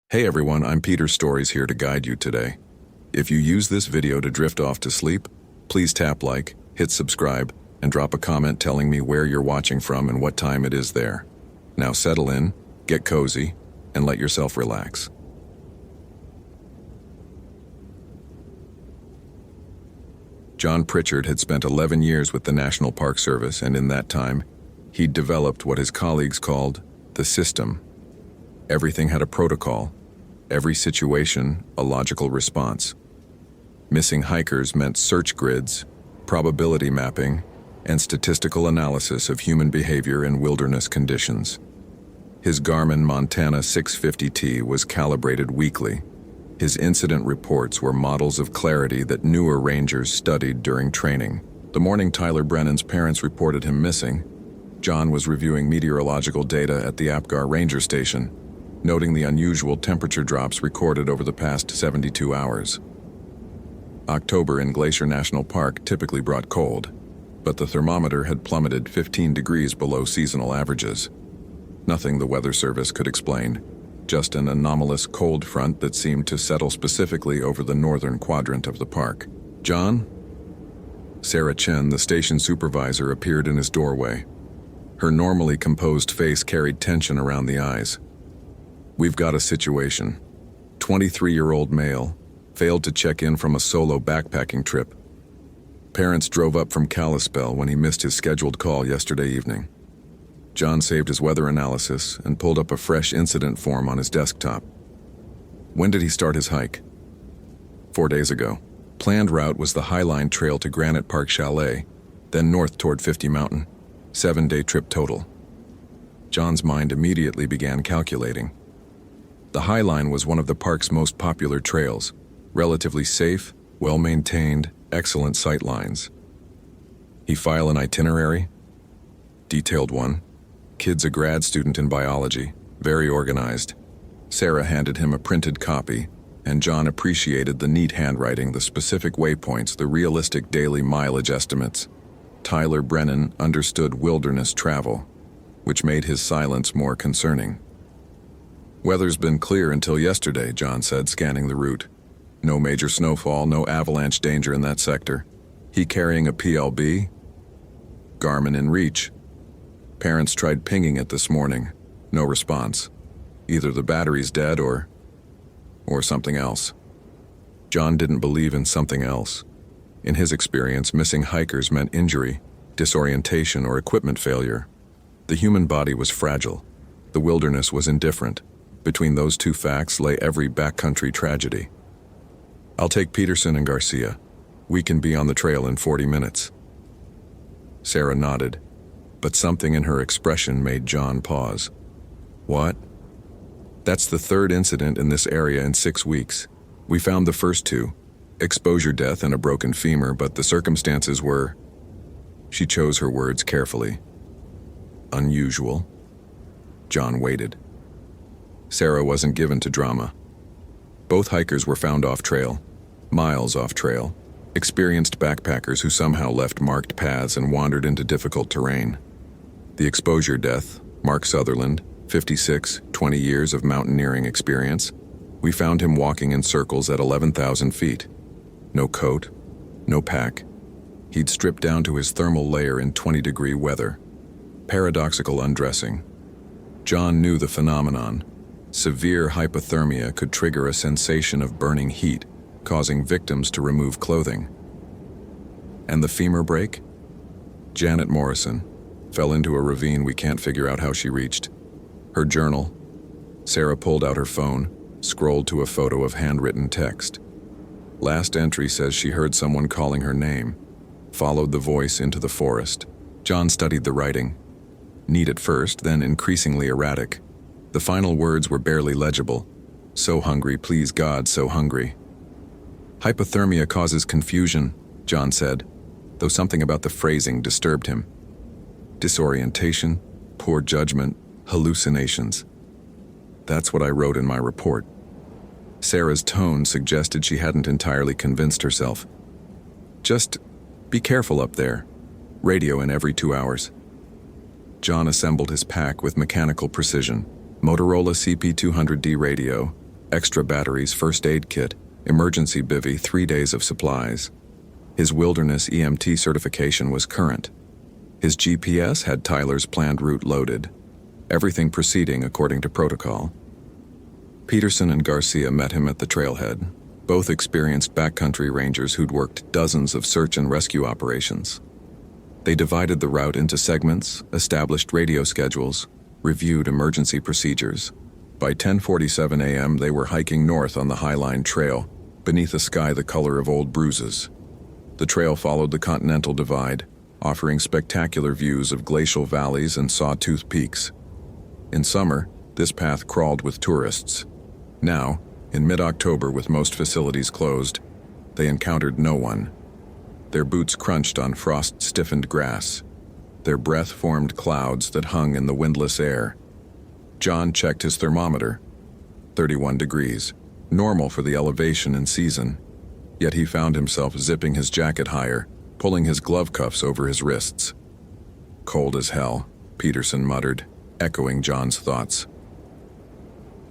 Hey everyone, I'm Peter Stories here to guide you today. If you use this video to drift off to sleep, please tap like, hit subscribe, and drop a comment telling me where you're watching from and what time it is there. Now settle in, get cozy, and let yourself relax. John Pritchard had spent 11 years with the National Park Service, and in that time, he'd developed what his colleagues called the system. Everything had a protocol. Every situation, a logical response. Missing hikers meant search grids, probability mapping, and statistical analysis of human behavior in wilderness conditions. His Garmin Montana 650T was calibrated weekly. His incident reports were models of clarity that newer rangers studied during training. The morning Tyler Brennan's parents reported him missing, John was reviewing meteorological data at the Apgar Ranger Station, noting the unusual temperature drops recorded over the past 72 hours. October in Glacier National Park typically brought cold, but the thermometer had plummeted 15 degrees below seasonal averages. Nothing the Weather Service could explain, just an anomalous cold front that seemed to settle specifically over the northern quadrant of the park. "John?" Sarah Chen, the station supervisor, appeared in his doorway. Her normally composed face carried tension around the eyes. "We've got a situation. 23-year-old male, failed to check in from a solo backpacking trip. Parents drove up from Kalispell when he missed his scheduled call yesterday evening." John saved his weather analysis and pulled up a fresh incident form on his desktop. "When did he start his hike?" 4 days ago. Planned route was the Highline Trail to Granite Park Chalet, then north toward 50 Mountain. 7-day trip total." John's mind immediately began calculating. The Highline was one of the park's most popular trails, relatively safe, well-maintained, excellent sightlines. He file an itinerary? Detailed one. Kid's a grad student in biology, very organized. Sarah handed him a printed copy, and John appreciated the neat handwriting, the specific waypoints, the realistic daily mileage estimates. Tyler Brennan understood wilderness travel, which made his silence more concerning. "Weather's been clear until yesterday," John said, scanning the route. "No major snowfall, no avalanche danger in that sector. He carrying a PLB? Garmin in reach. Parents tried pinging it this morning. No response. Either the battery's dead or something else." John didn't believe in something else. In his experience, missing hikers meant injury, disorientation, or equipment failure. The human body was fragile. The wilderness was indifferent. Between those two facts lay every backcountry tragedy. "I'll take Peterson and Garcia. We can be on the trail in 40 minutes. Sarah nodded, but something in her expression made John pause. "What?" "That's the third incident in this area in 6 weeks. We found the first 2, exposure death and a broken femur, but the circumstances were..." She chose her words carefully. "Unusual." John waited. Sarah wasn't given to drama. Both hikers were found off-trail, miles off-trail, experienced backpackers who somehow left marked paths and wandered into difficult terrain. The exposure death, Mark Sutherland, 56, 20 years of mountaineering experience. We found him walking in circles at 11,000 feet. No coat, no pack. He'd stripped down to his thermal layer in 20-degree weather. Paradoxical undressing. John knew the phenomenon. Severe hypothermia could trigger a sensation of burning heat, causing victims to remove clothing. And the femur break? Janet Morrison fell into a ravine we can't figure out how she reached. Her journal. Sarah pulled out her phone, scrolled to a photo of handwritten text. Last entry says she heard someone calling her name, followed the voice into the forest. John studied the writing. Neat at first, then increasingly erratic. The final words were barely legible. "So hungry, please God, so hungry." "Hypothermia causes confusion," John said, though something about the phrasing disturbed him. Disorientation, poor judgment, hallucinations. That's what I wrote in my report. Sarah's tone suggested she hadn't entirely convinced herself. "Just be careful up there. Radio in every 2 hours." John assembled his pack with mechanical precision. Motorola CP200D radio, extra batteries, first aid kit, emergency bivvy, 3 days of supplies. His wilderness EMT certification was current. His GPS had Tyler's planned route loaded, everything proceeding according to protocol. Peterson and Garcia met him at the trailhead, both experienced backcountry rangers who'd worked dozens of search and rescue operations. They divided the route into segments, established radio schedules, reviewed emergency procedures. By 10:47 a.m., they were hiking north on the Highline Trail, beneath a sky the color of old bruises. The trail followed the Continental Divide, offering spectacular views of glacial valleys and sawtooth peaks. In summer, this path crawled with tourists. Now, in mid-October, with most facilities closed, they encountered no one. Their boots crunched on frost-stiffened grass. Their breath formed clouds that hung in the windless air. John checked his thermometer. 31 degrees, normal for the elevation and season. Yet he found himself zipping his jacket higher, pulling his glove cuffs over his wrists. Cold as hell, Peterson muttered, echoing John's thoughts.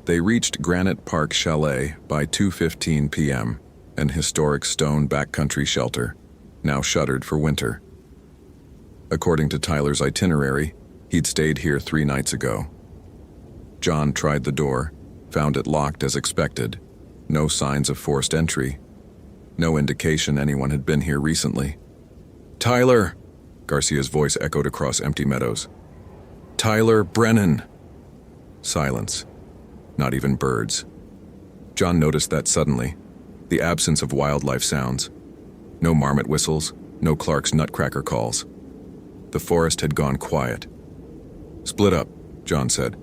They reached Granite Park Chalet by 2:15 p.m., an historic stone backcountry shelter, now shuttered for winter. According to Tyler's itinerary, he'd stayed here 3 nights ago. John tried the door, found it locked as expected. No signs of forced entry. No indication anyone had been here recently. "Tyler!" Garcia's voice echoed across empty meadows. "Tyler Brennan!" Silence. Not even birds. John noticed that suddenly. The absence of wildlife sounds. No marmot whistles, no Clark's nutcracker calls. The forest had gone quiet. "Split up," John said.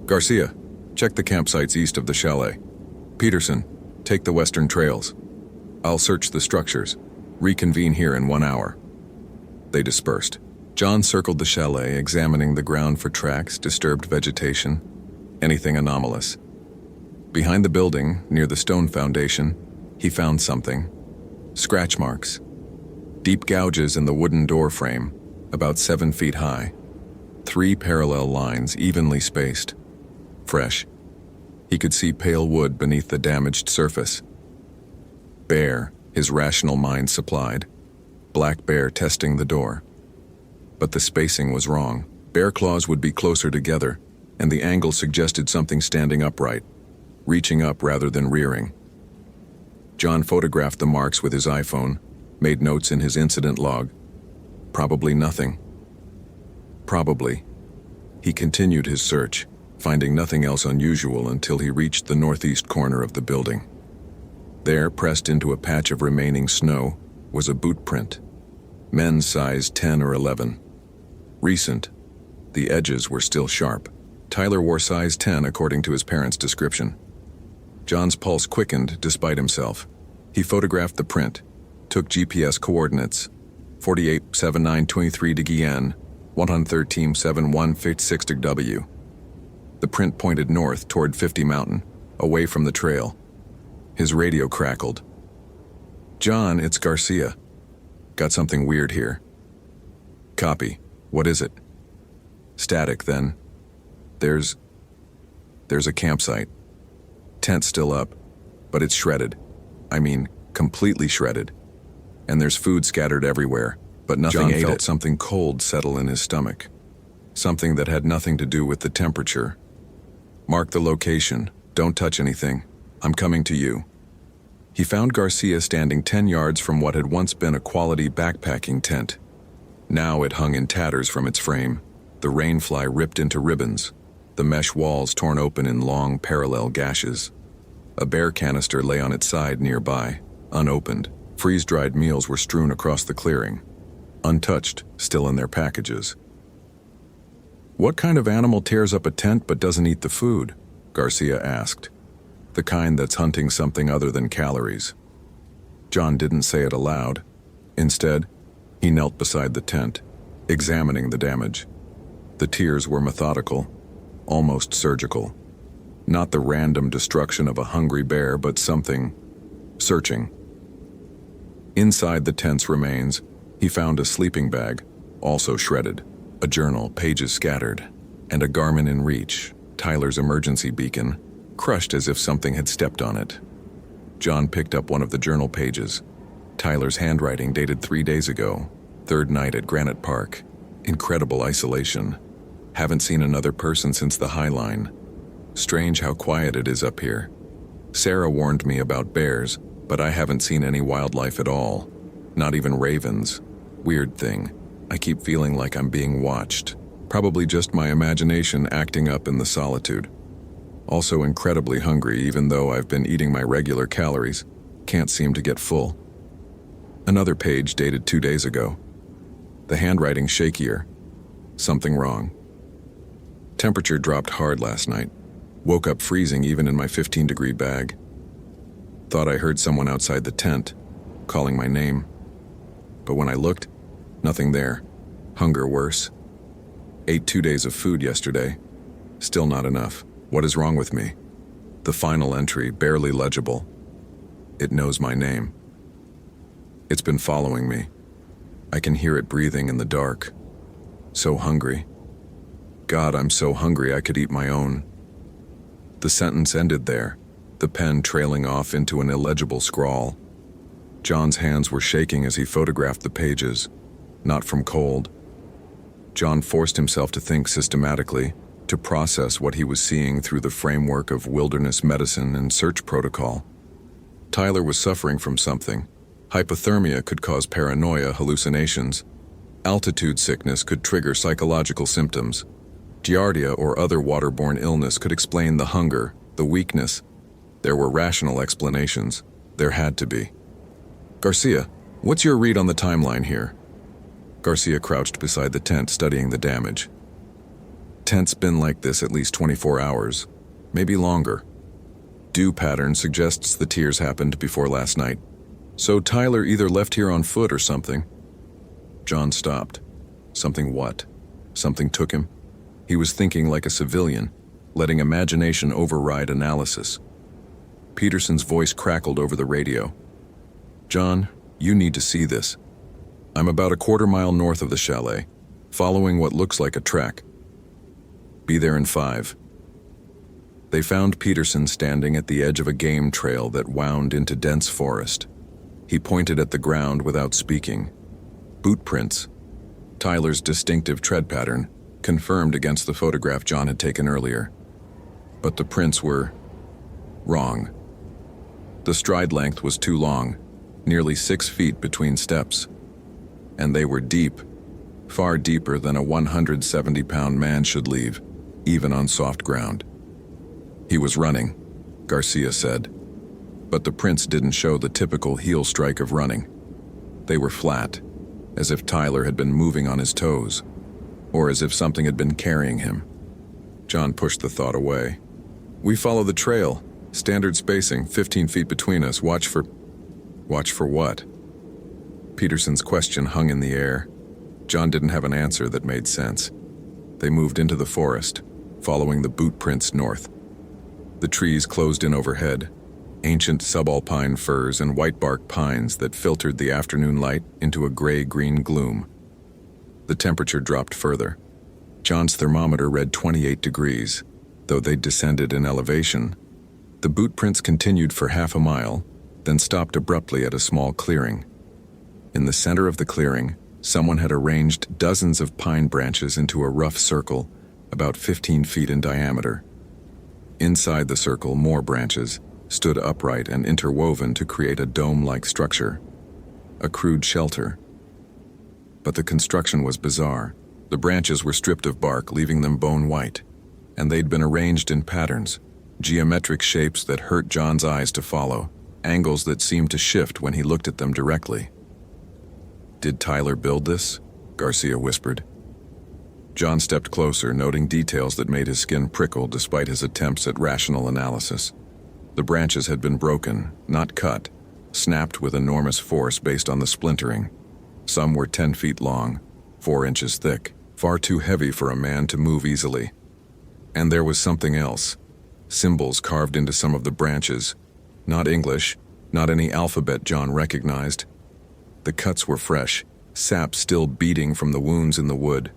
"Garcia, check the campsites east of the chalet. Peterson, take the western trails. I'll search the structures. Reconvene here in 1 hour." They dispersed. John circled the chalet, examining the ground for tracks, disturbed vegetation, anything anomalous. Behind the building, near the stone foundation, he found something. Scratch marks. Deep gouges in the wooden door frame, about 7 feet high. 3 parallel lines, evenly spaced. Fresh. He could see pale wood beneath the damaged surface. Bear, his rational mind supplied. Black bear testing the door. But the spacing was wrong. Bear claws would be closer together, and the angle suggested something standing upright, reaching up rather than rearing. John photographed the marks with his iPhone, made notes in his incident log. Probably nothing. Probably. He continued his search, finding nothing else unusual until he reached the northeast corner of the building. There, pressed into a patch of remaining snow, was a boot print. Men's size 10 or 11. Recent. The edges were still sharp. Tyler wore size 10 according to his parents' description. John's pulse quickened despite himself. He photographed the print, took GPS coordinates, 487923 to Guienne, 1137156 to W. The print pointed north toward 50 Mountain, away from the trail. His radio crackled. "John, it's Garcia. Got something weird here." "Copy. What is it?" "Static, then. There's a campsite. Tent still up, but it's shredded. I mean, completely shredded. And there's food scattered everywhere, but nothing ate it." John felt something cold settle in his stomach. Something that had nothing to do with the temperature. "Mark the location. Don't touch anything. I'm coming to you." He found Garcia standing 10 yards from what had once been a quality backpacking tent. Now it hung in tatters from its frame, the rainfly ripped into ribbons, the mesh walls torn open in long, parallel gashes. A bear canister lay on its side nearby, unopened. Freeze-dried meals were strewn across the clearing, untouched, still in their packages. "What kind of animal tears up a tent but doesn't eat the food?" Garcia asked. "The kind that's hunting something other than calories." John didn't say it aloud. Instead, he knelt beside the tent, examining the damage. The tears were methodical, almost surgical. Not the random destruction of a hungry bear, but something searching. Inside the tent's remains, he found a sleeping bag, also shredded, a journal, pages scattered, and a Garmin in reach, Tyler's emergency beacon, crushed as if something had stepped on it. John picked up one of the journal pages. Tyler's handwriting dated 3 days ago, third night at Granite Park. Incredible isolation. Haven't seen another person since the High Line. Strange how quiet it is up here. Sarah warned me about bears, but I haven't seen any wildlife at all. Not even ravens. Weird thing. I keep feeling like I'm being watched. Probably just my imagination acting up in the solitude. Also incredibly hungry even though I've been eating my regular calories. Can't seem to get full. Another page dated 2 days ago. The handwriting shakier. Something wrong. Temperature dropped hard last night. Woke up freezing even in my 15-degree bag. Thought I heard someone outside the tent, calling my name. But when I looked, nothing there. Hunger worse. Ate 2 days of food yesterday. Still not enough. What is wrong with me? The final entry, barely legible. It knows my name. It's been following me. I can hear it breathing in the dark. So hungry. God, I'm so hungry I could eat my own. The sentence ended there, the pen trailing off into an illegible scrawl. John's hands were shaking as he photographed the pages, not from cold. John forced himself to think systematically, to process what he was seeing through the framework of wilderness medicine and search protocol. Tyler was suffering from something. Hypothermia could cause paranoia, hallucinations. Altitude sickness could trigger psychological symptoms. Giardia or other waterborne illness could explain the hunger, the weakness. There were rational explanations. There had to be. Garcia, what's your read on the timeline here? Garcia crouched beside the tent, studying the damage. Tent's been like this at least 24 hours, maybe longer. Dew pattern suggests the tears happened before last night. So Tyler either left here on foot or something. John stopped. Something what? Something took him? He was thinking like a civilian, letting imagination override analysis. Peterson's voice crackled over the radio. John, you need to see this. I'm about a quarter-mile north of the chalet, following what looks like a track. Be there in 5. They found Peterson standing at the edge of a game trail that wound into dense forest. He pointed at the ground without speaking. Boot prints. Tyler's distinctive tread pattern, confirmed against the photograph John had taken earlier. But the prints were wrong. The stride length was too long, nearly 6 feet between steps. And they were deep, far deeper than a 170-pound man should leave, even on soft ground. He was running, Garcia said. But the prints didn't show the typical heel strike of running. They were flat, as if Tyler had been moving on his toes, or as if something had been carrying him. John pushed the thought away. We follow the trail, standard spacing, 15 feet between us. Watch for what? Peterson's question hung in the air. John didn't have an answer that made sense. They moved into the forest, following the boot prints north. The trees closed in overhead, ancient subalpine firs and whitebark pines that filtered the afternoon light into a gray-green gloom. The temperature dropped further. John's thermometer read 28 degrees, though they'd descended in elevation. The boot prints continued for half a mile, then stopped abruptly at a small clearing. In the center of the clearing, someone had arranged dozens of pine branches into a rough circle, about 15 feet in diameter. Inside the circle, more branches stood upright and interwoven to create a dome-like structure, a crude shelter. But the construction was bizarre. The branches were stripped of bark, leaving them bone white, and they'd been arranged in patterns, geometric shapes that hurt John's eyes to follow, angles that seemed to shift when he looked at them directly. Did Tyler build this? Garcia whispered. John stepped closer, noting details that made his skin prickle despite his attempts at rational analysis. The branches had been broken, not cut, snapped with enormous force based on the splintering. Some were 10 feet long, 4 inches thick, far too heavy for a man to move easily. And there was something else. Symbols carved into some of the branches. Not English, not any alphabet John recognized. The cuts were fresh, sap still beating from the wounds in the wood.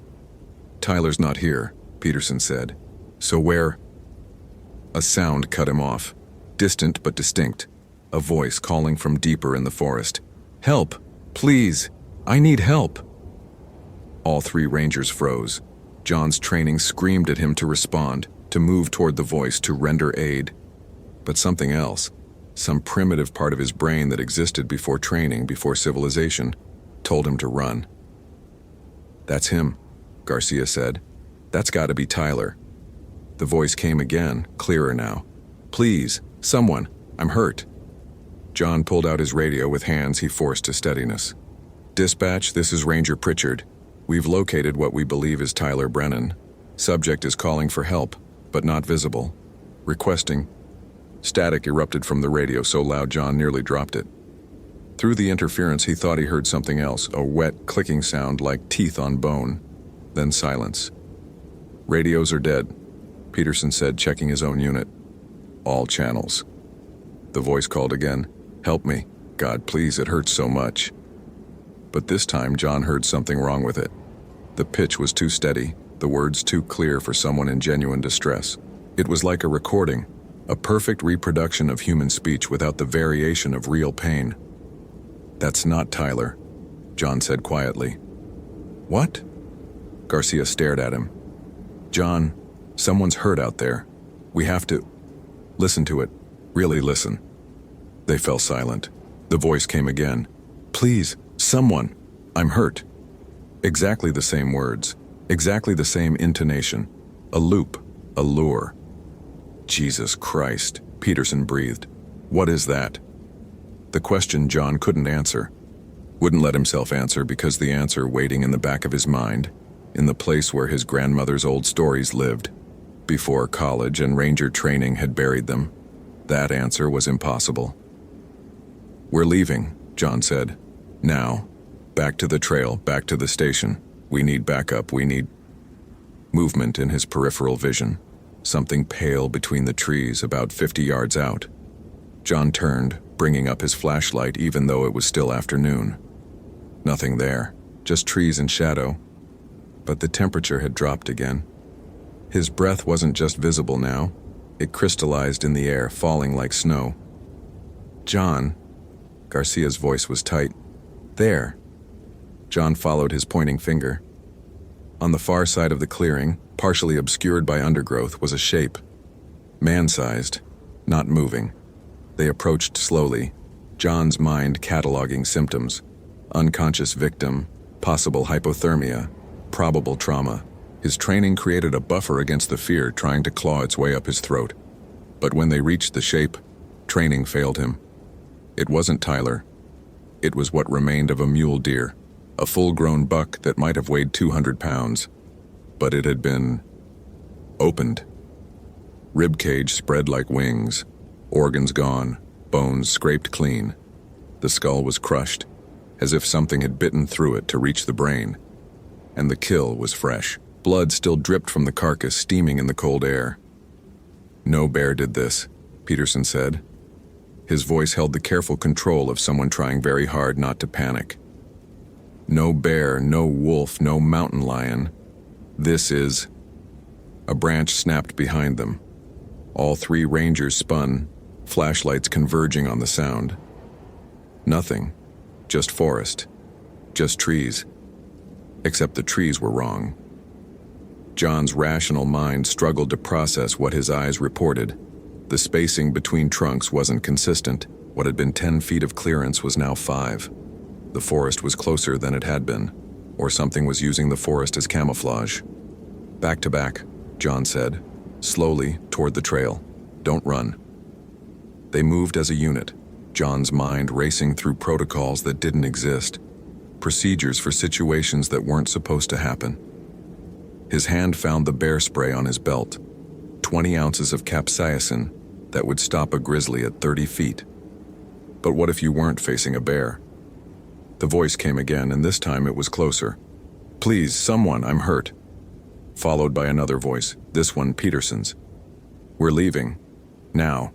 Tyler's not here, Peterson said. So where? A sound cut him off, distant but distinct, a voice calling from deeper in the forest. "Help! Please! I need help!" All three rangers froze. John's training screamed at him to respond, to move toward the voice, to render aid. But something else, some primitive part of his brain that existed before training, before civilization, told him to run. "That's him," Garcia said. "That's got to be Tyler." The voice came again, clearer now. "Please, someone, I'm hurt." John pulled out his radio with hands he forced to steadiness. "Dispatch, this is Ranger Pritchard. We've located what we believe is Tyler Brennan. Subject is calling for help, but not visible. Requesting." Static erupted from the radio so loud John nearly dropped it. Through the interference he thought he heard something else, a wet, clicking sound like teeth on bone. Then silence. "Radios are dead," Peterson said, checking his own unit. "All channels." The voice called again. "Help me. God, please, it hurts so much." But this time John heard something wrong with it. The pitch was too steady, the words too clear for someone in genuine distress. It was like a recording, a perfect reproduction of human speech without the variation of real pain. "That's not Tyler," John said quietly. "What?" Garcia stared at him. "John, someone's hurt out there. We have to listen to it. Really listen." They fell silent. The voice came again. "Please, someone, I'm hurt." Exactly the same words, exactly the same intonation. A loop, a lure. "Jesus Christ," Peterson breathed. "What is that?" The question John couldn't answer. Wouldn't let himself answer because the answer waiting in the back of his mind, in the place where his grandmother's old stories lived, before college and ranger training had buried them. That answer was impossible. "We're leaving," John said. "Now. Back to the trail, back to the station. We need backup, we need..." Movement in his peripheral vision. Something pale between the trees about 50 yards out. John turned, bringing up his flashlight even though it was still afternoon. Nothing there, just trees and shadow. But the temperature had dropped again. His breath wasn't just visible now. It crystallized in the air, falling like snow. "John," Garcia's voice was tight. "There." John followed his pointing finger. On the far side of the clearing, partially obscured by undergrowth, was a shape. Man-sized, not moving. They approached slowly, John's mind cataloging symptoms. Unconscious victim, possible hypothermia, probable trauma. His training created a buffer against the fear trying to claw its way up his throat. But when they reached the shape, training failed him. It wasn't Tyler. It was what remained of a mule deer, a full-grown buck that might have weighed 200 pounds. But it had been opened. Rib cage spread like wings, organs gone, bones scraped clean. The skull was crushed, as if something had bitten through it to reach the brain. And the kill was fresh. Blood still dripped from the carcass, steaming in the cold air. "No bear did this," Peterson said. His voice held the careful control of someone trying very hard not to panic. "No bear, no wolf, no mountain lion. This is..." A branch snapped behind them. All three rangers spun, flashlights converging on the sound. Nothing. Just forest. Just trees. Except the trees were wrong. John's rational mind struggled to process what his eyes reported. The spacing between trunks wasn't consistent. What had been 10 feet of clearance was now 5. The forest was closer than it had been, or something was using the forest as camouflage. "Back to back," John said, slowly toward the trail. "Don't run." They moved as a unit, John's mind racing through protocols that didn't exist, procedures for situations that weren't supposed to happen. His hand found the bear spray on his belt, 20 ounces of capsaicin that would stop a grizzly at 30 feet. But what if you weren't facing a bear? The voice came again, and this time it was closer. "Please, someone, I'm hurt." Followed by another voice, this one Peterson's. "We're leaving. Now.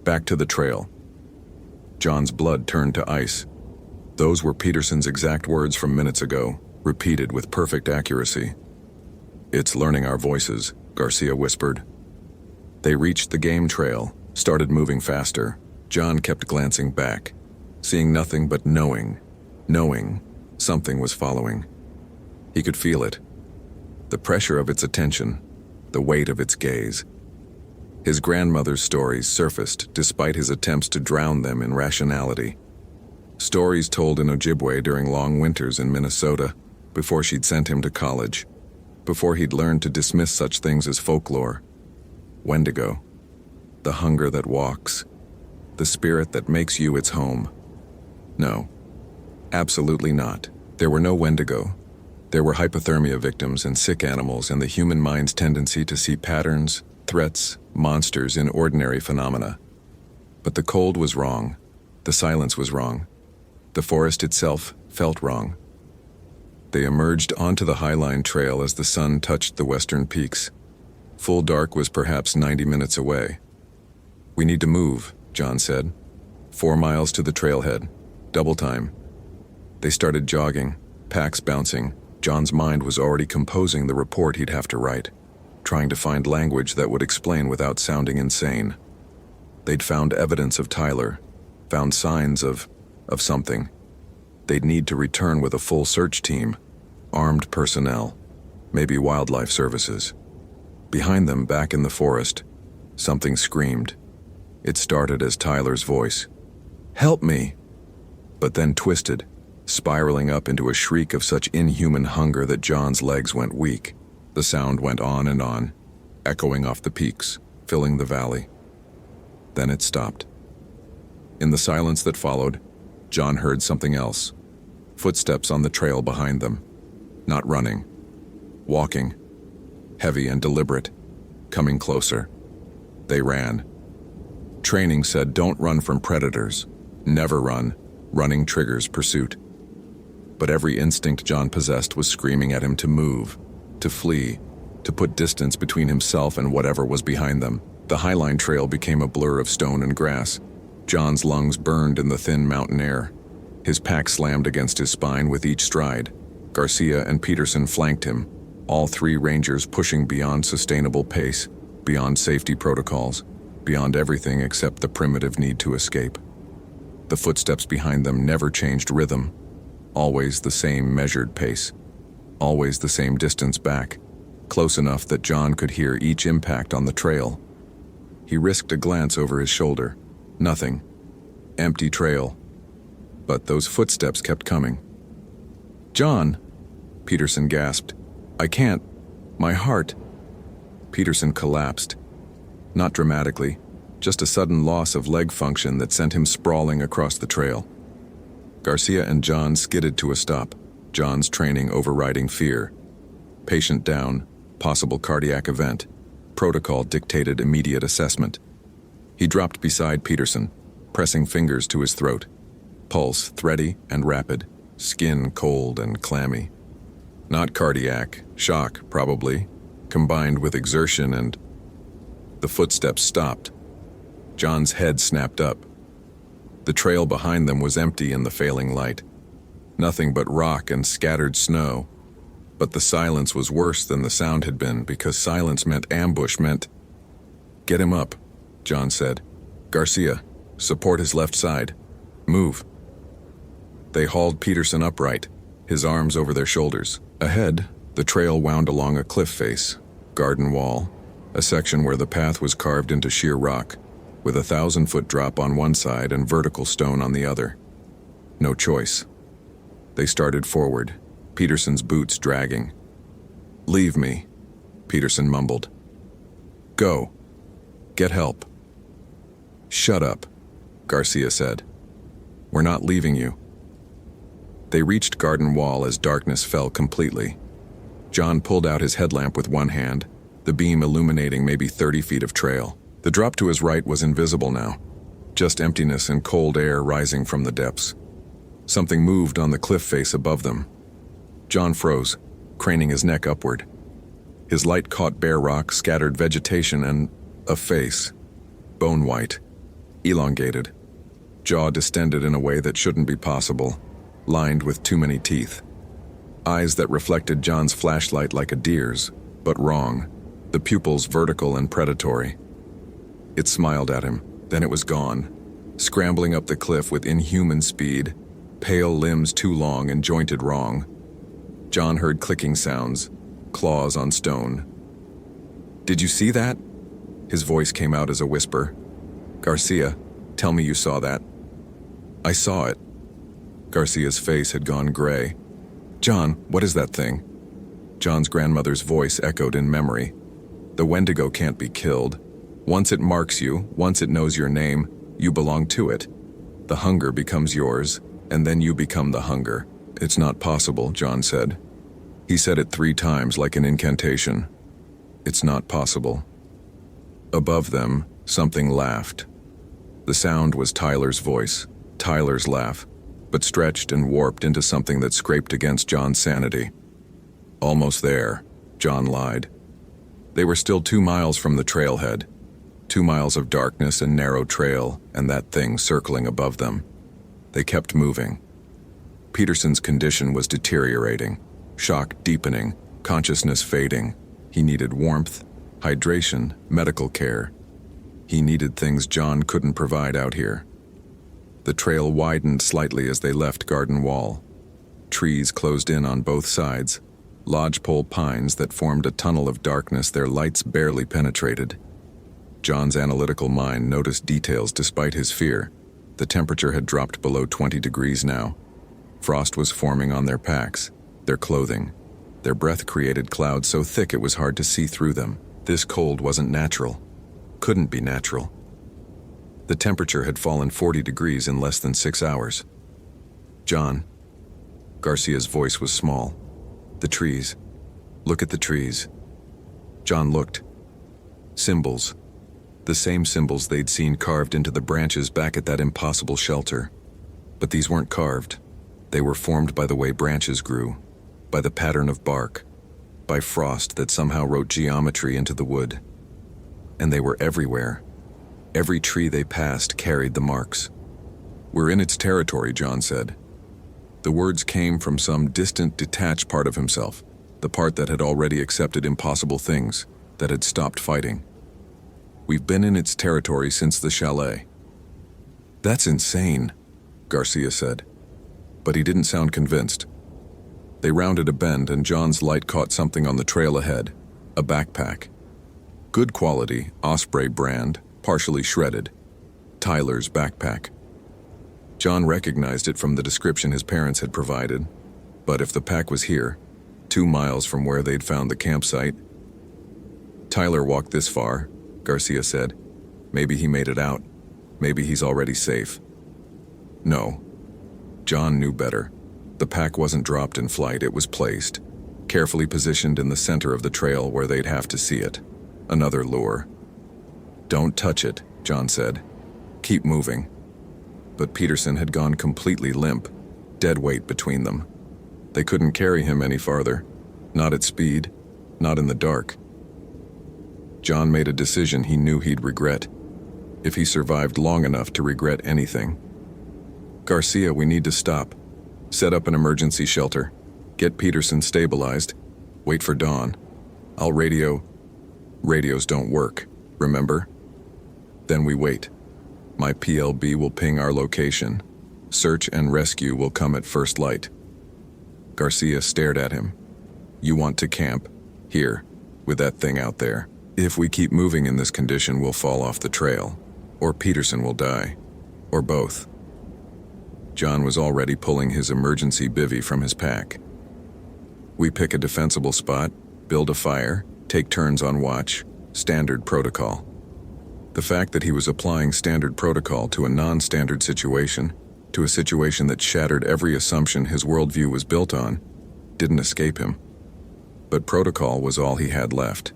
Back to the trail." John's blood turned to ice. Those were Peterson's exact words from minutes ago, repeated with perfect accuracy. "It's learning our voices," Garcia whispered. They reached the game trail, started moving faster. John kept glancing back, seeing nothing but knowing something was following. He could feel it. The pressure of its attention, the weight of its gaze. His grandmother's stories surfaced despite his attempts to drown them in rationality. Stories told in Ojibwe during long winters in Minnesota, before she'd sent him to college, before he'd learned to dismiss such things as folklore. Wendigo, the hunger that walks, the spirit that makes you its home. No, absolutely not. There were no Wendigo. There were hypothermia victims and sick animals and the human mind's tendency to see patterns, threats, monsters in ordinary phenomena. But the cold was wrong. The silence was wrong. The forest itself felt wrong. They emerged onto the Highline Trail as the sun touched the western peaks. Full dark was perhaps 90 minutes away. "We need to move," John said. 4 miles to the trailhead. Double time. They started jogging, packs bouncing. John's mind was already composing the report he'd have to write, trying to find language that would explain without sounding insane. They'd found evidence of Tyler, found signs of something. They'd need to return with a full search team, armed personnel, maybe wildlife services. Behind them, back in the forest, something screamed. It started as Tyler's voice. "Help me!" But then twisted, spiraling up into a shriek of such inhuman hunger that John's legs went weak. The sound went on, echoing off the peaks, filling the valley. Then it stopped. In the silence that followed, John heard something else. Footsteps on the trail behind them. Not running. Walking. Heavy and deliberate. Coming closer. They ran. Training said don't run from predators. Never run. Running triggers pursuit. But every instinct John possessed was screaming at him to move, to flee, to put distance between himself and whatever was behind them. The Highline Trail became a blur of stone and grass. John's lungs burned in the thin mountain air. His pack slammed against his spine with each stride. Garcia and Peterson flanked him, all 3 rangers pushing beyond sustainable pace, beyond safety protocols, beyond everything except the primitive need to escape. The footsteps behind them never changed rhythm. Always the same measured pace. Always the same distance back, close enough that John could hear each impact on the trail. He risked a glance over his shoulder. Nothing. Empty trail. But those footsteps kept coming. "John!" Peterson gasped. "I can't. My heart." Peterson collapsed. Not dramatically, just a sudden loss of leg function that sent him sprawling across the trail. Garcia and John skidded to a stop, John's training overriding fear. Patient down, possible cardiac event. Protocol dictated immediate assessment. He dropped beside Peterson, pressing fingers to his throat. Pulse thready and rapid, skin cold and clammy. Not cardiac, shock probably, combined with exertion and... The footsteps stopped. John's head snapped up. The trail behind them was empty in the failing light. Nothing but rock and scattered snow. But the silence was worse than the sound had been, because silence meant ambush, meant... "Get him up," John said. "Garcia, support his left side. Move." They hauled Peterson upright, his arms over their shoulders. Ahead, the trail wound along a cliff face, garden wall, a section where the path was carved into sheer rock, with a 1,000-foot drop on one side and vertical stone on the other. No choice. They started forward, Peterson's boots dragging. "Leave me," Peterson mumbled. "Go. Get help." "Shut up," Garcia said. "We're not leaving you." They reached garden wall as darkness fell completely. John pulled out his headlamp with one hand, the beam illuminating maybe 30 feet of trail. The drop to his right was invisible now, just emptiness and cold air rising from the depths. Something moved on the cliff face above them. John froze, craning his neck upward. His light caught bare rock, scattered vegetation, and a face. Bone white, elongated, jaw distended in a way that shouldn't be possible, lined with too many teeth. Eyes that reflected John's flashlight like a deer's, but wrong, the pupils vertical and predatory. It smiled at him, then it was gone, scrambling up the cliff with inhuman speed, pale limbs too long and jointed wrong. John heard clicking sounds, claws on stone. "Did you see that?" His voice came out as a whisper. "Garcia, tell me you saw that." "I saw it." Garcia's face had gone gray. "John, what is that thing?" John's grandmother's voice echoed in memory. "The Wendigo can't be killed. Once it marks you, once it knows your name, you belong to it. The hunger becomes yours, and then you become the hunger." "It's not possible," John said. He said it 3 times like an incantation. "It's not possible." Above them, something laughed. The sound was Tyler's voice, Tyler's laugh, but stretched and warped into something that scraped against John's sanity. "Almost there," John lied. They were still 2 miles from the trailhead. 2 miles of darkness and narrow trail, and that thing circling above them. They kept moving. Peterson's condition was deteriorating, shock deepening, consciousness fading. He needed warmth, hydration, medical care. He needed things John couldn't provide out here. The trail widened slightly as they left Garden Wall. Trees closed in on both sides, lodgepole pines that formed a tunnel of darkness their lights barely penetrated. John's analytical mind noticed details despite his fear. The temperature had dropped below 20 degrees now. Frost was forming on their packs, their clothing. Their breath created clouds so thick it was hard to see through them. This cold wasn't natural. Couldn't be natural. The temperature had fallen 40 degrees in less than 6 hours. "John." Garcia's voice was small. "The trees. Look at the trees." John looked. Symbols. The same symbols they'd seen carved into the branches back at that impossible shelter. But these weren't carved. They were formed by the way branches grew, by the pattern of bark, by frost that somehow wrote geometry into the wood. And they were everywhere. Every tree they passed carried the marks. "We're in its territory," John said. The words came from some distant, detached part of himself, the part that had already accepted impossible things, that had stopped fighting. "We've been in its territory since the chalet." "That's insane," Garcia said. But he didn't sound convinced. They rounded a bend and John's light caught something on the trail ahead, a backpack. Good quality, Osprey brand, partially shredded. Tyler's backpack. John recognized it from the description his parents had provided, but if the pack was here, 2 miles from where they'd found the campsite. "Tyler walked this far," Garcia said. "Maybe he made it out. Maybe he's already safe." No. John knew better. The pack wasn't dropped in flight, it was placed, carefully positioned in the center of the trail where they'd have to see it. Another lure. "Don't touch it," John said. "Keep moving." But Peterson had gone completely limp, dead weight between them. They couldn't carry him any farther, not at speed, not in the dark. John made a decision he knew he'd regret, if he survived long enough to regret anything. "Garcia, we need to stop. Set up an emergency shelter. Get Peterson stabilized. Wait for dawn. I'll radio." "Radios don't work, remember?" "Then we wait. My PLB will ping our location. Search and rescue will come at first light." Garcia stared at him. "You want to camp, here, with that thing out there. If we keep moving in this condition, we'll fall off the trail. Or Peterson will die. Or both." John was already pulling his emergency bivvy from his pack. "We pick a defensible spot, build a fire, take turns on watch, standard protocol." The fact that he was applying standard protocol to a non-standard situation, to a situation that shattered every assumption his worldview was built on, didn't escape him. But protocol was all he had left.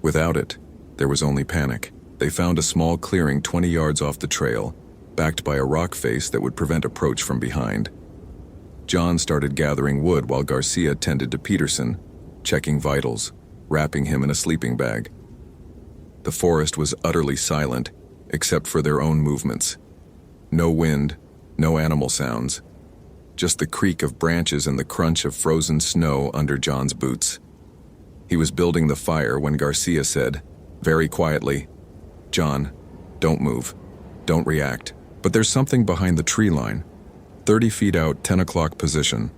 Without it, there was only panic. They found a small clearing 20 yards off the trail, backed by a rock face that would prevent approach from behind. John started gathering wood while Garcia tended to Peterson, checking vitals, wrapping him in a sleeping bag. The forest was utterly silent, except for their own movements. No wind, no animal sounds, just the creak of branches and the crunch of frozen snow under John's boots. He was building the fire when Garcia said, very quietly, "John, Don't move. Don't react. But there's something behind the tree line. 30 feet out, 10 o'clock position.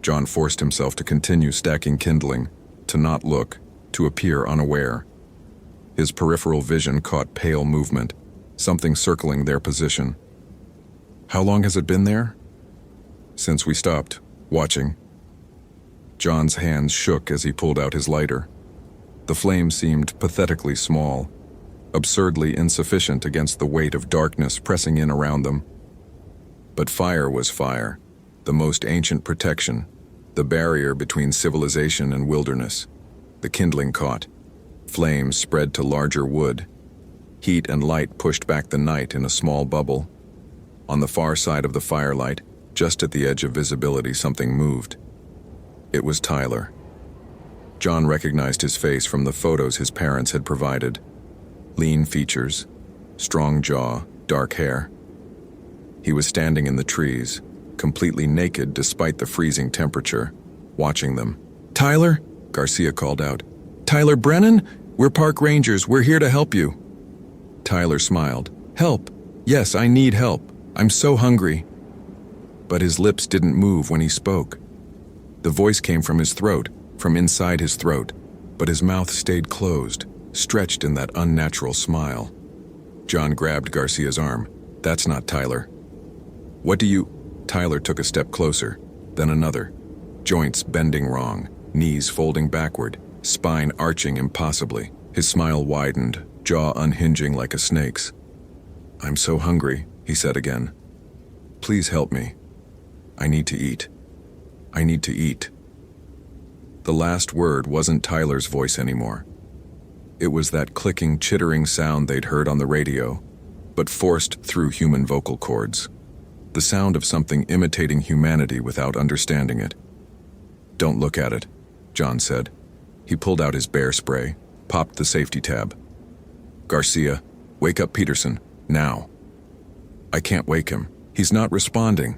John forced himself to continue stacking kindling, to not look, to appear unaware. His peripheral vision caught pale movement, something circling their position. How long has it been there? Since we stopped, watching. John's hands shook as he pulled out his lighter. The flame seemed pathetically small, absurdly insufficient against the weight of darkness pressing in around them. But fire was fire, the most ancient protection, the barrier between civilization and wilderness. The kindling caught. Flames spread to larger wood. Heat and light pushed back the night in a small bubble. On the far side of the firelight, just at the edge of visibility, something moved. It was Tyler. John recognized his face from the photos his parents had provided. Lean features, strong jaw, dark hair. He was standing in the trees, completely naked despite the freezing temperature, watching them. "Tyler?" Garcia called out. "Tyler Brennan? We're park rangers. We're here to help you." Tyler smiled. "Help? Yes, I need help. I'm so hungry." But his lips didn't move when he spoke. The voice came from his throat, from inside his throat, but his mouth stayed closed, stretched in that unnatural smile. John grabbed Garcia's arm. "That's not Tyler." "What do you—" Tyler took a step closer, then another. Joints bending wrong, knees folding backward, spine arching impossibly. His smile widened, jaw unhinging like a snake's. "I'm so hungry," he said again. "Please help me. I need to eat. I need to eat." The last word wasn't Tyler's voice anymore. It was that clicking, chittering sound they'd heard on the radio, but forced through human vocal cords. The sound of something imitating humanity without understanding it. "Don't look at it," John said. He pulled out his bear spray, popped the safety tab. "Garcia, wake up Peterson, now." "I can't wake him. He's not responding.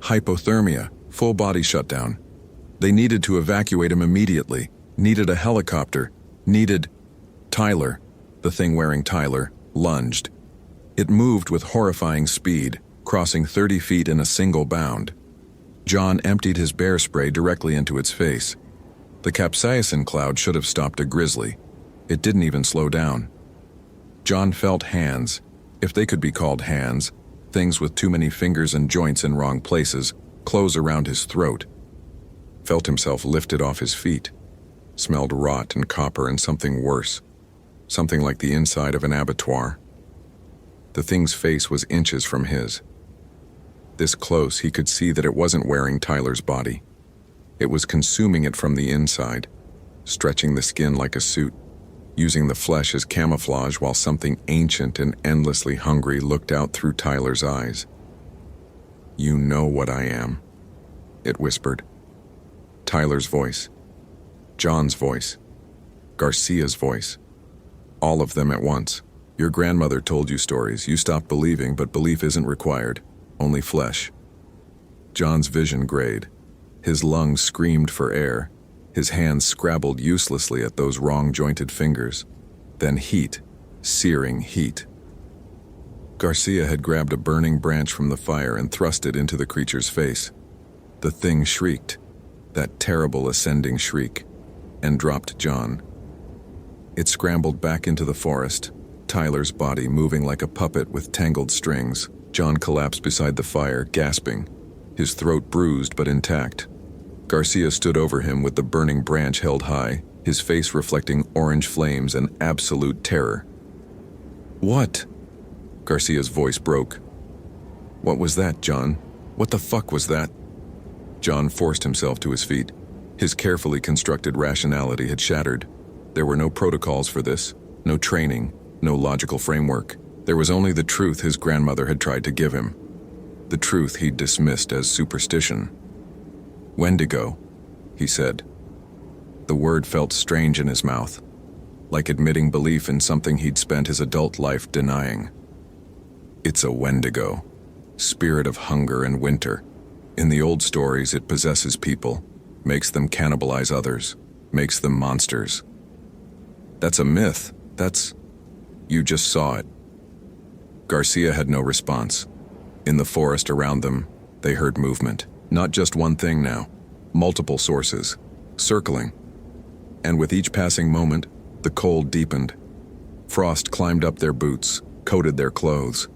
Hypothermia, full body shutdown. They needed to evacuate him immediately, needed a helicopter, needed—" Tyler, the thing wearing Tyler, lunged. It moved with horrifying speed, crossing 30 feet in a single bound. John emptied his bear spray directly into its face. The capsaicin cloud should have stopped a grizzly. It didn't even slow down. John felt hands, if they could be called hands, things with too many fingers and joints in wrong places, close around his throat. Felt himself lifted off his feet. Smelled rot and copper and something worse. Something like the inside of an abattoir. The thing's face was inches from his. This close, he could see that it wasn't wearing Tyler's body. It was consuming it from the inside, stretching the skin like a suit, using the flesh as camouflage while something ancient and endlessly hungry looked out through Tyler's eyes. "You know what I am," it whispered. Tyler's voice. John's voice. Garcia's voice. All of them at once. "Your grandmother told you stories. You stopped believing, but belief isn't required. Only flesh." John's vision grayed. His lungs screamed for air. His hands scrabbled uselessly at those wrong-jointed fingers. Then heat. Searing heat. Garcia had grabbed a burning branch from the fire and thrust it into the creature's face. The thing shrieked, that terrible ascending shriek, and dropped John. It scrambled back into the forest, Tyler's body moving like a puppet with tangled strings. John collapsed beside the fire, gasping, his throat bruised but intact. Garcia stood over him with the burning branch held high, his face reflecting orange flames and absolute terror. "What?" Garcia's voice broke. "What was that, John? What the fuck was that?" John forced himself to his feet. His carefully constructed rationality had shattered. There were no protocols for this, no training, no logical framework. There was only the truth his grandmother had tried to give him. The truth he'd dismissed as superstition. "Wendigo," he said. The word felt strange in his mouth, like admitting belief in something he'd spent his adult life denying. "It's a Wendigo, spirit of hunger and winter. In the old stories, it possesses people, makes them cannibalize others, makes them monsters." "That's a myth. You just saw it." Garcia had no response. In the forest around them, they heard movement. Not just one thing now. Multiple sources. Circling. And with each passing moment, the cold deepened. Frost climbed up their boots, coated their clothes.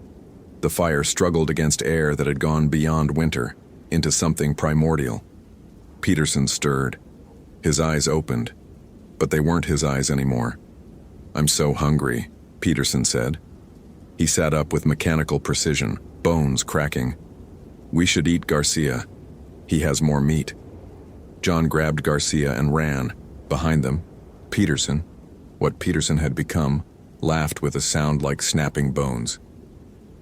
The fire struggled against air that had gone beyond winter, into something primordial. Peterson stirred. His eyes opened, but they weren't his eyes anymore. "I'm so hungry," Peterson said. He sat up with mechanical precision, bones cracking. "We should eat Garcia. He has more meat." John grabbed Garcia and ran. Behind them, Peterson, what Peterson had become, laughed with a sound like snapping bones.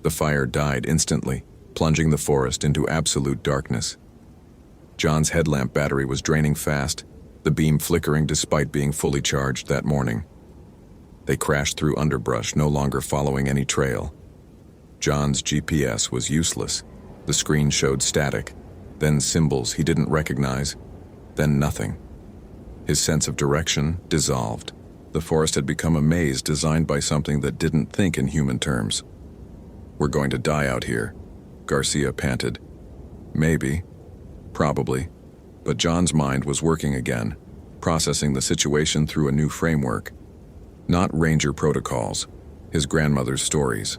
The fire died instantly, plunging the forest into absolute darkness. John's headlamp battery was draining fast, the beam flickering despite being fully charged that morning. They crashed through underbrush, no longer following any trail. John's GPS was useless. The screen showed static, then symbols he didn't recognize, then nothing. His sense of direction dissolved. The forest had become a maze designed by something that didn't think in human terms. "We're going to die out here," Garcia panted. Maybe. Probably. But John's mind was working again, processing the situation through a new framework. Not ranger protocols, his grandmother's stories.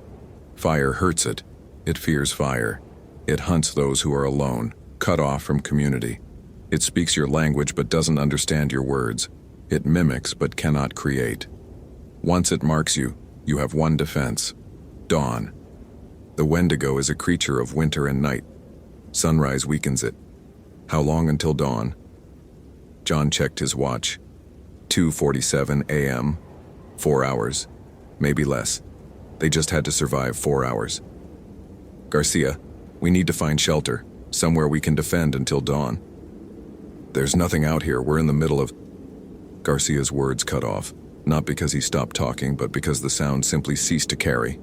Fire hurts it. It fears fire. It hunts those who are alone, cut off from community. It speaks your language but doesn't understand your words. It mimics but cannot create. Once it marks you, you have one defense: dawn. The Wendigo is a creature of winter and night. Sunrise weakens it. How long until dawn? John checked his watch. 2:47 a.m. 4 hours. Maybe less. They just had to survive 4 hours. "Garcia, we need to find shelter, somewhere we can defend until dawn." "There's nothing out here, we're in the middle of..." Garcia's words cut off, not because he stopped talking, but because the sound simply ceased to carry.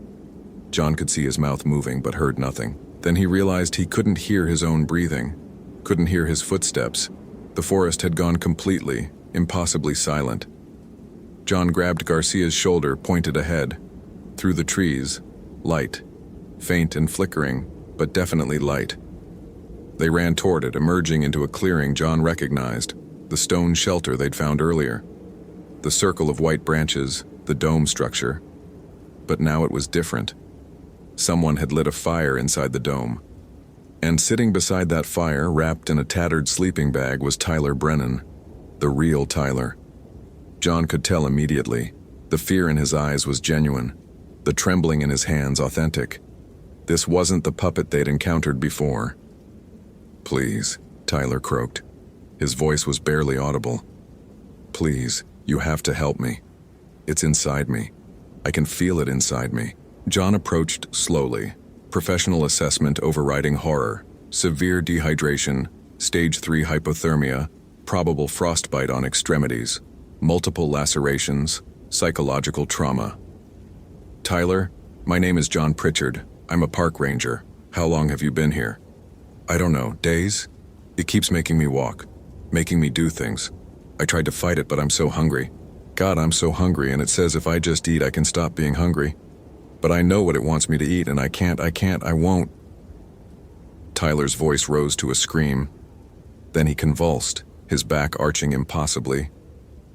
John could see his mouth moving, but heard nothing. Then he realized he couldn't hear his own breathing, couldn't hear his footsteps. The forest had gone completely, impossibly silent. John grabbed Garcia's shoulder, pointed ahead. Through the trees, light. Faint and flickering, but definitely light. They ran toward it, emerging into a clearing John recognized, the stone shelter they'd found earlier. The circle of white branches, the dome structure. But now it was different. Someone had lit a fire inside the dome. And sitting beside that fire, wrapped in a tattered sleeping bag, was Tyler Brennan, the real Tyler. John could tell immediately. The fear in his eyes was genuine, the trembling in his hands authentic. This wasn't the puppet they'd encountered before. "Please," Tyler croaked. His voice was barely audible. "Please, you have to help me. It's inside me. I can feel it inside me." John approached slowly. Professional assessment overriding horror. Severe dehydration, stage 3 hypothermia, probable frostbite on extremities, multiple lacerations, psychological trauma. "Tyler, my name is John Pritchard. I'm a park ranger. How long have you been here?" "I don't know, days? It keeps making me walk, making me do things. I tried to fight it, but I'm so hungry. God, I'm so hungry, and it says if I just eat, I can stop being hungry. But I know what it wants me to eat, and I won't." Tyler's voice rose to a scream. Then he convulsed, his back arching impossibly.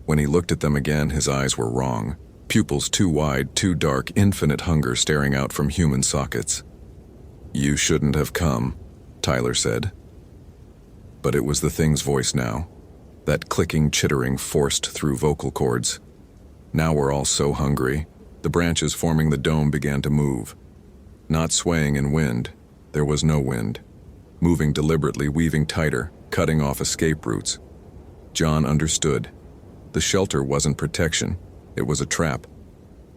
When he looked at them again, his eyes were wrong. Pupils too wide, too dark, infinite hunger staring out from human sockets. "You shouldn't have come," Tyler said. But it was the thing's voice now. That clicking, chittering forced through vocal cords. "Now we're all so hungry." The branches forming the dome began to move. Not swaying in wind. There was no wind. Moving deliberately, weaving tighter, cutting off escape routes. John understood. The shelter wasn't protection. It was a trap.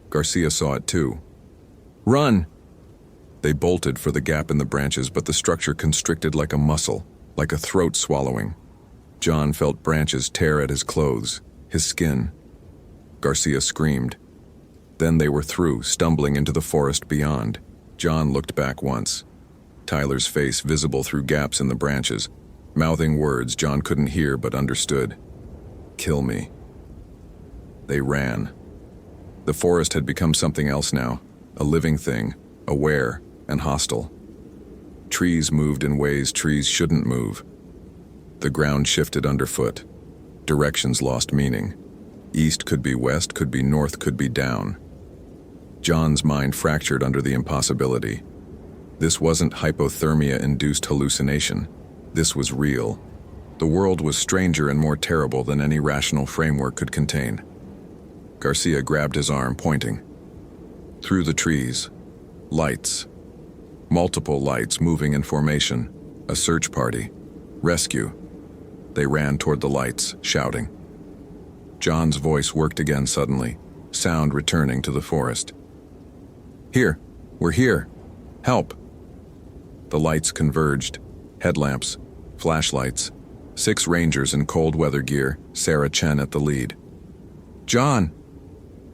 Garcia saw it too. "Run!" They bolted for the gap in the branches, but the structure constricted like a muscle, like a throat swallowing. John felt branches tear at his clothes, his skin. Garcia screamed. Then they were through, stumbling into the forest beyond. John looked back once. Tyler's face visible through gaps in the branches, mouthing words John couldn't hear but understood. "Kill me." They ran. The forest had become something else now, a living thing, aware and hostile. Trees moved in ways trees shouldn't move. The ground shifted underfoot. Directions lost meaning. East could be west, could be north, could be down. John's mind fractured under the impossibility. This wasn't hypothermia-induced hallucination. This was real. The world was stranger and more terrible than any rational framework could contain. Garcia grabbed his arm, pointing. Through the trees, lights. Multiple lights moving in formation. A search party. Rescue. They ran toward the lights, shouting. John's voice worked again suddenly, sound returning to the forest. Here, we're here. Help. The lights converged. Headlamps, flashlights. 6 rangers in cold weather gear, Sarah Chen at the lead. John!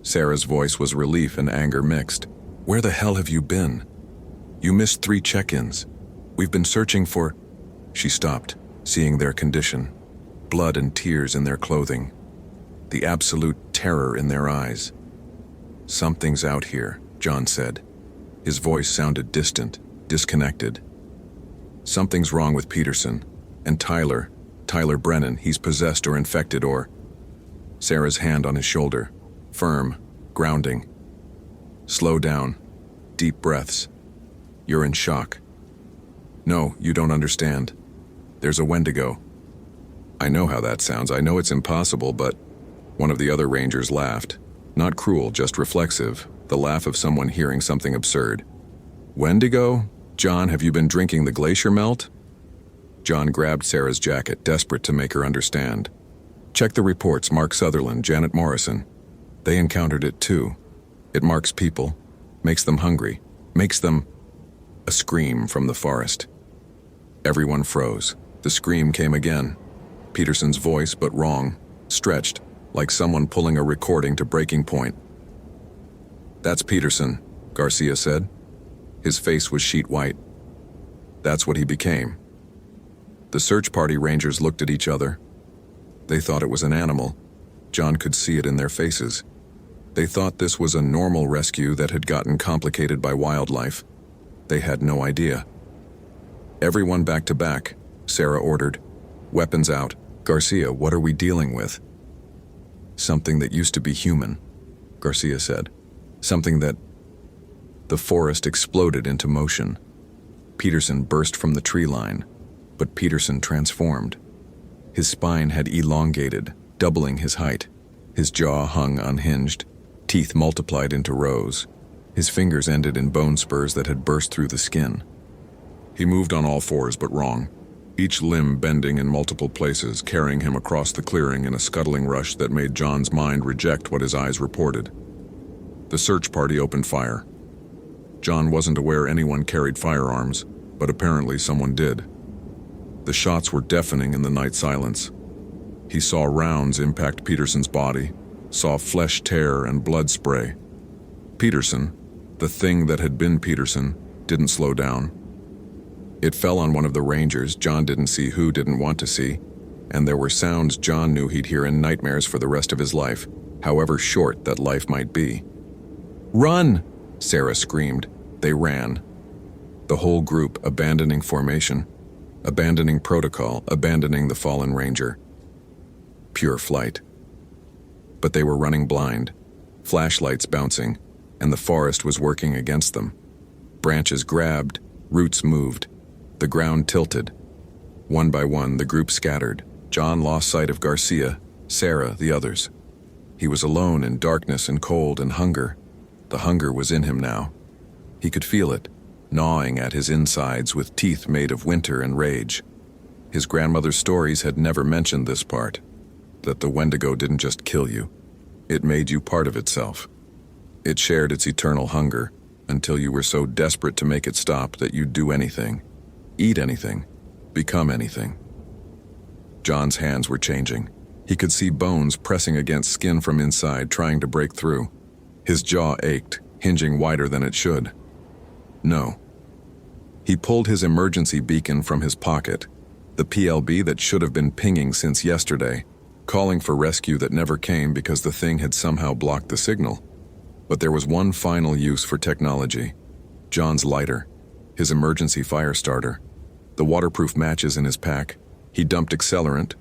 Sarah's voice was relief and anger mixed. Where the hell have you been? You missed 3 check-ins. We've been searching for... She stopped, seeing their condition. Blood and tears in their clothing. The absolute terror in their eyes. Something's out here, John said. His voice sounded distant, disconnected. Something's wrong with Peterson. And Tyler Brennan, he's possessed or infected or... Sarah's hand on his shoulder. Firm, grounding. Slow down. Deep breaths. You're in shock. No, you don't understand. There's a Wendigo. I know how that sounds. I know it's impossible, but... One of the other rangers laughed. Not cruel, just reflexive. The laugh of someone hearing something absurd. Wendigo? John, have you been drinking the glacier melt? John grabbed Sarah's jacket, desperate to make her understand. Check the reports, Mark Sutherland, Janet Morrison. They encountered it too. It marks people, makes them hungry, makes them... A scream from the forest. Everyone froze. The scream came again. Peterson's voice, but wrong, stretched, like someone pulling a recording to breaking point. That's Peterson, Garcia said. His face was sheet white. That's what he became. The search party rangers looked at each other. They thought it was an animal. John could see it in their faces. They thought this was a normal rescue that had gotten complicated by wildlife. They had no idea. Everyone back to back, Sarah ordered. Weapons out. Garcia, what are we dealing with? Something that used to be human, Garcia said. Something that... The forest exploded into motion. Peterson burst from the tree line, but Peterson transformed. His spine had elongated, doubling his height. His jaw hung unhinged, teeth multiplied into rows. His fingers ended in bone spurs that had burst through the skin. He moved on all fours, but wrong. Each limb bending in multiple places, carrying him across the clearing in a scuttling rush that made John's mind reject what his eyes reported. The search party opened fire. John wasn't aware anyone carried firearms, but apparently someone did. The shots were deafening in the night silence. He saw rounds impact Peterson's body, saw flesh tear and blood spray. Peterson, the thing that had been Peterson, didn't slow down. It fell on one of the rangers John didn't see who didn't want to see, and there were sounds John knew he'd hear in nightmares for the rest of his life, however short that life might be. Run! Sarah screamed. They ran. The whole group abandoning formation, abandoning protocol, abandoning the fallen ranger. Pure flight. But they were running blind, flashlights bouncing, and the forest was working against them. Branches grabbed, roots moved. The ground tilted. One by one, the group scattered. John lost sight of Garcia, Sarah, the others. He was alone in darkness and cold and hunger. The hunger was in him now. He could feel it, gnawing at his insides with teeth made of winter and rage. His grandmother's stories had never mentioned this part, that the Wendigo didn't just kill you. It made you part of itself. It shared its eternal hunger until you were so desperate to make it stop that you'd do anything, eat anything, become anything. John's hands were changing. He could see bones pressing against skin from inside, trying to break through. His jaw ached, hinging wider than it should. No. He pulled his emergency beacon from his pocket, the PLB that should have been pinging since yesterday, calling for rescue that never came because the thing had somehow blocked the signal. But there was one final use for technology. John's lighter, his emergency fire starter, the waterproof matches in his pack. He dumped accelerant,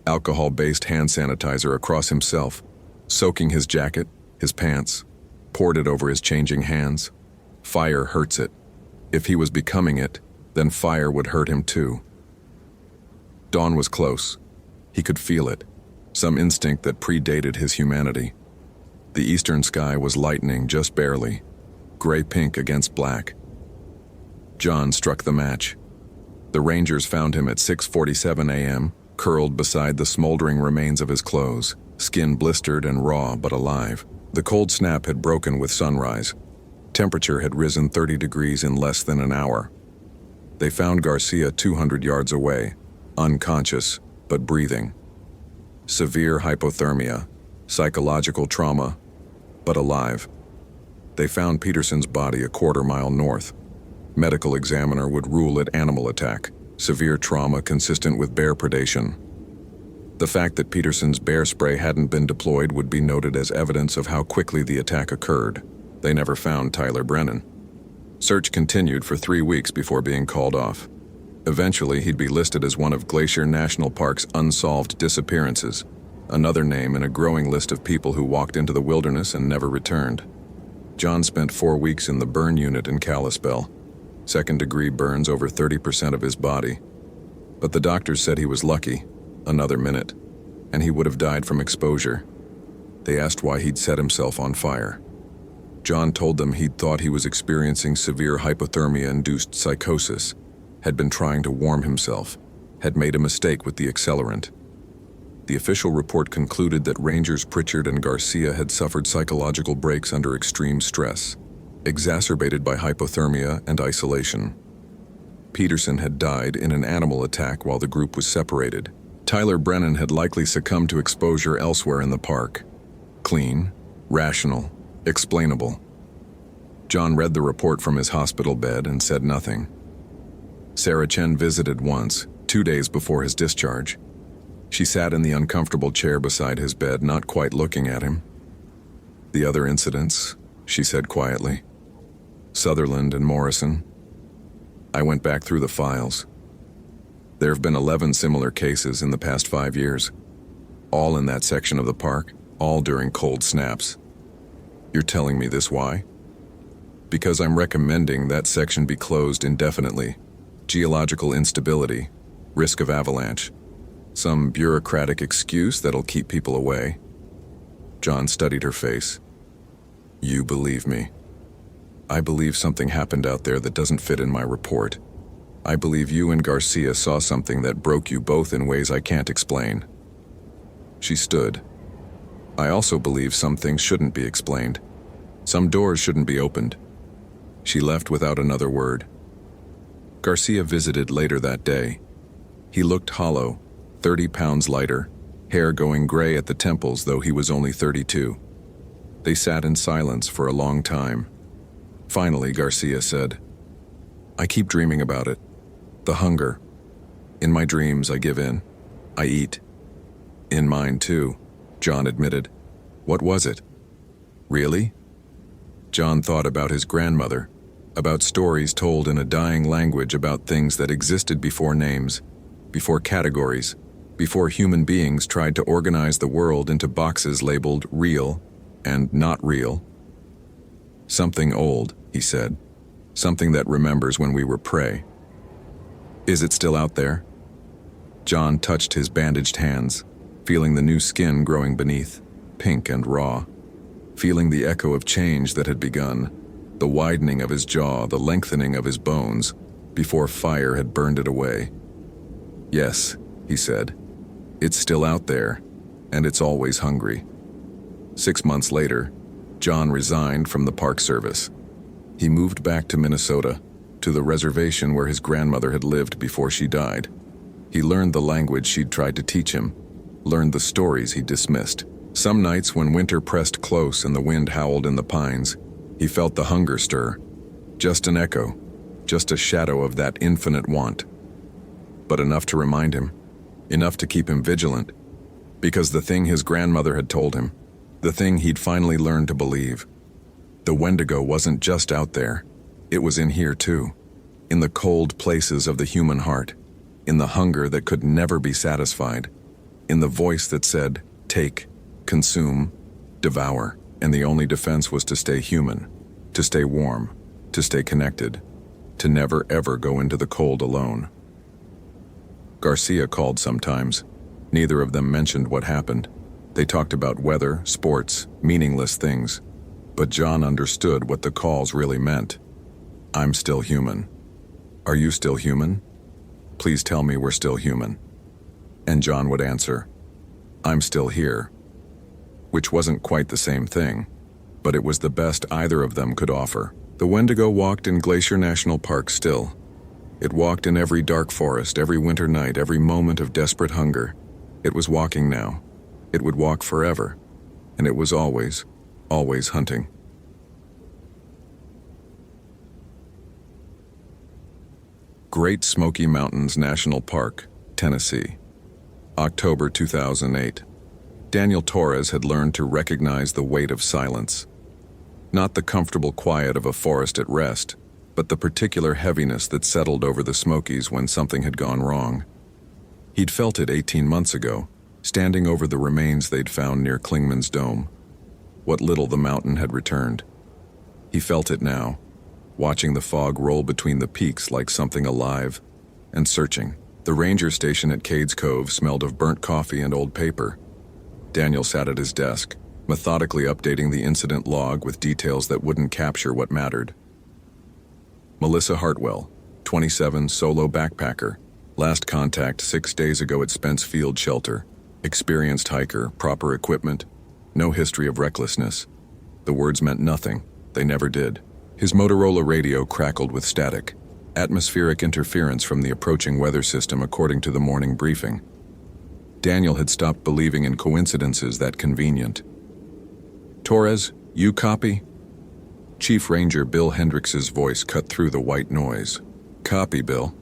alcohol-based hand sanitizer across himself, soaking his jacket, his pants, poured it over his changing hands. Fire hurts it. If he was becoming it, then fire would hurt him too. Dawn was close. He could feel it, some instinct that predated his humanity. The eastern sky was lightening just barely, gray-pink against black. John struck the match. The Rangers found him at 6:47 a.m., curled beside the smoldering remains of his clothes, skin blistered and raw but alive. The cold snap had broken with sunrise. Temperature had risen 30 degrees in less than an hour. They found Garcia 200 yards away, unconscious but breathing. Severe hypothermia, psychological trauma, but alive. They found Peterson's body a quarter-mile north. Medical examiner would rule it animal attack, severe trauma consistent with bear predation. The fact that Peterson's bear spray hadn't been deployed would be noted as evidence of how quickly the attack occurred. They never found Tyler Brennan. Search continued for 3 weeks before being called off. Eventually, he'd be listed as one of Glacier National Park's unsolved disappearances, another name in a growing list of people who walked into the wilderness and never returned. John spent 4 weeks in the burn unit in Kalispell, second-degree burns over 30% of his body. But the doctors said he was lucky, another minute, and he would have died from exposure. They asked why he'd set himself on fire. John told them he'd thought he was experiencing severe hypothermia-induced psychosis, had been trying to warm himself, had made a mistake with the accelerant. The official report concluded that Rangers Pritchard and Garcia had suffered psychological breaks under extreme stress, exacerbated by hypothermia and isolation. Peterson had died in an animal attack while the group was separated. Tyler Brennan had likely succumbed to exposure elsewhere in the park. Clean, rational, explainable. John read the report from his hospital bed and said nothing. Sarah Chen visited once, 2 days before his discharge. She sat in the uncomfortable chair beside his bed, not quite looking at him. "The other incidents," she said quietly. "Sutherland and Morrison. I went back through the files. There have been 11 similar cases in the past 5 years, all in that section of the park, all during cold snaps. You're telling me this why? Because I'm recommending that section be closed indefinitely. Geological instability, risk of avalanche. Some bureaucratic excuse that'll keep people away." John studied her face. "You believe me. I believe something happened out there that doesn't fit in my report. I believe you and Garcia saw something that broke you both in ways I can't explain." She stood. "I also believe some things shouldn't be explained. Some doors shouldn't be opened." She left without another word. Garcia visited later that day. He looked hollow, 30 pounds lighter, hair going gray at the temples though he was only 32. They sat in silence for a long time. Finally, Garcia said, "I keep dreaming about it. The hunger. In my dreams, I give in. I eat." "In mine, too," John admitted. "What was it?" "Really?" John thought about his grandmother, about stories told in a dying language about things that existed before names, before categories, before human beings tried to organize the world into boxes labeled real and not real. "Something old," he said. "Something that remembers when we were prey." "Is it still out there?" John touched his bandaged hands, feeling the new skin growing beneath, pink and raw, feeling the echo of change that had begun, the widening of his jaw, the lengthening of his bones, before fire had burned it away. "Yes," he said. "It's still out there, and it's always hungry." 6 months later, John resigned from the Park Service. He moved back to Minnesota, to the reservation where his grandmother had lived before she died. He learned the language she'd tried to teach him, learned the stories he dismissed. Some nights when winter pressed close and the wind howled in the pines, he felt the hunger stir. Just an echo, just a shadow of that infinite want. But enough to remind him, enough to keep him vigilant, because the thing his grandmother had told him, the thing he'd finally learned to believe, the Wendigo wasn't just out there, It was in here too, in the cold places of the human heart, in the hunger that could never be satisfied, in the voice that said, take, consume, devour, and the only defense was to stay human, to stay warm, to stay connected, to never ever go into the cold alone. Garcia called sometimes. Neither of them mentioned what happened. They talked about weather, sports, meaningless things. But John understood what the calls really meant. I'm still human. Are you still human? Please tell me we're still human. And John would answer, I'm still here. Which wasn't quite the same thing, but it was the best either of them could offer. The Wendigo walked in Glacier National Park still. It walked in every dark forest, every winter night, every moment of desperate hunger. It was walking now. It would walk forever. And it was always, always hunting. Great Smoky Mountains National Park, Tennessee. October 2008. Daniel Torres had learned to recognize the weight of silence. Not the comfortable quiet of a forest at rest, but the particular heaviness that settled over the Smokies when something had gone wrong. He'd felt it 18 months ago, standing over the remains they'd found near Klingman's Dome. What little the mountain had returned. He felt it now, watching the fog roll between the peaks like something alive, and searching. The ranger station at Cades Cove smelled of burnt coffee and old paper. Daniel sat at his desk, methodically updating the incident log with details that wouldn't capture what mattered. Melissa Hartwell, 27, solo backpacker. Last contact 6 days ago at Spence Field Shelter. Experienced hiker, proper equipment, no history of recklessness. The words meant nothing. They never did. His Motorola radio crackled with static. Atmospheric interference from the approaching weather system according to the morning briefing. Daniel had stopped believing in coincidences that convenient. Torres, you copy? Chief Ranger Bill Hendricks's voice cut through the white noise. Copy, Bill.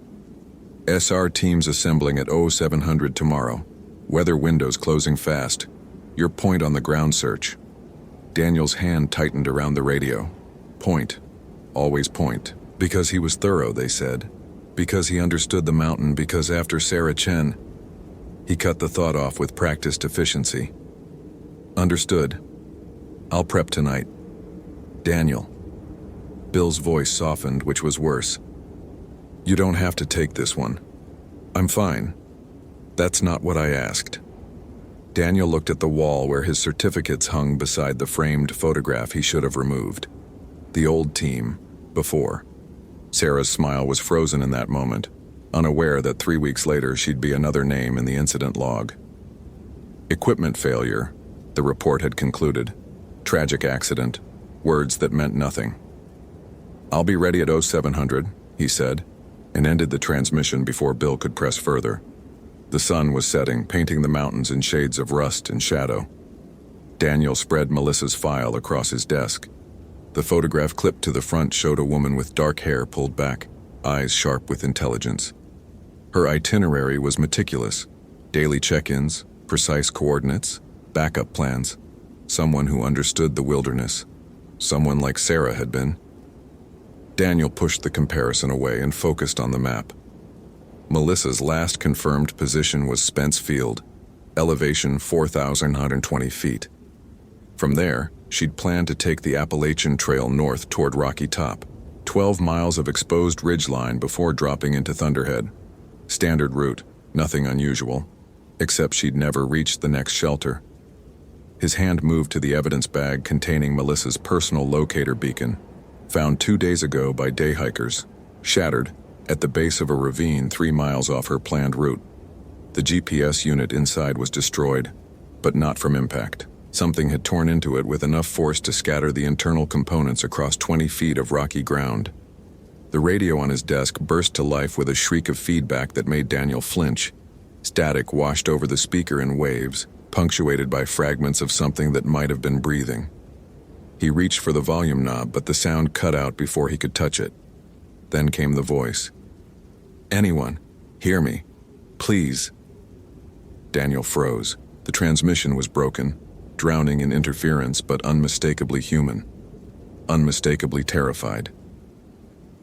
SR teams assembling at 0700 tomorrow. Weather windows closing fast. Your point on the ground search. Daniel's hand tightened around the radio. Point. Always point. Because he was thorough, they said. Because he understood the mountain, because after Sarah Chen. He cut the thought off with practiced efficiency. Understood. I'll prep tonight. Daniel. Bill's voice softened, which was worse. You don't have to take this one. I'm fine. That's not what I asked. Daniel looked at the wall where his certificates hung beside the framed photograph he should have removed. The old team, before. Sarah's smile was frozen in that moment, unaware that 3 weeks later she'd be another name in the incident log. Equipment failure, the report had concluded. Tragic accident, words that meant nothing. I'll be ready at 0700, he said, and ended the transmission before Bill could press further. The sun was setting, painting the mountains in shades of rust and shadow. Daniel spread Melissa's file across his desk. The photograph clipped to the front showed a woman with dark hair pulled back, eyes sharp with intelligence. Her itinerary was meticulous. Daily check-ins, precise coordinates, backup plans. Someone who understood the wilderness. Someone like Sarah had been. Daniel pushed the comparison away and focused on the map. Melissa's last confirmed position was Spence Field, elevation 4,120 feet. From there, she'd planned to take the Appalachian Trail north toward Rocky Top, 12 miles of exposed ridgeline before dropping into Thunderhead. Standard route, nothing unusual, except she'd never reached the next shelter. His hand moved to the evidence bag containing Melissa's personal locator beacon, found 2 days ago by day hikers, shattered, at the base of a ravine 3 miles off her planned route. The GPS unit inside was destroyed, but not from impact. Something had torn into it with enough force to scatter the internal components across 20 feet of rocky ground. The radio on his desk burst to life with a shriek of feedback that made Daniel flinch. Static washed over the speaker in waves, punctuated by fragments of something that might have been breathing. He reached for the volume knob, but the sound cut out before he could touch it. Then came the voice. Anyone, hear me, please. Daniel froze. The transmission was broken, drowning in interference, but unmistakably human. Unmistakably terrified.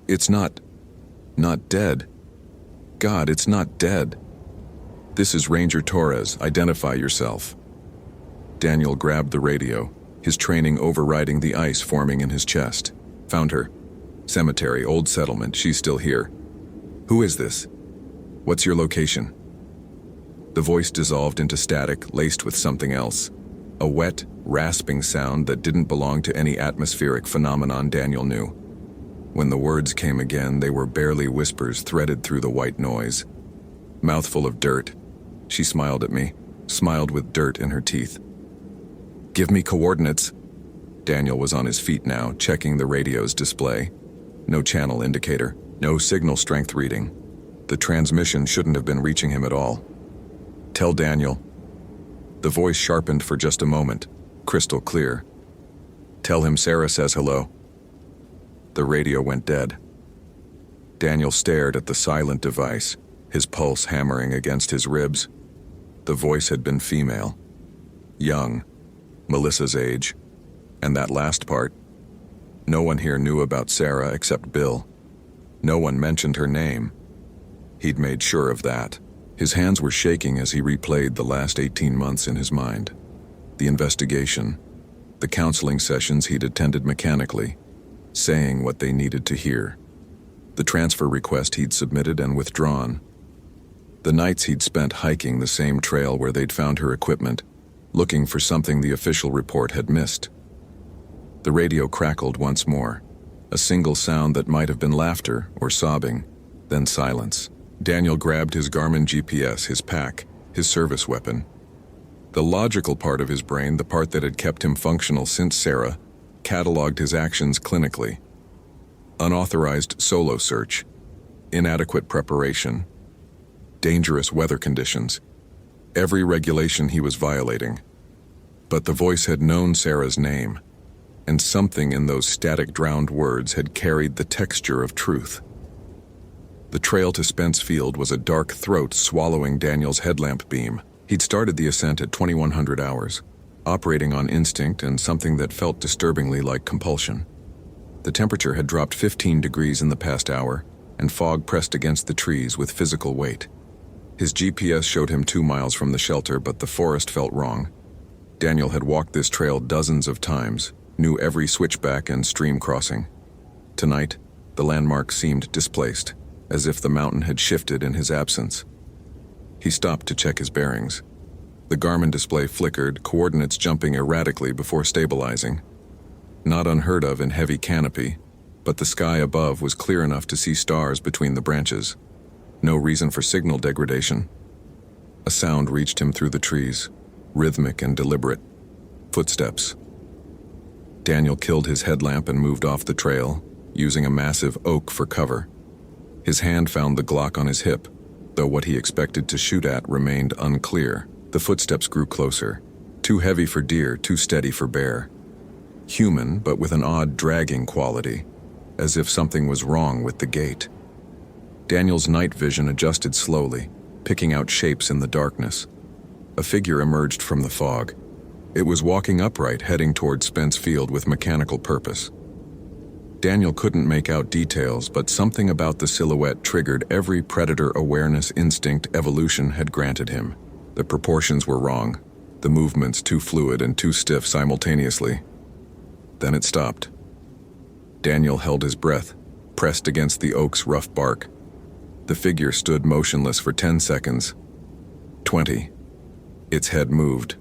It's not dead. God, it's not dead. This is Ranger Torres. Identify yourself. Daniel grabbed the radio, his training overriding the ice forming in his chest. Found her. Cemetery, old settlement. She's still here. Who is this? What's your location? The voice dissolved into static, laced with something else. A wet, rasping sound that didn't belong to any atmospheric phenomenon Daniel knew. When the words came again, they were barely whispers threaded through the white noise. Mouthful of dirt. She smiled at me, smiled with dirt in her teeth. Give me coordinates. Daniel was on his feet now, checking the radio's display. No channel indicator, no signal strength reading. The transmission shouldn't have been reaching him at all. Tell Daniel. The voice sharpened for just a moment, crystal clear. Tell him Sarah says hello. The radio went dead. Daniel stared at the silent device, his pulse hammering against his ribs. The voice had been female. Young, Melissa's age. And that last part. No one here knew about Sarah except Bill. No one mentioned her name. He'd made sure of that. His hands were shaking as he replayed the last 18 months in his mind. The investigation, the counseling sessions he'd attended mechanically, saying what they needed to hear. The transfer request he'd submitted and withdrawn. The nights he'd spent hiking the same trail where they'd found her equipment, looking for something the official report had missed. The radio crackled once more, a single sound that might have been laughter or sobbing, then silence. Daniel grabbed his Garmin GPS, his pack, his service weapon. The logical part of his brain, the part that had kept him functional since Sarah, cataloged his actions clinically. Unauthorized solo search, inadequate preparation, dangerous weather conditions, every regulation he was violating. But the voice had known Sarah's name, and something in those static drowned words had carried the texture of truth. The trail to Spence Field was a dark throat swallowing Daniel's headlamp beam. He'd started the ascent at 2100 hours, operating on instinct and something that felt disturbingly like compulsion. The temperature had dropped 15 degrees in the past hour, and fog pressed against the trees with physical weight. His GPS showed him 2 miles from the shelter, but the forest felt wrong. Daniel had walked this trail dozens of times, knew every switchback and stream crossing. Tonight, the landmark seemed displaced, as if the mountain had shifted in his absence. He stopped to check his bearings. The Garmin display flickered, coordinates jumping erratically before stabilizing. Not unheard of in heavy canopy, but the sky above was clear enough to see stars between the branches. No reason for signal degradation. A sound reached him through the trees, rhythmic and deliberate. Footsteps. Daniel killed his headlamp and moved off the trail, using a massive oak for cover. His hand found the Glock on his hip, though what he expected to shoot at remained unclear. The footsteps grew closer, too heavy for deer, too steady for bear. Human, but with an odd dragging quality, as if something was wrong with the gait. Daniel's night vision adjusted slowly, picking out shapes in the darkness. A figure emerged from the fog. It was walking upright, heading toward Spence Field with mechanical purpose. Daniel couldn't make out details, but something about the silhouette triggered every predator awareness instinct evolution had granted him. The proportions were wrong, the movements too fluid and too stiff simultaneously. Then it stopped. Daniel held his breath, pressed against the oak's rough bark. The figure stood motionless for 10 seconds. 20. Its head moved,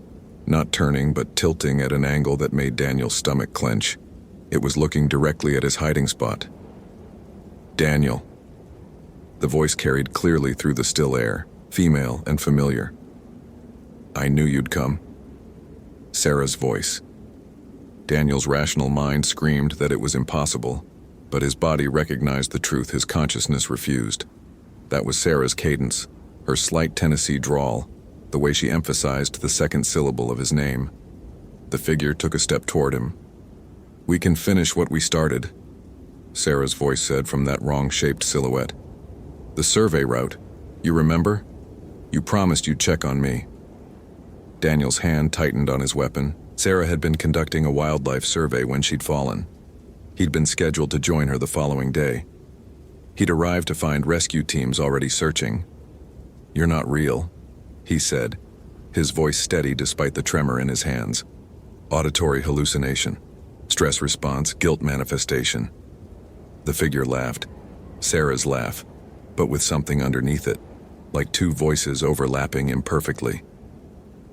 not turning but tilting at an angle that made Daniel's stomach clench. It was looking directly at his hiding spot. Daniel. The voice carried clearly through the still air, female and familiar. I knew you'd come. Sarah's voice. Daniel's rational mind screamed that it was impossible, but his body recognized the truth his consciousness refused. That was Sarah's cadence, her slight Tennessee drawl, the way she emphasized the second syllable of his name. The figure took a step toward him. We can finish what we started, Sarah's voice said from that wrong-shaped silhouette. The survey route, you remember? You promised you'd check on me. Daniel's hand tightened on his weapon. Sarah had been conducting a wildlife survey when she'd fallen. He'd been scheduled to join her the following day. He'd arrived to find rescue teams already searching. "You're not real," he said, his voice steady despite the tremor in his hands. "Auditory hallucination, stress response, guilt manifestation." The figure laughed, Sarah's laugh, but with something underneath it, like two voices overlapping imperfectly.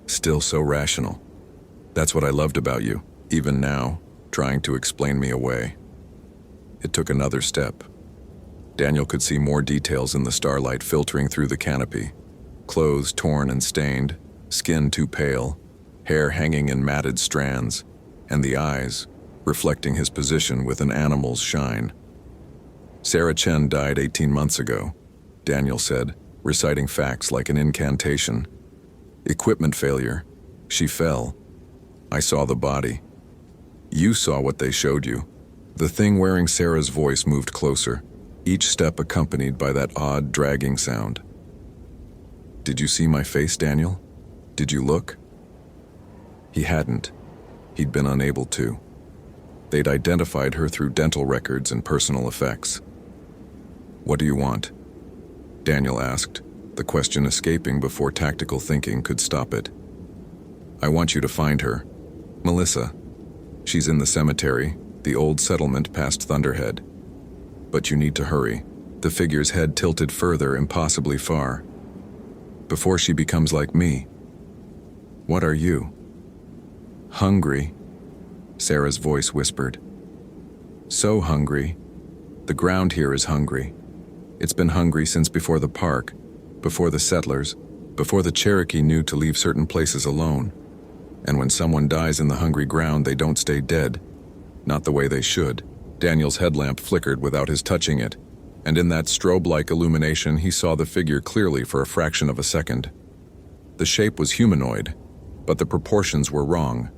"Still so rational. That's what I loved about you, even now, trying to explain me away." It took another step. Daniel could see more details in the starlight filtering through the canopy. Clothes torn and stained, skin too pale, hair hanging in matted strands, and the eyes, reflecting his position with an animal's shine. "Sarah Chen died 18 months ago," Daniel said, reciting facts like an incantation. "Equipment failure. She fell. I saw the body. You saw what they showed you." The thing wearing Sarah's voice moved closer, each step accompanied by that odd, dragging sound. "Did you see my face, Daniel? Did you look?" He hadn't. He'd been unable to. They'd identified her through dental records and personal effects. "What do you want?" Daniel asked, the question escaping before tactical thinking could stop it. "I want you to find her. Melissa. She's in the cemetery, the old settlement past Thunderhead. But you need to hurry." The figure's head tilted further, impossibly far. "Before she becomes like me." "What are you?" "Hungry," Sarah's voice whispered. "So hungry. The ground here is hungry. It's been hungry since before the park, before the settlers, before the Cherokee knew to leave certain places alone. And when someone dies in the hungry ground, they don't stay dead. Not the way they should." Daniel's headlamp flickered without his touching it, and in that strobe-like illumination he saw the figure clearly for a fraction of a second. The shape was humanoid, but the proportions were wrong.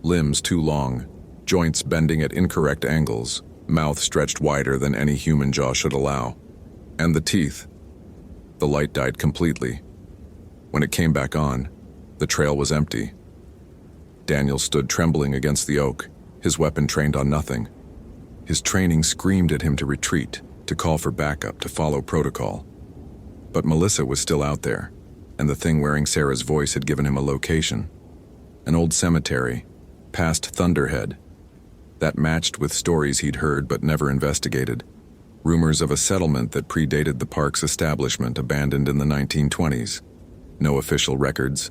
Limbs too long, joints bending at incorrect angles, mouth stretched wider than any human jaw should allow. And the teeth. The light died completely. When it came back on, the trail was empty. Daniel stood trembling against the oak, his weapon trained on nothing. His training screamed at him to retreat, to call for backup, to follow protocol. But Melissa was still out there, and the thing wearing Sarah's voice had given him a location. An old cemetery, past Thunderhead. That matched with stories he'd heard but never investigated. Rumors of a settlement that predated the park's establishment, abandoned in the 1920s. No official records,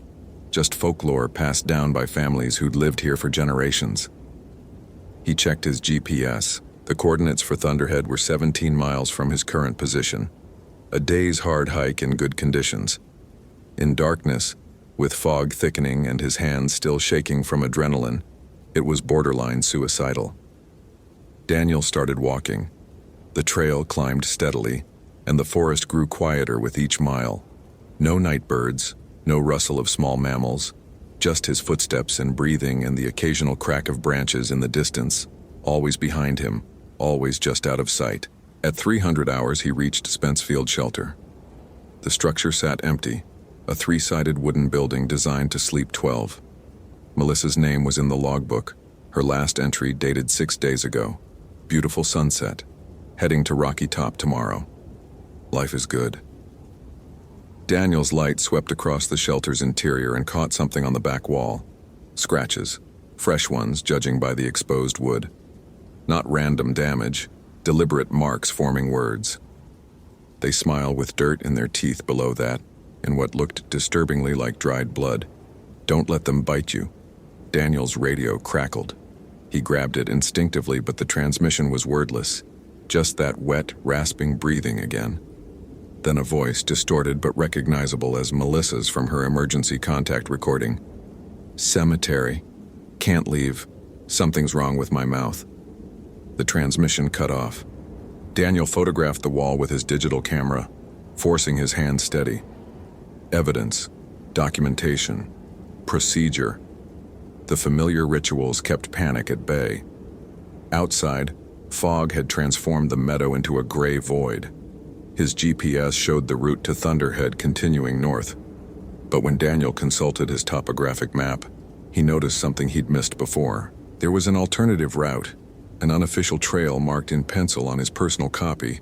just folklore passed down by families who'd lived here for generations. He checked his GPS. The coordinates for Thunderhead were 17 miles from his current position. A day's hard hike in good conditions. In darkness, with fog thickening and his hands still shaking from adrenaline, it was borderline suicidal. Daniel started walking. The trail climbed steadily, and the forest grew quieter with each mile. No night birds, no rustle of small mammals, just his footsteps and breathing and the occasional crack of branches in the distance, always behind him, always just out of sight. At 300 hours he reached Spencefield Shelter. The structure sat empty, a 3-sided wooden building designed to sleep 12. Melissa's name was in the logbook, her last entry dated 6 days ago. Beautiful sunset, heading to Rocky Top tomorrow. Life is good. Daniel's light swept across the shelter's interior and caught something on the back wall. Scratches, fresh ones judging by the exposed wood. Not random damage, deliberate marks forming words. They smile with dirt in their teeth below that, in what looked disturbingly like dried blood. "Don't let them bite you." Daniel's radio crackled. He grabbed it instinctively, but the transmission was wordless. Just that wet, rasping breathing again. Then a voice, distorted but recognizable as Melissa's from her emergency contact recording. "Cemetery. Can't leave. Something's wrong with my mouth." The transmission cut off. Daniel photographed the wall with his digital camera, forcing his hand steady. Evidence, documentation, procedure. The familiar rituals kept panic at bay. Outside, fog had transformed the meadow into a gray void. His GPS showed the route to Thunderhead continuing north. But when Daniel consulted his topographic map, he noticed something he'd missed before. There was an alternative route, an unofficial trail marked in pencil on his personal copy,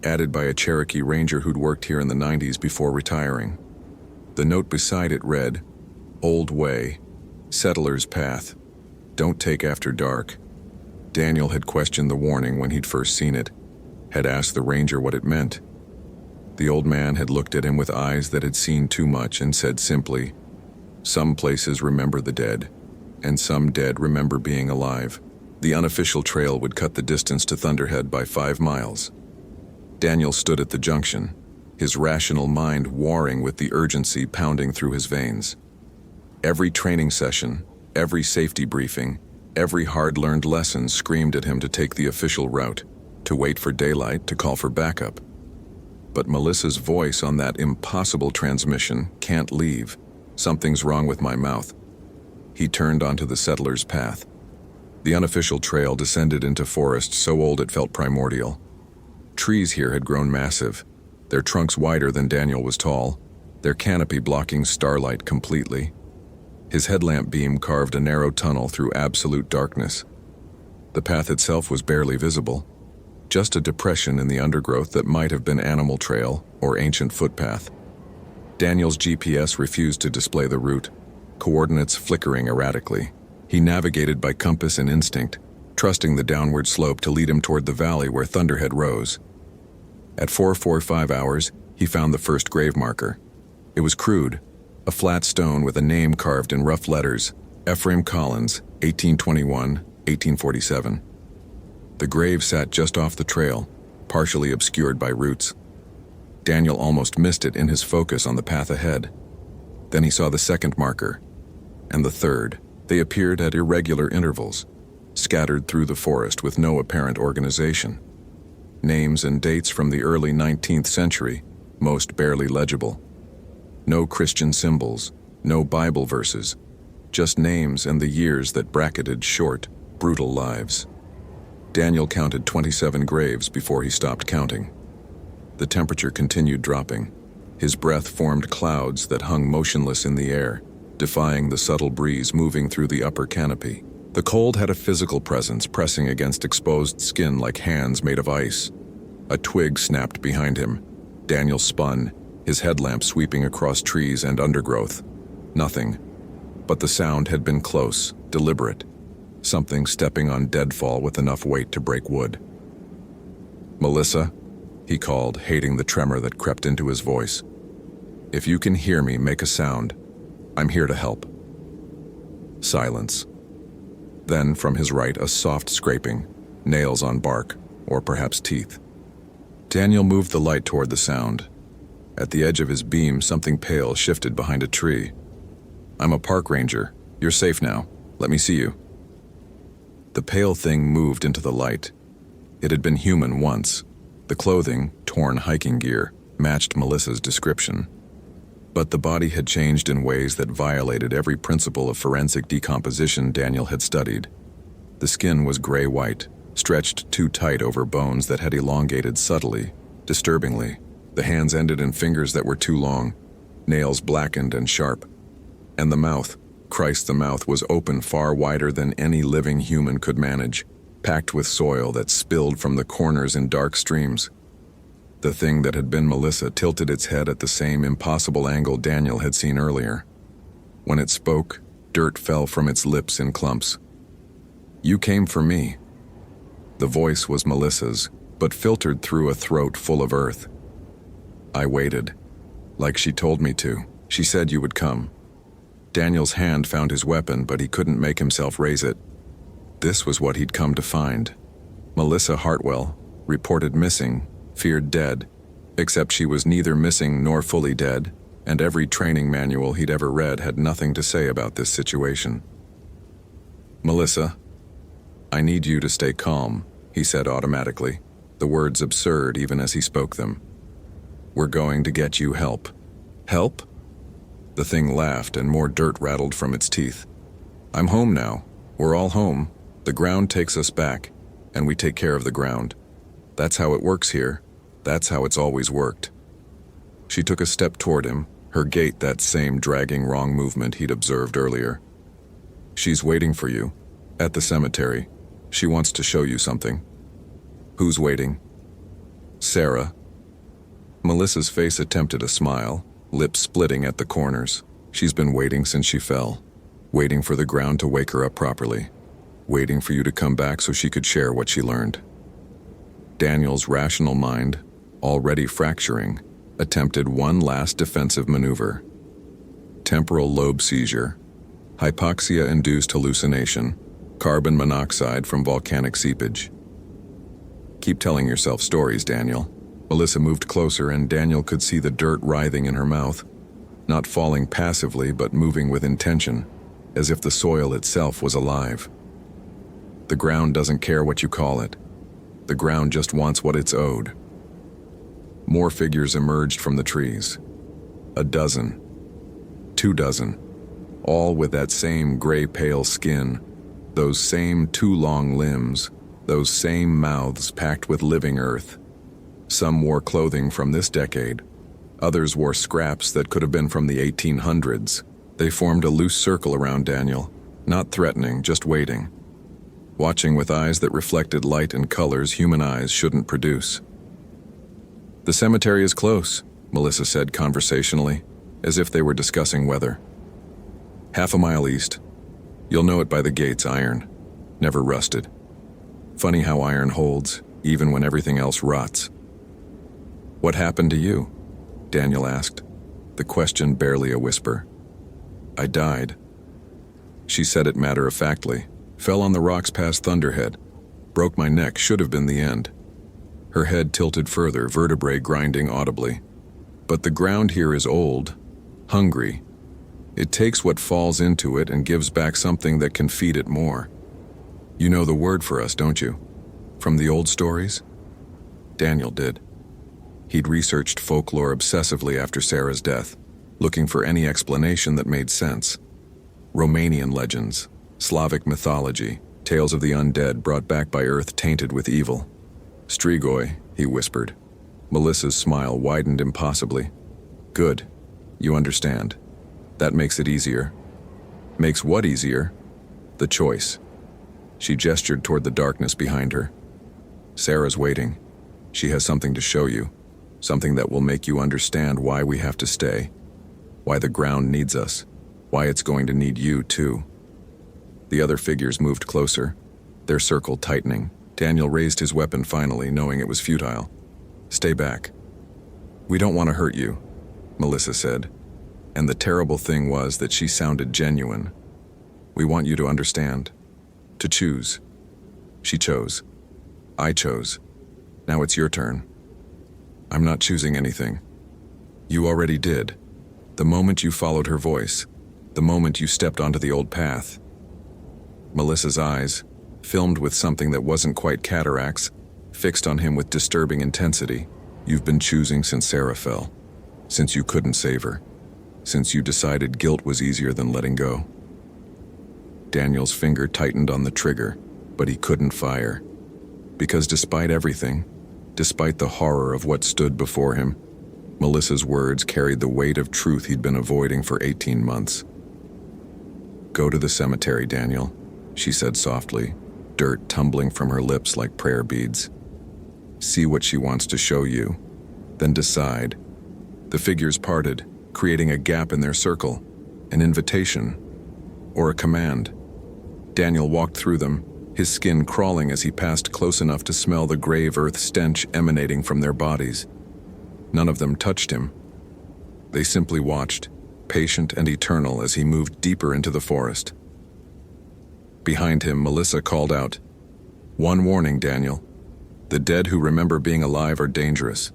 added by a Cherokee Ranger who'd worked here in the 90s before retiring. The note beside it read, "Old Way, Settler's Path, don't take after dark." Daniel had questioned the warning when he'd first seen it, had asked the ranger what it meant. The old man had looked at him with eyes that had seen too much and said simply, "Some places remember the dead, and some dead remember being alive." The unofficial trail would cut the distance to Thunderhead by 5 miles. Daniel stood at the junction, his rational mind warring with the urgency pounding through his veins. Every training session, every safety briefing, every hard-learned lesson screamed at him to take the official route, to wait for daylight, to call for backup. But Melissa's voice on that impossible transmission, "Can't leave. Something's wrong with my mouth." He turned onto the settler's path. The unofficial trail descended into forest so old it felt primordial. Trees here had grown massive, their trunks wider than Daniel was tall, their canopy blocking starlight completely. His headlamp beam carved a narrow tunnel through absolute darkness. The path itself was barely visible, just a depression in the undergrowth that might have been animal trail or ancient footpath. Daniel's GPS refused to display the route, coordinates flickering erratically. He navigated by compass and instinct, trusting the downward slope to lead him toward the valley where Thunderhead rose. At 4:45 hours, he found the first grave marker. It was crude, a flat stone with a name carved in rough letters, Ephraim Collins, 1821-1847. The grave sat just off the trail, partially obscured by roots. Daniel almost missed it in his focus on the path ahead. Then he saw the second marker, and the third. They appeared at irregular intervals, scattered through the forest with no apparent organization. Names and dates from the early 19th century, most barely legible. No Christian symbols, no Bible verses, just names and the years that bracketed short, brutal lives. Daniel counted 27 graves before he stopped counting. The temperature continued dropping. His breath formed clouds that hung motionless in the air, defying the subtle breeze moving through the upper canopy. The cold had a physical presence pressing against exposed skin like hands made of ice. A twig snapped behind him. Daniel spun, his headlamp sweeping across trees and undergrowth. Nothing. But the sound had been close, deliberate. Something stepping on deadfall with enough weight to break wood. "Melissa," he called, hating the tremor that crept into his voice. "If you can hear me, make a sound. I'm here to help." Silence. Then, from his right, a soft scraping, nails on bark, or perhaps teeth. Daniel moved the light toward the sound. At the edge of his beam, something pale shifted behind a tree. "I'm a park ranger. You're safe now. Let me see you." The pale thing moved into the light. It had been human once. The clothing, torn hiking gear, matched Melissa's description. But the body had changed in ways that violated every principle of forensic decomposition Daniel had studied. The skin was gray-white, stretched too tight over bones that had elongated subtly, disturbingly. The hands ended in fingers that were too long, nails blackened and sharp. And the mouth, Christ, the mouth was open far wider than any living human could manage, packed with soil that spilled from the corners in dark streams. The thing that had been Melissa tilted its head at the same impossible angle Daniel had seen earlier. When it spoke, dirt fell from its lips in clumps. "You came for me." The voice was Melissa's, but filtered through a throat full of earth. "I waited. Like she told me to. She said you would come." Daniel's hand found his weapon, but he couldn't make himself raise it. This was what he'd come to find. Melissa Hartwell, reported missing, feared dead, except she was neither missing nor fully dead, and every training manual he'd ever read had nothing to say about this situation. "Melissa, I need you to stay calm," he said automatically, the words absurd even as he spoke them. "We're going to get you help." "Help?" The thing laughed and more dirt rattled from its teeth. "I'm home now. We're all home. The ground takes us back, and we take care of the ground. That's how it works here. That's how it's always worked." She took a step toward him, her gait that same dragging wrong movement he'd observed earlier. "She's waiting for you. At the cemetery. She wants to show you something." "Who's waiting?" Sarah. Melissa's face attempted a smile, lips splitting at the corners. She's been waiting since she fell, waiting for the ground to wake her up properly, waiting for you to come back so she could share what she learned. Daniel's rational mind, already fracturing, attempted one last defensive maneuver. Temporal lobe seizure, hypoxia-induced hallucination, carbon monoxide from volcanic seepage. Keep telling yourself stories, Daniel. Melissa moved closer and Daniel could see the dirt writhing in her mouth, not falling passively but moving with intention, as if the soil itself was alive. The ground doesn't care what you call it. The ground just wants what it's owed. More figures emerged from the trees. 12, 24, all with that same gray-pale skin, those same 2 long limbs, those same mouths packed with living earth. Some wore clothing from this decade. Others wore scraps that could have been from the 1800s. They formed a loose circle around Daniel, not threatening, just waiting, watching with eyes that reflected light and colors human eyes shouldn't produce. "The cemetery is close," Melissa said conversationally, as if they were discussing weather. "Half a mile east. You'll know it by the gates, iron. Never rusted. Funny how iron holds, even when everything else rots." "What happened to you?" Daniel asked, the question barely a whisper. "I died." She said it matter-of-factly. "Fell on the rocks past Thunderhead. Broke my neck, should have been the end." Her head tilted further, vertebrae grinding audibly. "But the ground here is old, hungry. It takes what falls into it and gives back something that can feed it more. You know the word for us, don't you? From the old stories?" Daniel did. He'd researched folklore obsessively after Sarah's death, looking for any explanation that made sense. Romanian legends, Slavic mythology, tales of the undead brought back by earth tainted with evil. "Strigoi," he whispered. Melissa's smile widened impossibly. "Good. You understand. That makes it easier." "Makes what easier?" "The choice." She gestured toward the darkness behind her. "Sarah's waiting. She has something to show you, something that will make you understand why we have to stay, why the ground needs us, why it's going to need you too." The other figures moved closer, their circle tightening. Daniel raised his weapon finally, knowing it was futile. "Stay back. We don't want to hurt you," Melissa said. And the terrible thing was that she sounded genuine. "We want you to understand. To choose." She chose. "I chose. Now it's your turn." "I'm not choosing anything. You already did. The moment you followed her voice. The moment you stepped onto the old path." Melissa's eyes, filmed with something that wasn't quite cataracts, fixed on him with disturbing intensity. "You've been choosing since Sarah fell. Since you couldn't save her. Since you decided guilt was easier than letting go." Daniel's finger tightened on the trigger, but he couldn't fire. Because despite everything, despite the horror of what stood before him, Melissa's words carried the weight of truth he'd been avoiding for 18 months. "Go to the cemetery, Daniel," she said softly, dirt tumbling from her lips like prayer beads. "See what she wants to show you, then decide." The figures parted, creating a gap in their circle, an invitation, or a command. Daniel walked through them, his skin crawling as he passed close enough to smell the grave earth stench emanating from their bodies. None of them touched him. They simply watched, patient and eternal, as he moved deeper into the forest. Behind him, Melissa called out, "One warning, Daniel. The dead who remember being alive are dangerous.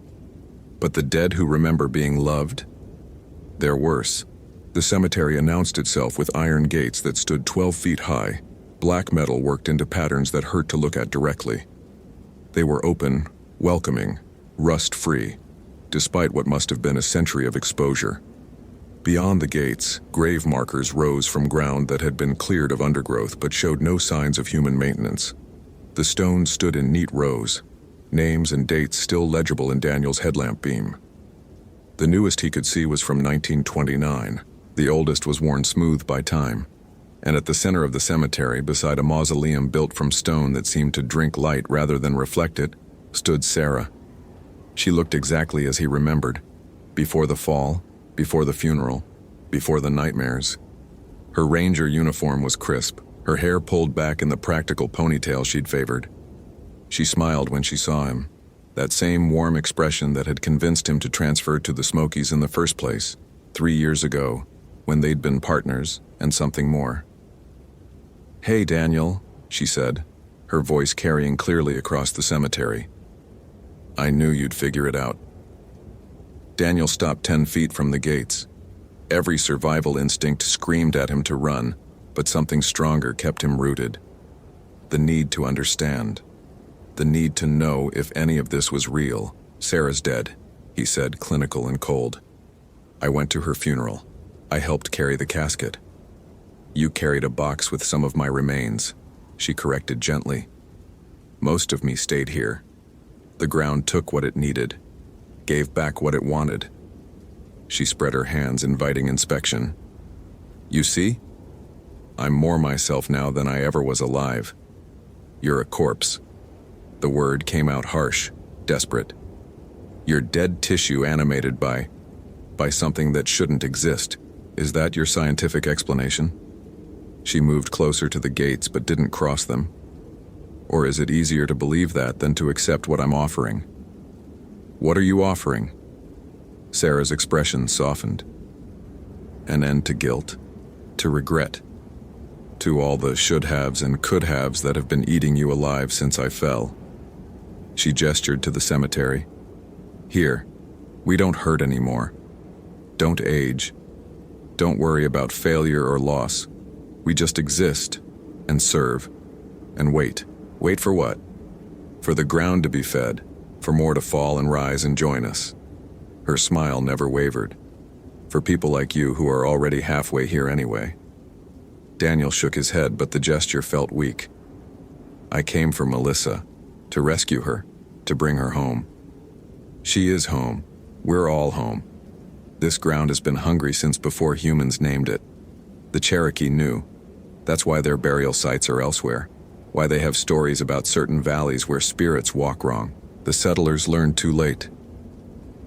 But the dead who remember being loved, they're worse." The cemetery announced itself with iron gates that stood 12 feet high, black metal worked into patterns that hurt to look at directly. They were open, welcoming, rust-free, despite what must have been a century of exposure. Beyond the gates, grave markers rose from ground that had been cleared of undergrowth but showed no signs of human maintenance. The stones stood in neat rows, names and dates still legible in Daniel's headlamp beam. The newest he could see was from 1929. The oldest was worn smooth by time. And at the center of the cemetery, beside a mausoleum built from stone that seemed to drink light rather than reflect it, stood Sarah. She looked exactly as he remembered. Before the fall, before the funeral, before the nightmares. Her ranger uniform was crisp, her hair pulled back in the practical ponytail she'd favored. She smiled when she saw him, that same warm expression that had convinced him to transfer to the Smokies in the first place, 3 years ago, when they'd been partners and something more. "Hey, Daniel," she said, her voice carrying clearly across the cemetery. "I knew you'd figure it out." Daniel stopped 10 feet from the gates. Every survival instinct screamed at him to run, but something stronger kept him rooted. The need to understand. The need to know if any of this was real. "Sarah's dead," he said, clinical and cold. "I went to her funeral. I helped carry the casket. You carried a box with some of my remains," she corrected gently. "Most of me stayed here. The ground took what it needed, gave back what it wanted." She spread her hands, inviting inspection. "You see? I'm more myself now than I ever was alive. You're a corpse." The word came out harsh, desperate. "You're dead tissue animated by something that shouldn't exist. Is that your scientific explanation?" She moved closer to the gates but didn't cross them. "Or is it easier to believe that than to accept what I'm offering?" "What are you offering?" Sarah's expression softened. "An end to guilt, to regret, to all the should-haves and could-haves that have been eating you alive since I fell." She gestured to the cemetery. "Here, we don't hurt anymore. Don't age. Don't worry about failure or loss. We just exist and serve and wait. Wait for what? For the ground to be fed, for more to fall and rise and join us." Her smile never wavered. "For people like you who are already halfway here anyway." Daniel shook his head, but the gesture felt weak. "I came for Melissa, to rescue her, to bring her home. She is home. We're all home. This ground has been hungry since before humans named it. The Cherokee knew. That's why their burial sites are elsewhere, why they have stories about certain valleys where spirits walk wrong. The settlers learned too late."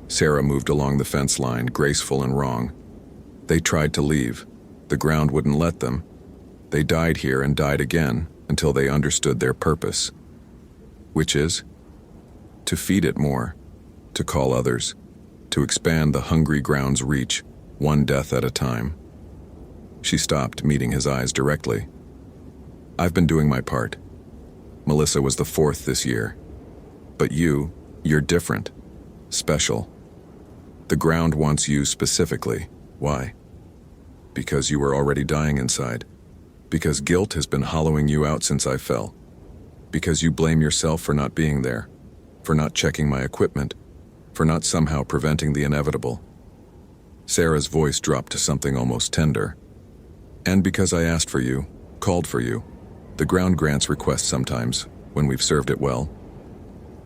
Sarah moved along the fence line, graceful and wrong. "They tried to leave. The ground wouldn't let them. They died here and died again until they understood their purpose. Which is? To feed it more, to call others, to expand the hungry ground's reach, one death at a time." She stopped, meeting his eyes directly. "I've been doing my part. Melissa was the 4th this year. But you're different. Special. The ground wants you specifically. Why? Because you were already dying inside. Because guilt has been hollowing you out since I fell. Because you blame yourself for not being there, for not checking my equipment, for not somehow preventing the inevitable." Sarah's voice dropped to something almost tender. "And because I asked for you, called for you. The ground grants requests sometimes, when we've served it well."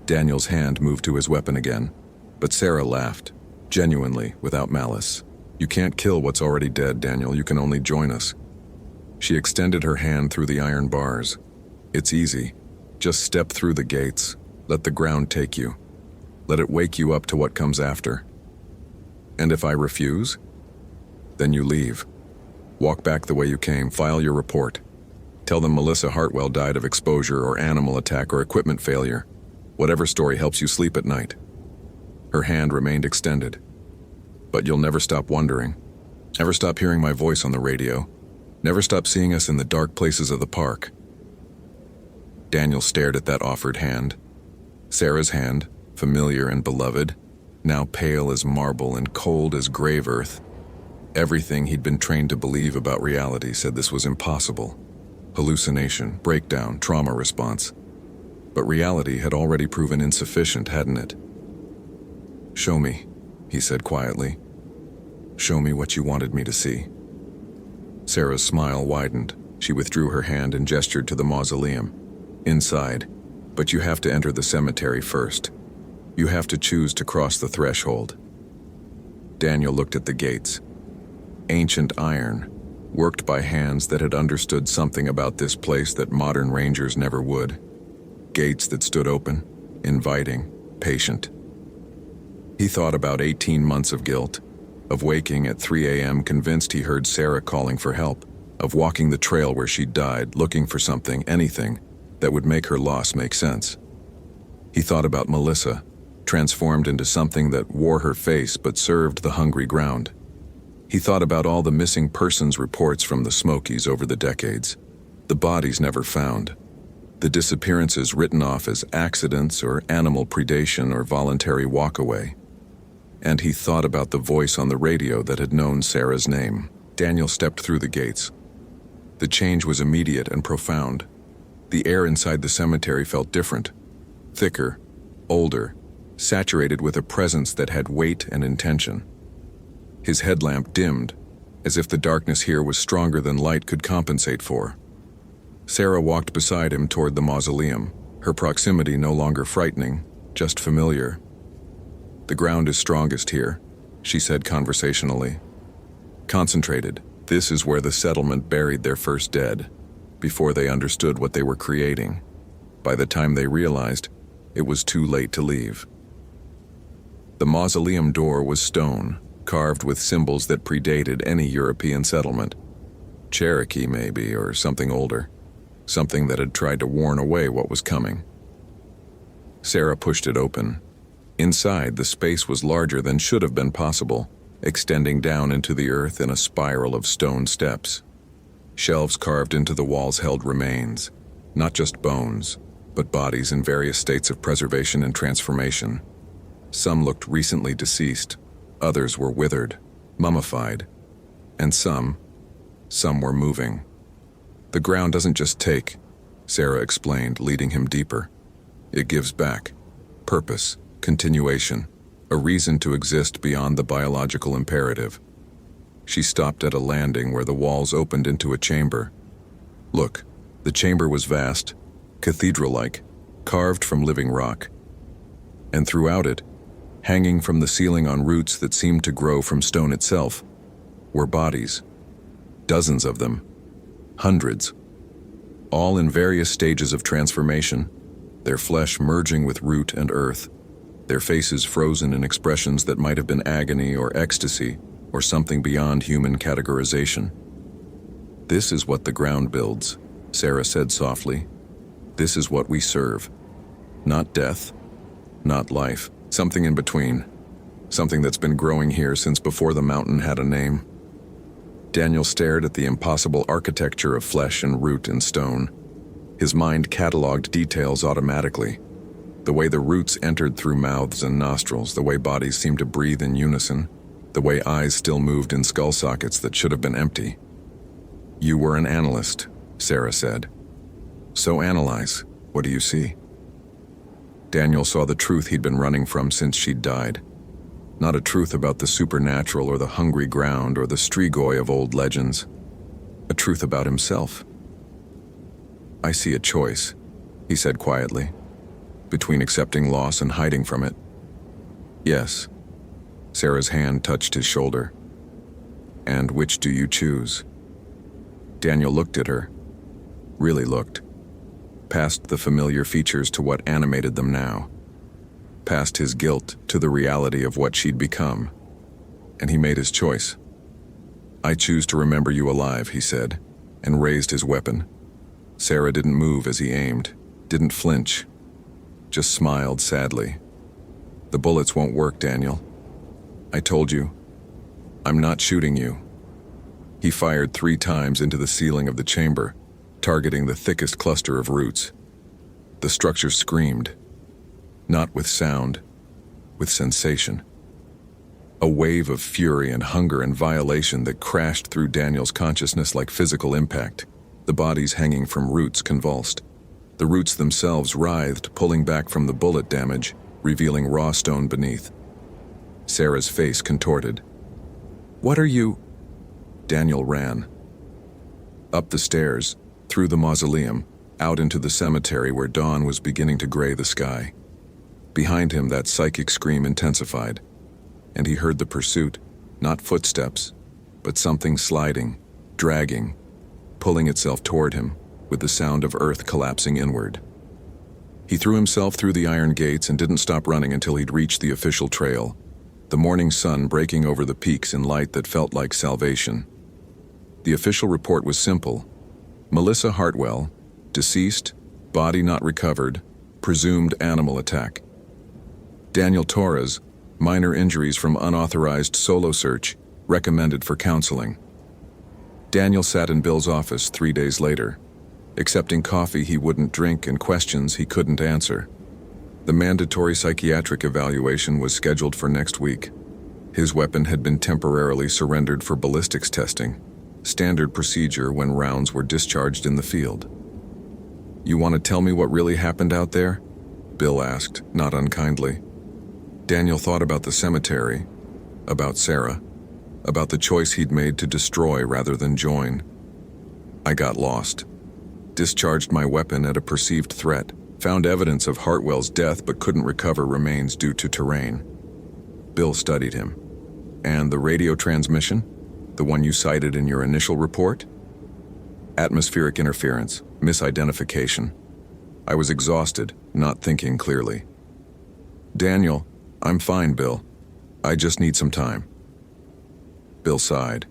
Daniel's hand moved to his weapon again, but Sarah laughed, genuinely, without malice. "You can't kill what's already dead, Daniel. You can only join us." She extended her hand through the iron bars. "It's easy. Just step through the gates. Let the ground take you. Let it wake you up to what comes after. And if I refuse? Then you leave. Walk back the way you came, file your report. Tell them Melissa Hartwell died of exposure or animal attack or equipment failure. Whatever story helps you sleep at night." Her hand remained extended. "But you'll never stop wondering. Never stop hearing my voice on the radio. Never stop seeing us in the dark places of the park." Daniel stared at that offered hand. Sarah's hand, familiar and beloved, now pale as marble and cold as grave earth. Everything he'd been trained to believe about reality said this was impossible. Hallucination, breakdown, trauma response. But reality had already proven insufficient, hadn't it? "Show me," he said quietly. "Show me what you wanted me to see." Sarah's smile widened. She withdrew her hand and gestured to the mausoleum. "Inside, but you have to enter the cemetery first. You have to choose to cross the threshold." Daniel looked at the gates. Ancient iron, worked by hands that had understood something about this place that modern rangers never would. Gates that stood open, inviting, patient. He thought about 18 months of guilt, of waking at 3 a.m. convinced he heard Sarah calling for help, of walking the trail where she'd died, looking for something, anything, that would make her loss make sense. He thought about Melissa, transformed into something that wore her face but served the hungry ground. He thought about all the missing persons reports from the Smokies over the decades, the bodies never found, the disappearances written off as accidents or animal predation or voluntary walkaway. And he thought about the voice on the radio that had known Sarah's name. Daniel stepped through the gates. The change was immediate and profound. The air inside the cemetery felt different, thicker, older, saturated with a presence that had weight and intention. His headlamp dimmed, as if the darkness here was stronger than light could compensate for. Sarah walked beside him toward the mausoleum, her proximity no longer frightening, just familiar. "The ground is strongest here," she said conversationally. "Concentrated. This is where the settlement buried their first dead, before they understood what they were creating. By the time they realized, it was too late to leave." The mausoleum door was stone, carved with symbols that predated any European settlement. Cherokee, maybe, or something older. Something that had tried to warn away what was coming. Sarah pushed it open. Inside, the space was larger than should have been possible, extending down into the earth in a spiral of stone steps. Shelves carved into the walls held remains, not just bones, but bodies in various states of preservation and transformation. Some looked recently deceased, others were withered, mummified, and some were moving. "The ground doesn't just take," Sarah explained, leading him deeper. "It gives back. Purpose, continuation, a reason to exist beyond the biological imperative." She stopped at a landing where the walls opened into a chamber. Look, the chamber was vast, cathedral-like, carved from living rock. And throughout it, hanging from the ceiling on roots that seemed to grow from stone itself, were bodies. Dozens of them. Hundreds. All in various stages of transformation, their flesh merging with root and earth, their faces frozen in expressions that might have been agony or ecstasy or something beyond human categorization. "This is what the ground builds," Sarah said softly. "This is what we serve. Not death, not life, something in between. Something that's been growing here since before the mountain had a name." Daniel stared at the impossible architecture of flesh and root and stone. His mind cataloged details automatically. The way the roots entered through mouths and nostrils, the way bodies seemed to breathe in unison, the way eyes still moved in skull sockets that should have been empty. "You were an analyst," Sarah said. "So analyze. What do you see?" Daniel saw the truth he'd been running from since she'd died. Not a truth about the supernatural or the hungry ground or the strigoi of old legends. A truth about himself. "I see a choice," he said quietly, "between accepting loss and hiding from it." "Yes." Sarah's hand touched his shoulder. "And which do you choose?" Daniel looked at her. Really looked. Past the familiar features to what animated them now. Past his guilt to the reality of what she'd become. And he made his choice. "I choose to remember you alive," he said, and raised his weapon. Sarah didn't move as he aimed, didn't flinch, just smiled sadly. "The bullets won't work, Daniel. I told you. I'm not shooting you." He fired 3 times into the ceiling of the chamber, targeting the thickest cluster of roots. The structure screamed. Not with sound, with sensation. A wave of fury and hunger and violation that crashed through Daniel's consciousness like physical impact. The bodies hanging from roots convulsed. The roots themselves writhed, pulling back from the bullet damage, revealing raw stone beneath. Sarah's face contorted. "What are you?" Daniel ran. Up the stairs, through the mausoleum, out into the cemetery where dawn was beginning to gray the sky. Behind him, that psychic scream intensified, and he heard the pursuit, not footsteps, but something sliding, dragging, pulling itself toward him, with the sound of earth collapsing inward. He threw himself through the iron gates and didn't stop running until he'd reached the official trail, the morning sun breaking over the peaks in light that felt like salvation. The official report was simple. Melissa Hartwell, deceased, body not recovered, presumed animal attack. Daniel Torres, minor injuries from unauthorized solo search, recommended for counseling. Daniel sat in Bill's office 3 days later, accepting coffee he wouldn't drink and questions he couldn't answer. The mandatory psychiatric evaluation was scheduled for next week. His weapon had been temporarily surrendered for ballistics testing, standard procedure when rounds were discharged in the field. "You want to tell me what really happened out there?" Bill asked, not unkindly. Daniel thought about the cemetery, about Sarah, about the choice he'd made to destroy rather than join. "I got lost. Discharged my weapon at a perceived threat. Found evidence of Hartwell's death but couldn't recover remains due to terrain." Bill studied him. "And the radio transmission? The one you cited in your initial report?" "Atmospheric interference, misidentification. I was exhausted, not thinking clearly." "Daniel, I'm fine, Bill. I just need some time." Bill sighed.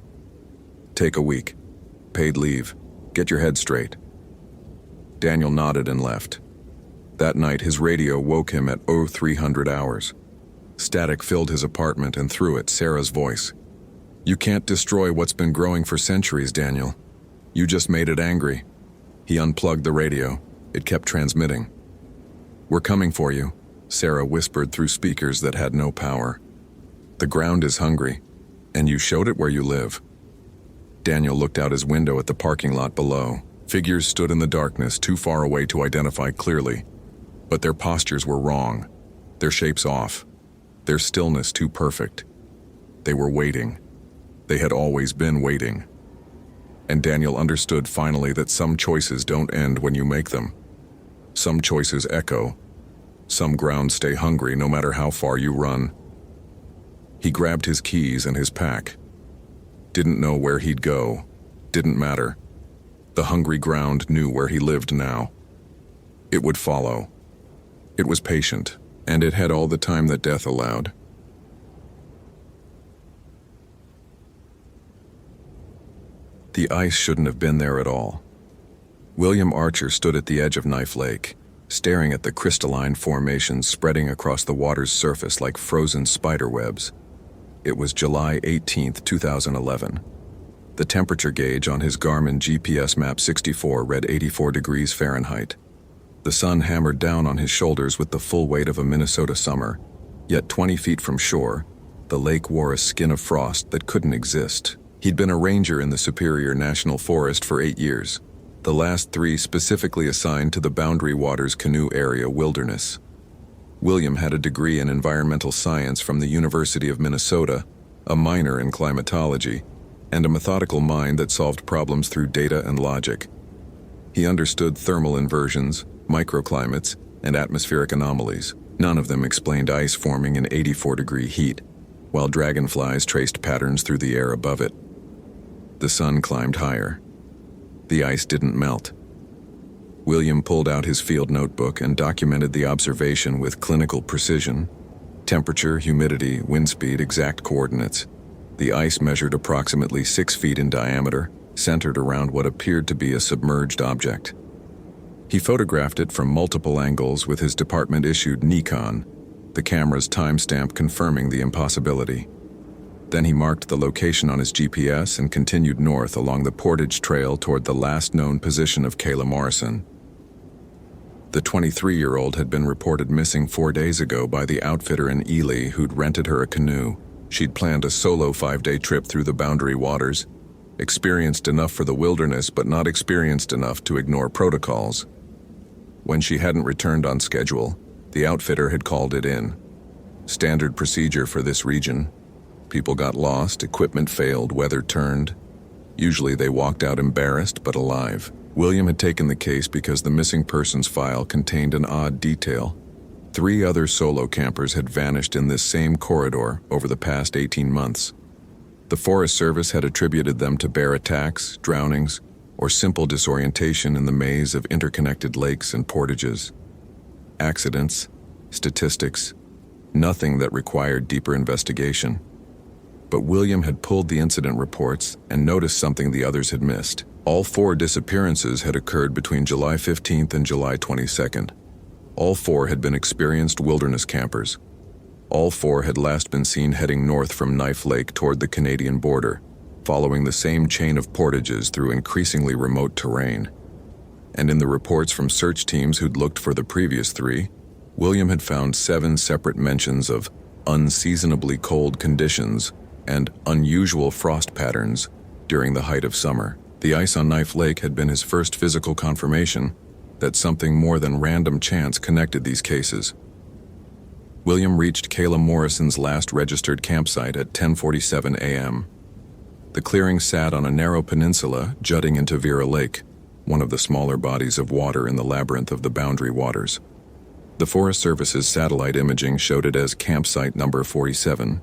"Take a week. Paid leave. Get your head straight." Daniel nodded and left. That night, his radio woke him at 0300 hours. Static filled his apartment, and through it, Sarah's voice. "You can't destroy what's been growing for centuries, Daniel. You just made it angry." He unplugged the radio. It kept transmitting. "We're coming for you," Sarah whispered through speakers that had no power. "The ground is hungry, and you showed it where you live." Daniel looked out his window at the parking lot below. Figures stood in the darkness, too far away to identify clearly. But their postures were wrong, their shapes off, their stillness too perfect. They were waiting. They had always been waiting. And Daniel understood finally that some choices don't end when you make them. Some choices echo. Some grounds stay hungry no matter how far you run. He grabbed his keys and his pack. Didn't know where he'd go. Didn't matter. The hungry ground knew where he lived now. It would follow. It was patient, and it had all the time that death allowed. The ice shouldn't have been there at all. William Archer stood at the edge of Knife Lake, staring at the crystalline formations spreading across the water's surface like frozen spider webs. It was July 18, 2011. The temperature gauge on his Garmin GPS map 64 read 84 degrees Fahrenheit. The sun hammered down on his shoulders with the full weight of a Minnesota summer, yet 20 feet from shore, the lake wore a skin of frost that couldn't exist. He'd been a ranger in the Superior National Forest for 8 years, the last 3 specifically assigned to the Boundary Waters Canoe Area Wilderness. William had a degree in environmental science from the University of Minnesota, a minor in climatology, and a methodical mind that solved problems through data and logic. He understood thermal inversions, microclimates, and atmospheric anomalies. None of them explained ice forming in 84-degree heat, while dragonflies traced patterns through the air above it. The sun climbed higher. The ice didn't melt. William pulled out his field notebook and documented the observation with clinical precision. Temperature, humidity, wind speed, exact coordinates. The ice measured approximately 6 feet in diameter, centered around what appeared to be a submerged object. He photographed it from multiple angles with his department-issued Nikon, the camera's timestamp confirming the impossibility. Then he marked the location on his GPS and continued north along the Portage Trail toward the last known position of Kayla Morrison. The 23-year-old had been reported missing 4 days ago by the outfitter in Ely who'd rented her a canoe. She'd planned a solo 5-day trip through the Boundary Waters, experienced enough for the wilderness but not experienced enough to ignore protocols. When she hadn't returned on schedule, the outfitter had called it in. Standard procedure for this region. People got lost, equipment failed, weather turned. Usually they walked out embarrassed but alive. William had taken the case because the missing persons file contained an odd detail. 3 other solo campers had vanished in this same corridor over the past 18 months. The Forest Service had attributed them to bear attacks, drownings, or simple disorientation in the maze of interconnected lakes and portages. Accidents, statistics, nothing that required deeper investigation. But William had pulled the incident reports and noticed something the others had missed. All 4 disappearances had occurred between July 15th and July 22nd. All 4 had been experienced wilderness campers. All 4 had last been seen heading north from Knife Lake toward the Canadian border, following the same chain of portages through increasingly remote terrain. And in the reports from search teams who'd looked for the previous 3, William had found 7 separate mentions of unseasonably cold conditions and unusual frost patterns during the height of summer. The ice on Knife Lake had been his first physical confirmation that something more than random chance connected these cases. William reached Kayla Morrison's last registered campsite at 10:47 a.m. The clearing sat on a narrow peninsula jutting into Vera Lake, one of the smaller bodies of water in the labyrinth of the Boundary Waters. The Forest Service's satellite imaging showed it as campsite number 47,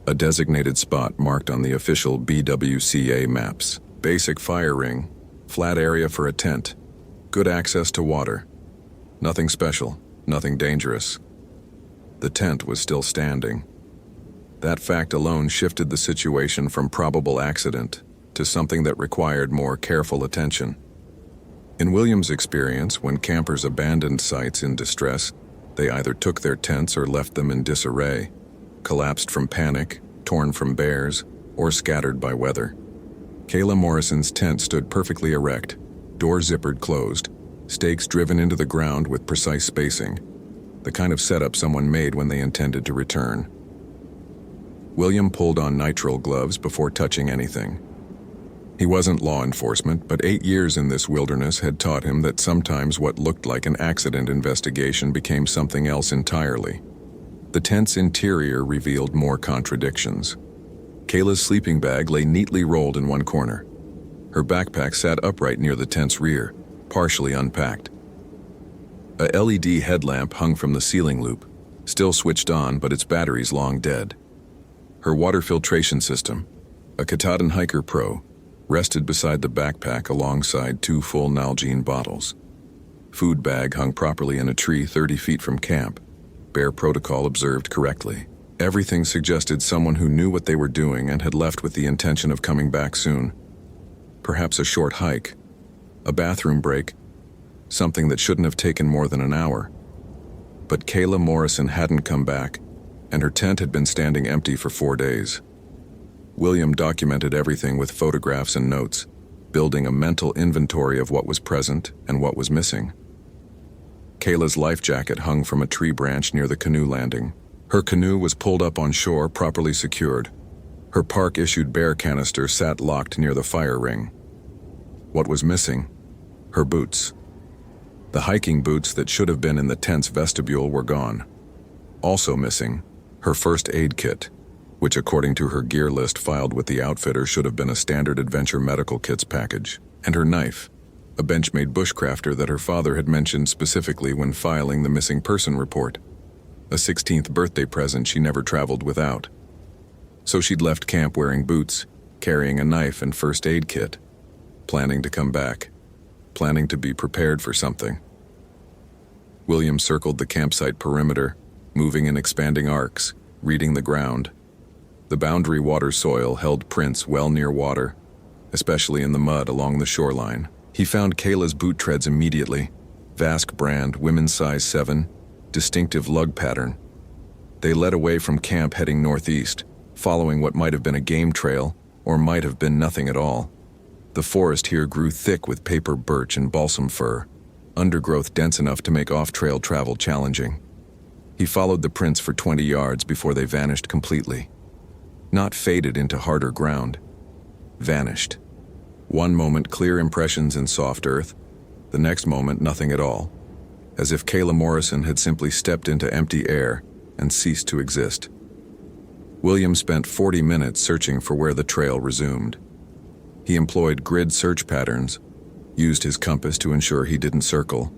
a designated spot marked on the official BWCA maps. Basic fire ring, flat area for a tent, good access to water. Nothing special, nothing dangerous. The tent was still standing. That fact alone shifted the situation from probable accident to something that required more careful attention. In William's experience, when campers abandoned sites in distress, they either took their tents or left them in disarray, collapsed from panic, torn from bears, or scattered by weather. Kayla Morrison's tent stood perfectly erect, door zippered closed, stakes driven into the ground with precise spacing, the kind of setup someone made when they intended to return. William pulled on nitrile gloves before touching anything. He wasn't law enforcement, but 8 years in this wilderness had taught him that sometimes what looked like an accident investigation became something else entirely. The tent's interior revealed more contradictions. Kayla's sleeping bag lay neatly rolled in one corner. Her backpack sat upright near the tent's rear, partially unpacked. A LED headlamp hung from the ceiling loop, still switched on, but its batteries long dead. Her water filtration system, a Katahdin Hiker Pro, rested beside the backpack alongside 2 full Nalgene bottles. Food bag hung properly in a tree 30 feet from camp. Bear protocol observed correctly. Everything suggested someone who knew what they were doing and had left with the intention of coming back soon. Perhaps a short hike, a bathroom break, something that shouldn't have taken more than an hour. But Kayla Morrison hadn't come back, and her tent had been standing empty for 4 days. William documented everything with photographs and notes, building a mental inventory of what was present and what was missing. Kayla's life jacket hung from a tree branch near the canoe landing. Her canoe was pulled up on shore, properly secured. Her park-issued bear canister sat locked near the fire ring. What was missing? Her boots. The hiking boots that should have been in the tent's vestibule were gone. Also missing, her first aid kit, which according to her gear list filed with the outfitter should have been a standard adventure medical kits package, and her knife, a Benchmade bushcrafter that her father had mentioned specifically when filing the missing person report, a 16th birthday present she never traveled without. So she'd left camp wearing boots, carrying a knife and first aid kit, planning to come back, planning to be prepared for something. William circled the campsite perimeter, moving in expanding arcs, reading the ground. The Boundary Water soil held prints well near water, especially in the mud along the shoreline. He found Kayla's boot treads immediately. Vask brand, women's size 7, distinctive lug pattern. They led away from camp heading northeast, following what might have been a game trail, or might have been nothing at all. The forest here grew thick with paper birch and balsam fir, undergrowth dense enough to make off-trail travel challenging. He followed the prints for 20 yards before they vanished completely. Not faded into harder ground. Vanished. One moment clear impressions in soft earth, the next moment nothing at all, as if Kayla Morrison had simply stepped into empty air and ceased to exist. William spent 40 minutes searching for where the trail resumed. He employed grid search patterns, used his compass to ensure he didn't circle,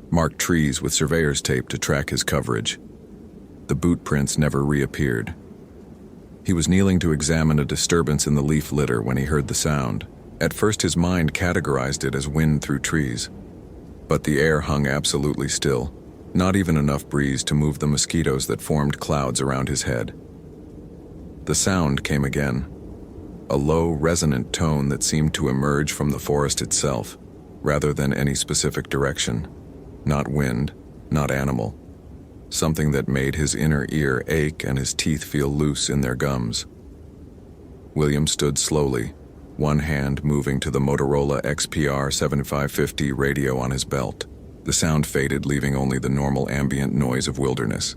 marked trees with surveyor's tape to track his coverage. The boot prints never reappeared. He was kneeling to examine a disturbance in the leaf litter when he heard the sound. At first his mind categorized it as wind through trees, but the air hung absolutely still, Not even enough breeze to move the mosquitoes that formed clouds around his head. The sound came again, a low, resonant tone that seemed to emerge from the forest itself, rather than any specific direction. Not wind, not animal. Something that made his inner ear ache and his teeth feel loose in their gums. William stood slowly, one hand moving to the Motorola XPR 7550 radio on his belt. The sound faded, leaving only the normal ambient noise of wilderness.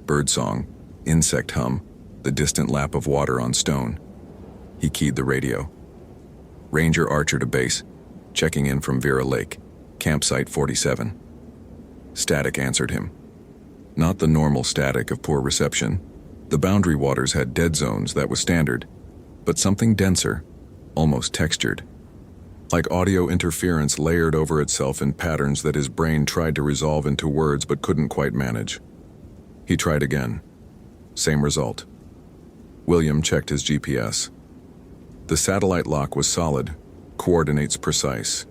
Birdsong, insect hum, the distant lap of water on stone. He keyed the radio. Ranger Archer to base, checking in from Vera Lake, campsite 47. Static answered him. Not the normal static of poor reception. The boundary waters had dead zones, that was standard, but something denser, almost textured. Like audio interference layered over itself in patterns that his brain tried to resolve into words but couldn't quite manage. He tried again. Same result. William checked his GPS. The satellite lock was solid, coordinates precise.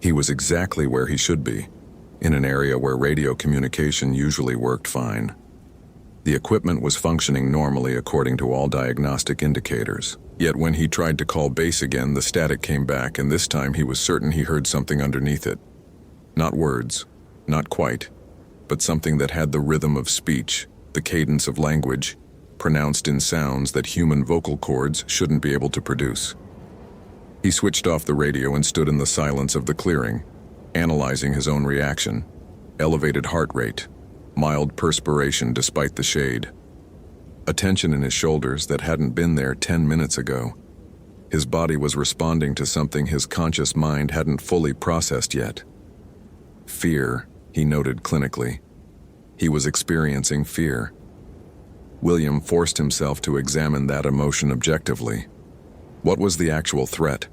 He was exactly where he should be, in an area where radio communication usually worked fine. The equipment was functioning normally according to all diagnostic indicators. Yet when he tried to call base again, the static came back, and this time he was certain he heard something underneath it. Not words, not quite, but something that had the rhythm of speech, the cadence of language, pronounced in sounds that human vocal cords shouldn't be able to produce. He switched off the radio and stood in the silence of the clearing, analyzing his own reaction. Elevated heart rate, mild perspiration despite the shade. A tension in his shoulders that hadn't been there 10 minutes ago. His body was responding to something his conscious mind hadn't fully processed yet. Fear, he noted clinically. He was experiencing fear. William forced himself to examine that emotion objectively. What was the actual threat?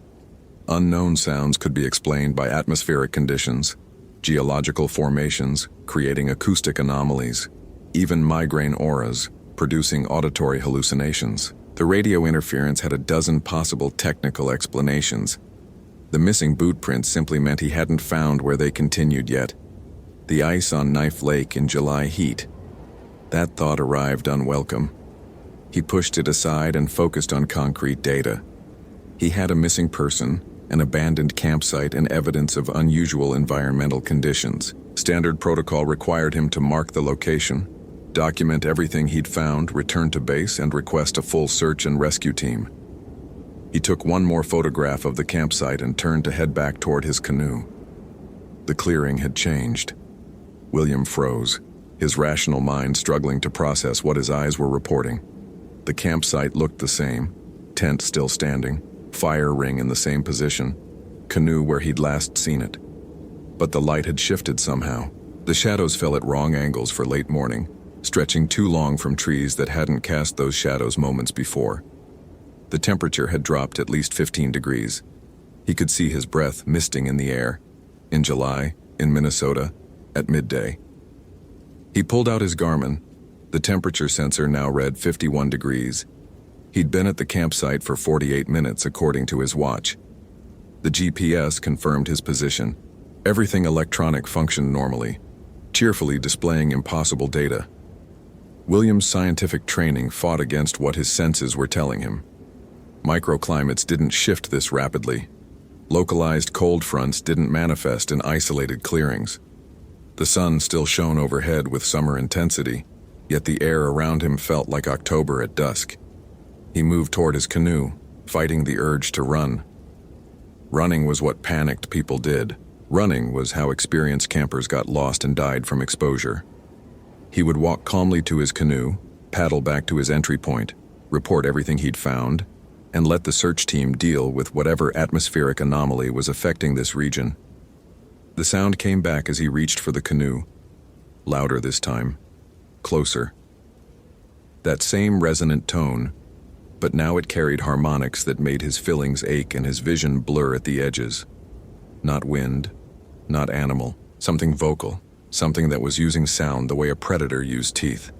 Unknown sounds could be explained by atmospheric conditions, geological formations creating acoustic anomalies, even migraine auras producing auditory hallucinations. The radio interference had a dozen possible technical explanations. The missing boot prints simply meant he hadn't found where they continued yet. The ice on Knife Lake in July heat. That thought arrived unwelcome. He pushed it aside and focused on concrete data. He had a missing person, an abandoned campsite, and evidence of unusual environmental conditions. Standard protocol required him to mark the location, document everything he'd found, return to base, and request a full search and rescue team. He took one more photograph of the campsite and turned to head back toward his canoe. The clearing had changed. William froze, his rational mind struggling to process what his eyes were reporting. The campsite looked the same, tent still standing, fire ring in the same position, canoe where he'd last seen it. But the light had shifted somehow. The shadows fell at wrong angles for late morning, stretching too long from trees that hadn't cast those shadows moments before. The temperature had dropped at least 15 degrees. He could see his breath misting in the air. In July, in Minnesota, at midday. He pulled out his Garmin. The temperature sensor now read 51 degrees. He'd been at the campsite for 48 minutes according to his watch. The GPS confirmed his position. Everything electronic functioned normally, cheerfully displaying impossible data. William's scientific training fought against what his senses were telling him. Microclimates didn't shift this rapidly. Localized cold fronts didn't manifest in isolated clearings. The sun still shone overhead with summer intensity, yet the air around him felt like October at dusk. He moved toward his canoe, fighting the urge to run. Running was what panicked people did. Running was how experienced campers got lost and died from exposure. He would walk calmly to his canoe, paddle back to his entry point, report everything he'd found, and let the search team deal with whatever atmospheric anomaly was affecting this region. The sound came back as he reached for the canoe. Louder this time. Closer. That same resonant tone, but now it carried harmonics that made his fillings ache and his vision blur at the edges. Not wind, not animal, something vocal, something that was using sound the way a predator used teeth.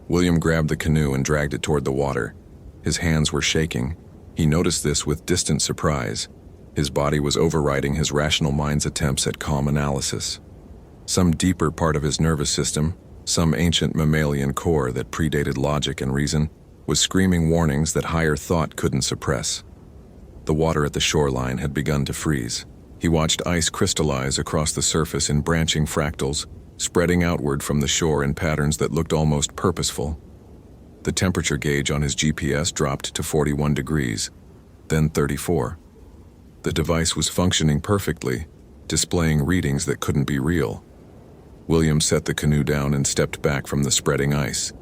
William grabbed the canoe and dragged it toward the water. His hands were shaking. He noticed this with distant surprise. His body was overriding his rational mind's attempts at calm analysis. Some deeper part of his nervous system, some ancient mammalian core that predated logic and reason, was screaming warnings that higher thought couldn't suppress. The water at the shoreline had begun to freeze. He watched ice crystallize across the surface in branching fractals, spreading outward from the shore in patterns that looked almost purposeful. The temperature gauge on his GPS dropped to 41 degrees, then 34. The device was functioning perfectly, displaying readings that couldn't be real. William set the canoe down and stepped back from the spreading ice.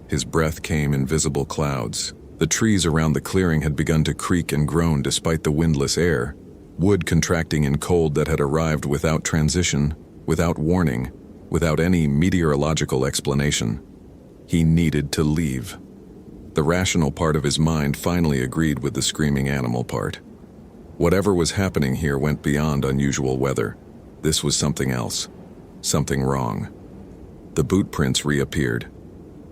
His breath came in visible clouds. The trees around the clearing had begun to creak and groan despite the windless air, wood contracting in cold that had arrived without transition, without warning, without any meteorological explanation. He needed to leave. The rational part of his mind finally agreed with the screaming animal part. Whatever was happening here went beyond unusual weather. This was something else. Something wrong. The boot prints reappeared.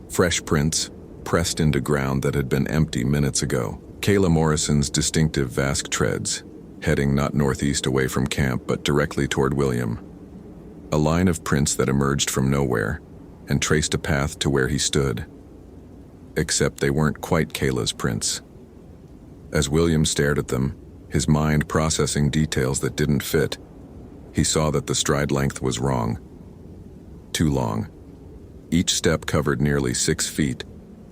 Fresh prints, pressed into ground that had been empty minutes ago. Kayla Morrison's distinctive vast treads, heading not northeast away from camp but directly toward William. A line of prints that emerged from nowhere and traced a path to where he stood. Except they weren't quite Kayla's prints. As William stared at them, his mind processing details that didn't fit, he saw that the stride length was wrong. Too long. Each step covered nearly 6 feet,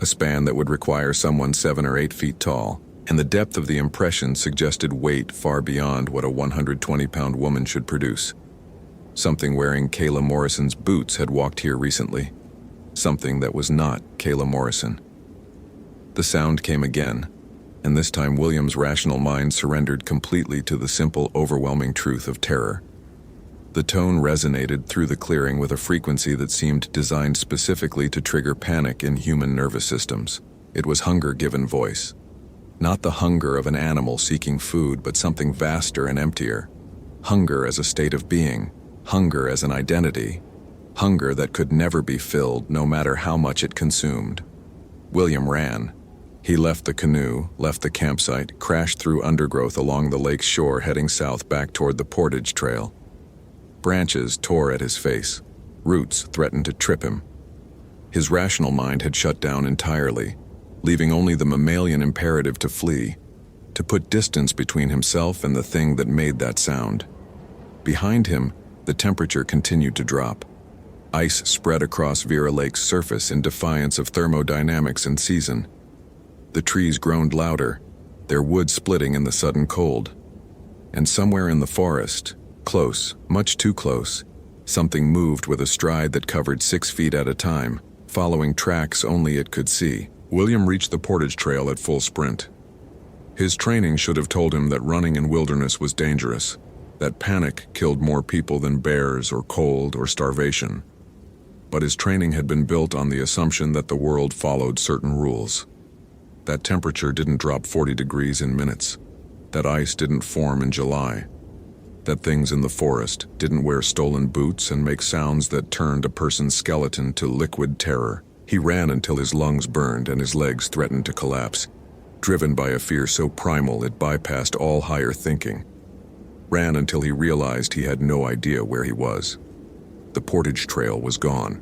a span that would require someone 7 or 8 feet tall, and the depth of the impression suggested weight far beyond what a 120-pound woman should produce. Something wearing Kayla Morrison's boots had walked here recently. Something that was not Kayla Morrison. The sound came again, and this time William's rational mind surrendered completely to the simple, overwhelming truth of terror. The tone resonated through the clearing with a frequency that seemed designed specifically to trigger panic in human nervous systems. It was hunger given voice. Not the hunger of an animal seeking food, but something vaster and emptier. Hunger as a state of being. Hunger as an identity. Hunger that could never be filled, no matter how much it consumed. William ran. He left the canoe, left the campsite, crashed through undergrowth along the lake's shore, heading south back toward the portage trail. Branches tore at his face. Roots threatened to trip him. His rational mind had shut down entirely, leaving only the mammalian imperative to flee, to put distance between himself and the thing that made that sound. Behind him, the temperature continued to drop. Ice spread across Vera Lake's surface in defiance of thermodynamics and season. The trees groaned louder, their wood splitting in the sudden cold. And somewhere in the forest, close, much too close, something moved with a stride that covered 6 feet at a time, following tracks only it could see. William reached the portage trail at full sprint. His training should have told him that running in wilderness was dangerous, that panic killed more people than bears or cold or starvation. But his training had been built on the assumption that the world followed certain rules. That temperature didn't drop 40 degrees in minutes. That ice didn't form in July. That things in the forest didn't wear stolen boots and make sounds that turned a person's skeleton to liquid terror. He ran until his lungs burned and his legs threatened to collapse, driven by a fear so primal it bypassed all higher thinking. Ran until he realized he had no idea where he was. The portage trail was gone.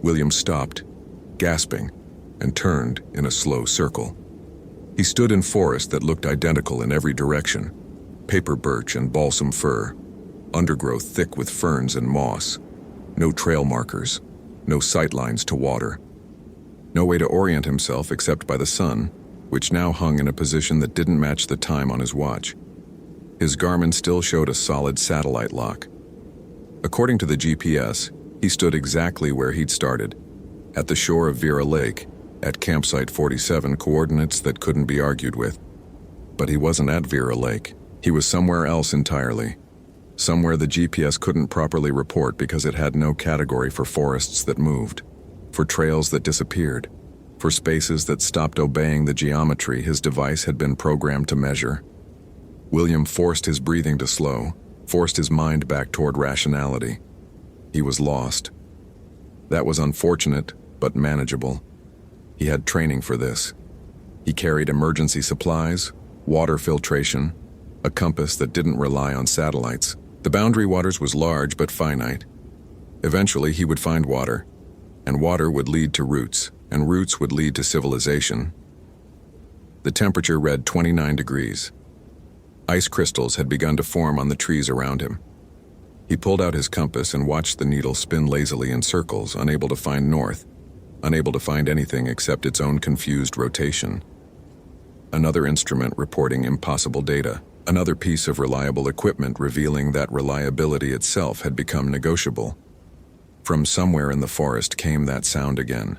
William stopped, gasping, and turned in a slow circle. He stood in forest that looked identical in every direction. Paper birch and balsam fir, undergrowth thick with ferns and moss. No trail markers, no sightlines to water. No way to orient himself except by the sun, which now hung in a position that didn't match the time on his watch. His Garmin still showed a solid satellite lock. According to the GPS, he stood exactly where he'd started, at the shore of Vera Lake, at campsite 47, coordinates that couldn't be argued with. But he wasn't at Vera Lake. He was somewhere else entirely. Somewhere the GPS couldn't properly report because it had no category for forests that moved, for trails that disappeared, for spaces that stopped obeying the geometry his device had been programmed to measure. William forced his breathing to slow, forced his mind back toward rationality. He was lost. That was unfortunate, but manageable. He had training for this. He carried emergency supplies, water filtration, a compass that didn't rely on satellites, The boundary waters was large but finite. Eventually he would find water, and water would lead to roots, and roots would lead to civilization. The temperature read 29 degrees. Ice crystals had begun to form on the trees around him. He pulled out his compass and watched the needle spin lazily in circles, unable to find north, unable to find anything except its own confused rotation. Another instrument reporting impossible data, another piece of reliable equipment revealing that reliability itself had become negotiable. From somewhere in the forest came that sound again.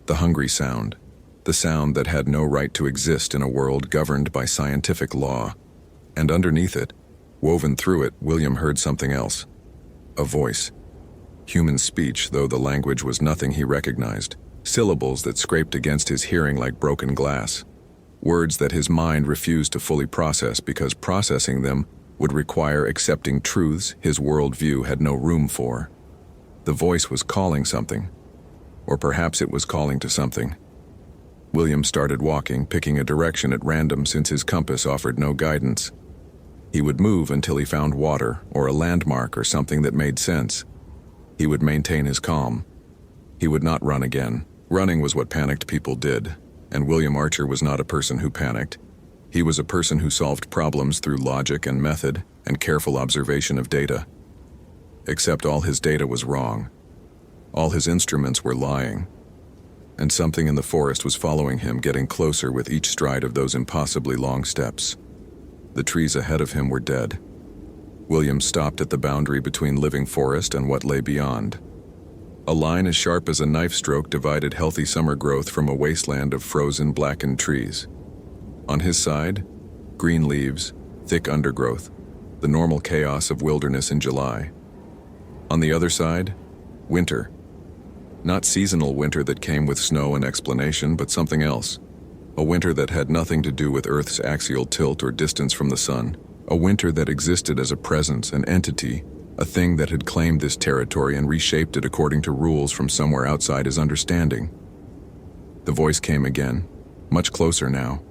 The hungry sound, the sound that had no right to exist in a world governed by scientific law. And underneath it, woven through it, William heard something else. A voice. Human speech, though the language was nothing he recognized. Syllables that scraped against his hearing like broken glass. Words that his mind refused to fully process because processing them would require accepting truths his worldview had no room for. The voice was calling something. Or perhaps it was calling to something. William started walking, picking a direction at random since his compass offered no guidance. He would move until he found water or a landmark or something that made sense. He would maintain his calm. He would not run again. Running was what panicked people did, and William Archer was not a person who panicked. He was a person who solved problems through logic and method and careful observation of data. Except all his data was wrong. All his instruments were lying. And something in the forest was following him, getting closer with each stride of those impossibly long steps. The trees ahead of him were dead. William stopped at the boundary between living forest and what lay beyond. A line as sharp as a knife stroke divided healthy summer growth from a wasteland of frozen, blackened trees. On his side, green leaves, thick undergrowth, the normal chaos of wilderness in July. On the other side, winter. Not seasonal winter that came with snow and explanation, but something else. A winter that had nothing to do with Earth's axial tilt or distance from the sun. A winter that existed as a presence, an entity, a thing that had claimed this territory and reshaped it according to rules from somewhere outside his understanding. The voice came again, much closer now.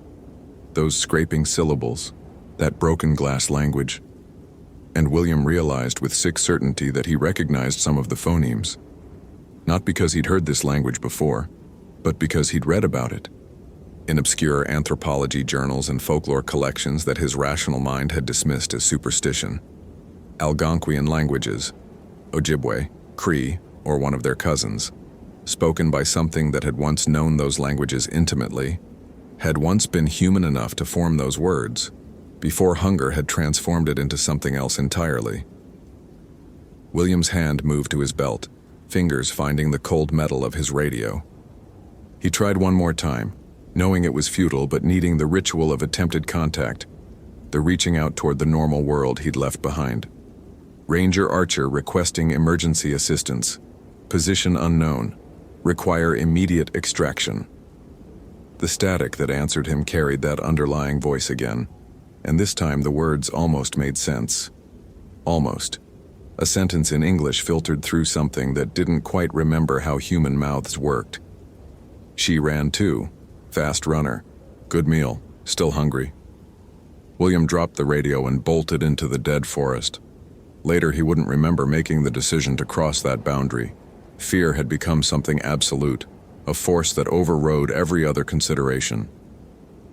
Those scraping syllables, that broken glass language. And William realized with sick certainty that he recognized some of the phonemes. Not because he'd heard this language before, but because he'd read about it. In obscure anthropology journals and folklore collections that his rational mind had dismissed as superstition. Algonquian languages, Ojibwe, Cree, or one of their cousins, spoken by something that had once known those languages intimately, had once been human enough to form those words, before hunger had transformed it into something else entirely. William's hand moved to his belt, fingers finding the cold metal of his radio. He tried one more time, knowing it was futile but needing the ritual of attempted contact, the reaching out toward the normal world he'd left behind. Ranger Archer requesting emergency assistance. Position unknown. Require immediate extraction. The static that answered him carried that underlying voice again, and this time the words almost made sense. Almost. A sentence in English filtered through something that didn't quite remember how human mouths worked. She ran too. Fast runner. Good meal. Still hungry. William dropped the radio and bolted into the dead forest. Later he wouldn't remember making the decision to cross that boundary. Fear had become something absolute, a force that overrode every other consideration.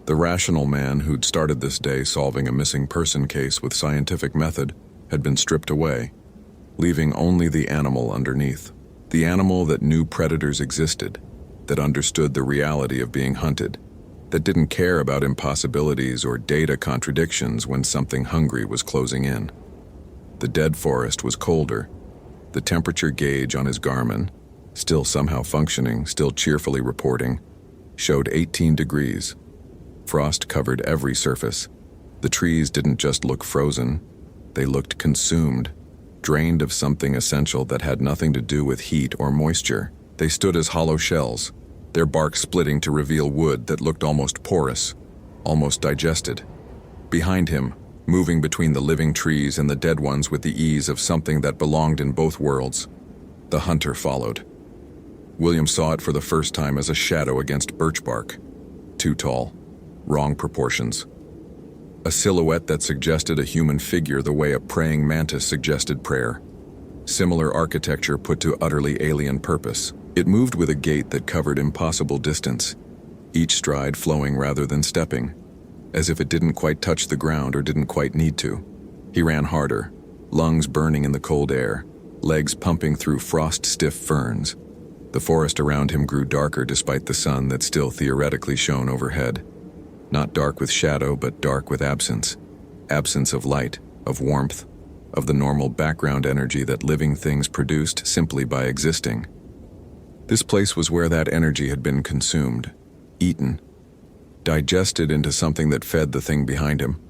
The rational man who'd started this day solving a missing person case with scientific method had been stripped away, leaving only the animal underneath. The animal that knew predators existed, that understood the reality of being hunted, that didn't care about impossibilities or data contradictions when something hungry was closing in. The dead forest was colder. The temperature gauge on his Garmin, still somehow functioning, still cheerfully reporting, showed 18 degrees. Frost covered every surface. The trees didn't just look frozen, they looked consumed, drained of something essential that had nothing to do with heat or moisture. They stood as hollow shells, their bark splitting to reveal wood that looked almost porous, almost digested. Behind him, moving between the living trees and the dead ones with the ease of something that belonged in both worlds, the hunter followed. William saw it for the first time as a shadow against birch bark. Too tall, wrong proportions. A silhouette that suggested a human figure the way a praying mantis suggested prayer. Similar architecture put to utterly alien purpose. It moved with a gait that covered impossible distance, each stride flowing rather than stepping, as if it didn't quite touch the ground or didn't quite need to. He ran harder, lungs burning in the cold air, legs pumping through frost-stiff ferns. The forest around him grew darker despite the sun that still theoretically shone overhead. Not dark with shadow, but dark with absence. Absence of light, of warmth, of the normal background energy that living things produced simply by existing. This place was where that energy had been consumed, eaten, digested into something that fed the thing behind him.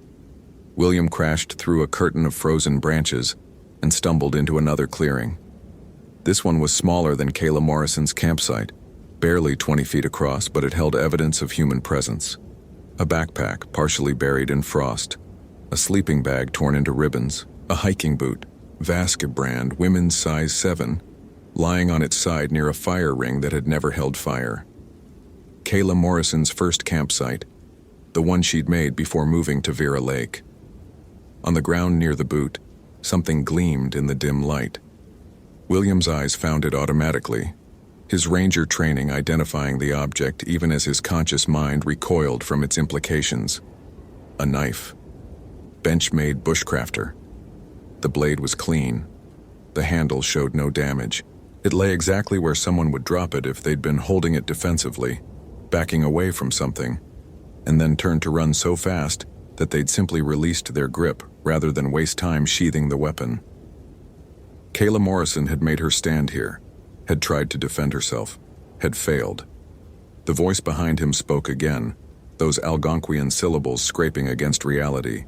William crashed through a curtain of frozen branches and stumbled into another clearing. This one was smaller than Kayla Morrison's campsite, barely 20 feet across, but it held evidence of human presence. A backpack partially buried in frost, a sleeping bag torn into ribbons, a hiking boot, Vasca brand, women's size 7, lying on its side near a fire ring that had never held fire. Kayla Morrison's first campsite, the one she'd made before moving to Vera Lake. On the ground near the boot, something gleamed in the dim light. William's eyes found it automatically, his ranger training identifying the object even as his conscious mind recoiled from its implications. A knife. Bench-made bushcrafter. The blade was clean. The handle showed no damage. It lay exactly where someone would drop it if they'd been holding it defensively, backing away from something, and then turned to run so fast that they'd simply released their grip rather than waste time sheathing the weapon. Kayla Morrison had made her stand here, had tried to defend herself, had failed. The voice behind him spoke again, those Algonquian syllables scraping against reality.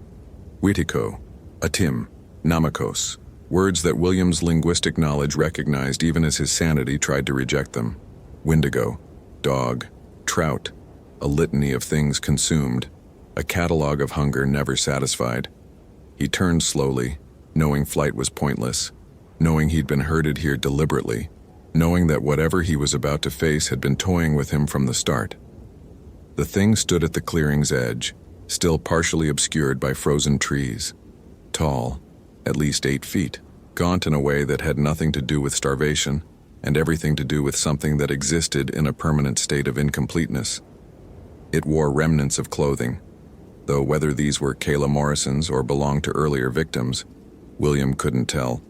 Witiko, Atim, Namakos, words that William's linguistic knowledge recognized even as his sanity tried to reject them. Wendigo, dog, trout, a litany of things consumed, a catalog of hunger never satisfied. He turned slowly, knowing flight was pointless, knowing he'd been herded here deliberately, knowing that whatever he was about to face had been toying with him from the start. The thing stood at the clearing's edge, still partially obscured by frozen trees. Tall, at least 8 feet, gaunt in a way that had nothing to do with starvation, and everything to do with something that existed in a permanent state of incompleteness. It wore remnants of clothing, though whether these were Kayla Morrison's or belonged to earlier victims, William couldn't tell.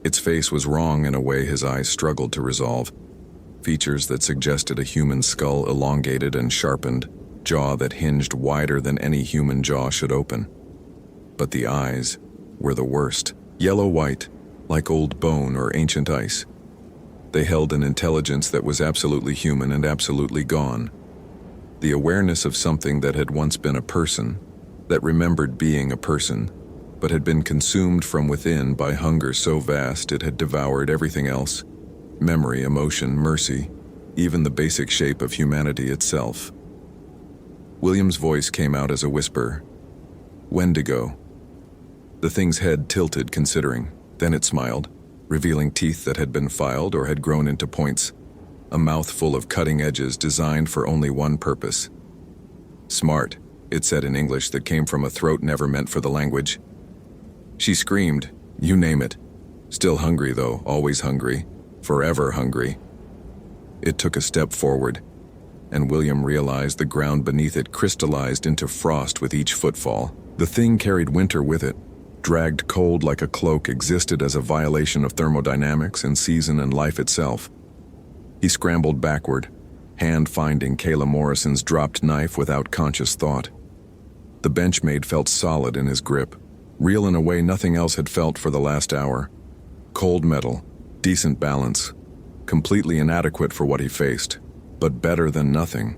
Its face was wrong in a way his eyes struggled to resolve. Features that suggested a human skull elongated and sharpened, jaw that hinged wider than any human jaw should open. But the eyes were the worst, yellow-white, like old bone or ancient ice. They held an intelligence that was absolutely human and absolutely gone. The awareness of something that had once been a person, that remembered being a person, but had been consumed from within by hunger so vast it had devoured everything else: memory, emotion, mercy, even the basic shape of humanity itself. William's voice came out as a whisper. Wendigo. The thing's head tilted, considering. Then it smiled, revealing teeth that had been filed or had grown into points, a mouth full of cutting edges designed for only one purpose. Smart, it said in English that came from a throat never meant for the language. She screamed, you name it. Still hungry though, always hungry, forever hungry. It took a step forward, and William realized the ground beneath it crystallized into frost with each footfall. The thing carried winter with it. Dragged cold like a cloak, existed as a violation of thermodynamics and season and life itself. He scrambled backward, hand finding Kayla Morrison's dropped knife without conscious thought. The benchmade felt solid in his grip, real in a way nothing else had felt for the last hour. Cold metal, decent balance, completely inadequate for what he faced, but better than nothing.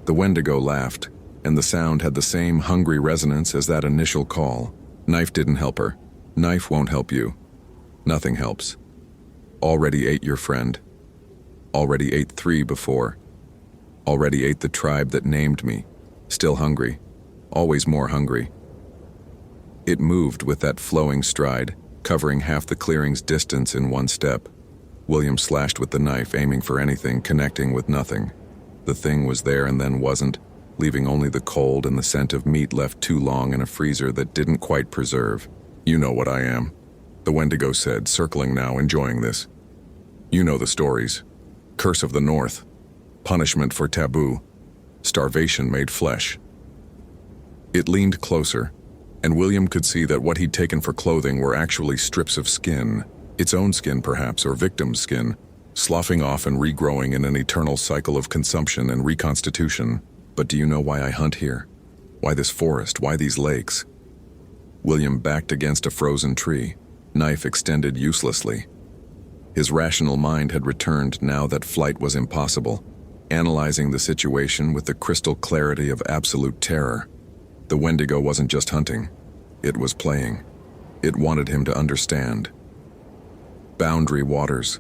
The Wendigo laughed, and the sound had the same hungry resonance as that initial call. Knife didn't help her. Knife won't help you. Nothing helps. Already ate your friend. Already ate 3 before. Already ate the tribe that named me. Still hungry. Always more hungry. It moved with that flowing stride, covering half the clearing's distance in one step. William slashed with the knife, aiming for anything, connecting with nothing. The thing was there and then wasn't, leaving only the cold and the scent of meat left too long in a freezer that didn't quite preserve. "You know what I am," the Wendigo said, circling now, enjoying this. "You know the stories. Curse of the North. Punishment for taboo. Starvation made flesh." It leaned closer, and William could see that what he'd taken for clothing were actually strips of skin, its own skin perhaps, or victim's skin, sloughing off and regrowing in an eternal cycle of consumption and reconstitution. "But do you know why I hunt here? Why this forest? Why these lakes?" William backed against a frozen tree, knife extended uselessly. His rational mind had returned now that flight was impossible, analyzing the situation with the crystal clarity of absolute terror. The Wendigo wasn't just hunting. It was playing. It wanted him to understand. "Boundary waters,"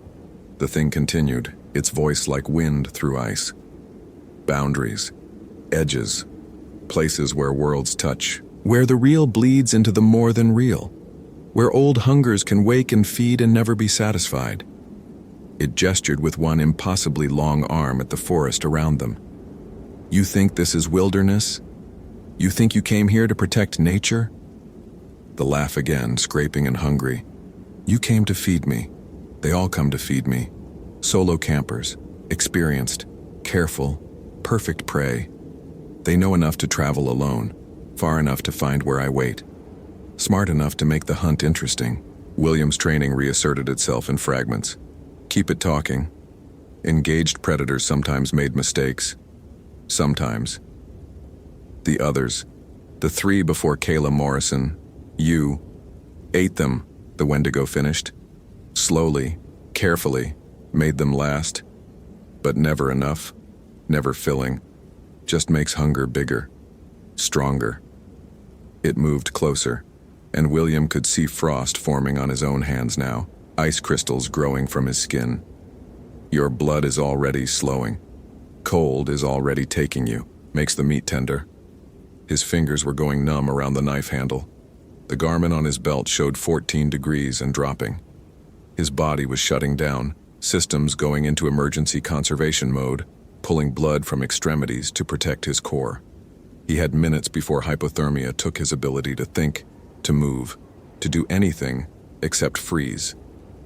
the thing continued, its voice like wind through ice. "Boundaries, edges, places where worlds touch, where the real bleeds into the more than real, where old hungers can wake and feed and never be satisfied." It gestured with one impossibly long arm at the forest around them. "You think this is wilderness? You think you came here to protect nature?" The laugh again, scraping and hungry. "You came to feed me. They all come to feed me. Solo campers, experienced, careful, perfect prey. They know enough to travel alone, far enough to find where I wait, smart enough to make the hunt interesting." William's training reasserted itself in fragments. Keep it talking. Engaged predators sometimes made mistakes. Sometimes. The others, the three before Kayla Morrison, you, ate them, the Wendigo finished. Slowly, carefully, made them last. But never enough, never filling. Just makes hunger bigger, stronger. It moved closer, and William could see frost forming on his own hands now, ice crystals growing from his skin. "Your blood is already slowing. Cold is already taking you," makes the meat tender. His fingers were going numb around the knife handle. The garment on his belt showed 14 degrees and dropping. His body was shutting down, systems going into emergency conservation mode, pulling blood from extremities to protect his core. He had minutes before hypothermia took his ability to think, to move, to do anything except freeze.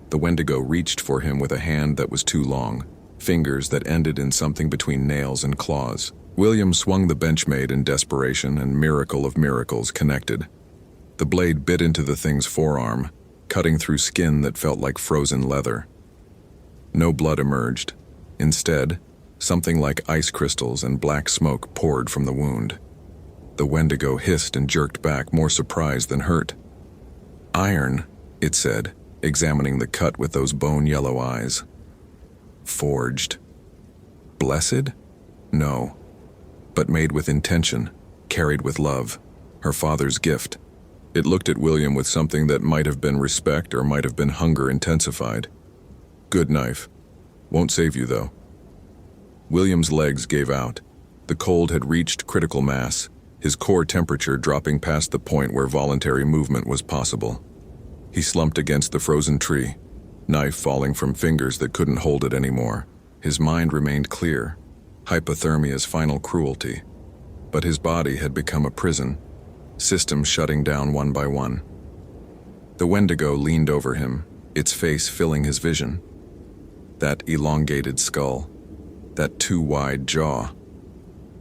The Wendigo reached for him with a hand that was too long, fingers that ended in something between nails and claws. William swung the Benchmade in desperation, and miracle of miracles connected. The blade bit into the thing's forearm, cutting through skin that felt like frozen leather. No blood emerged. Instead, something like ice crystals and black smoke poured from the wound. The Wendigo hissed and jerked back, more surprised than hurt. "Iron," it said, examining the cut with those bone-yellow eyes. "Forged. Blessed? No. But made with intention, carried with love. Her father's gift." It looked at William with something that might have been respect or might have been hunger intensified. "Good knife. Won't save you, though." William's legs gave out. The cold had reached critical mass, his core temperature dropping past the point where voluntary movement was possible. He slumped against the frozen tree, knife falling from fingers that couldn't hold it anymore. His mind remained clear, hypothermia's final cruelty. But his body had become a prison, systems shutting down one by one. The Wendigo leaned over him, its face filling his vision. That elongated skull, that too wide jaw,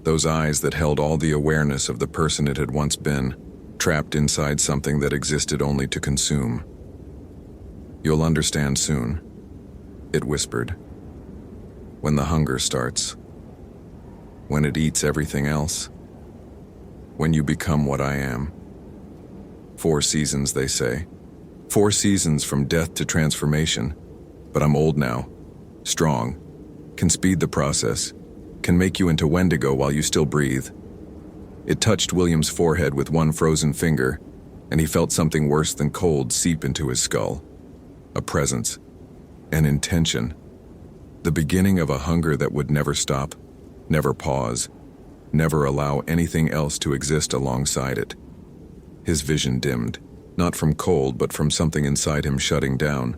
those eyes that held all the awareness of the person it had once been, trapped inside something that existed only to consume. "You'll understand soon," it whispered. "When the hunger starts. When it eats everything else. When you become what I am. 4 seasons, they say. 4 seasons from death to transformation. But I'm old now. Strong. Can speed the process. Can make you into Wendigo while you still breathe." It touched William's forehead with one frozen finger, and he felt something worse than cold seep into his skull. A presence. An intention. The beginning of a hunger that would never stop, never pause, never allow anything else to exist alongside it. His vision dimmed, not from cold but from something inside him shutting down,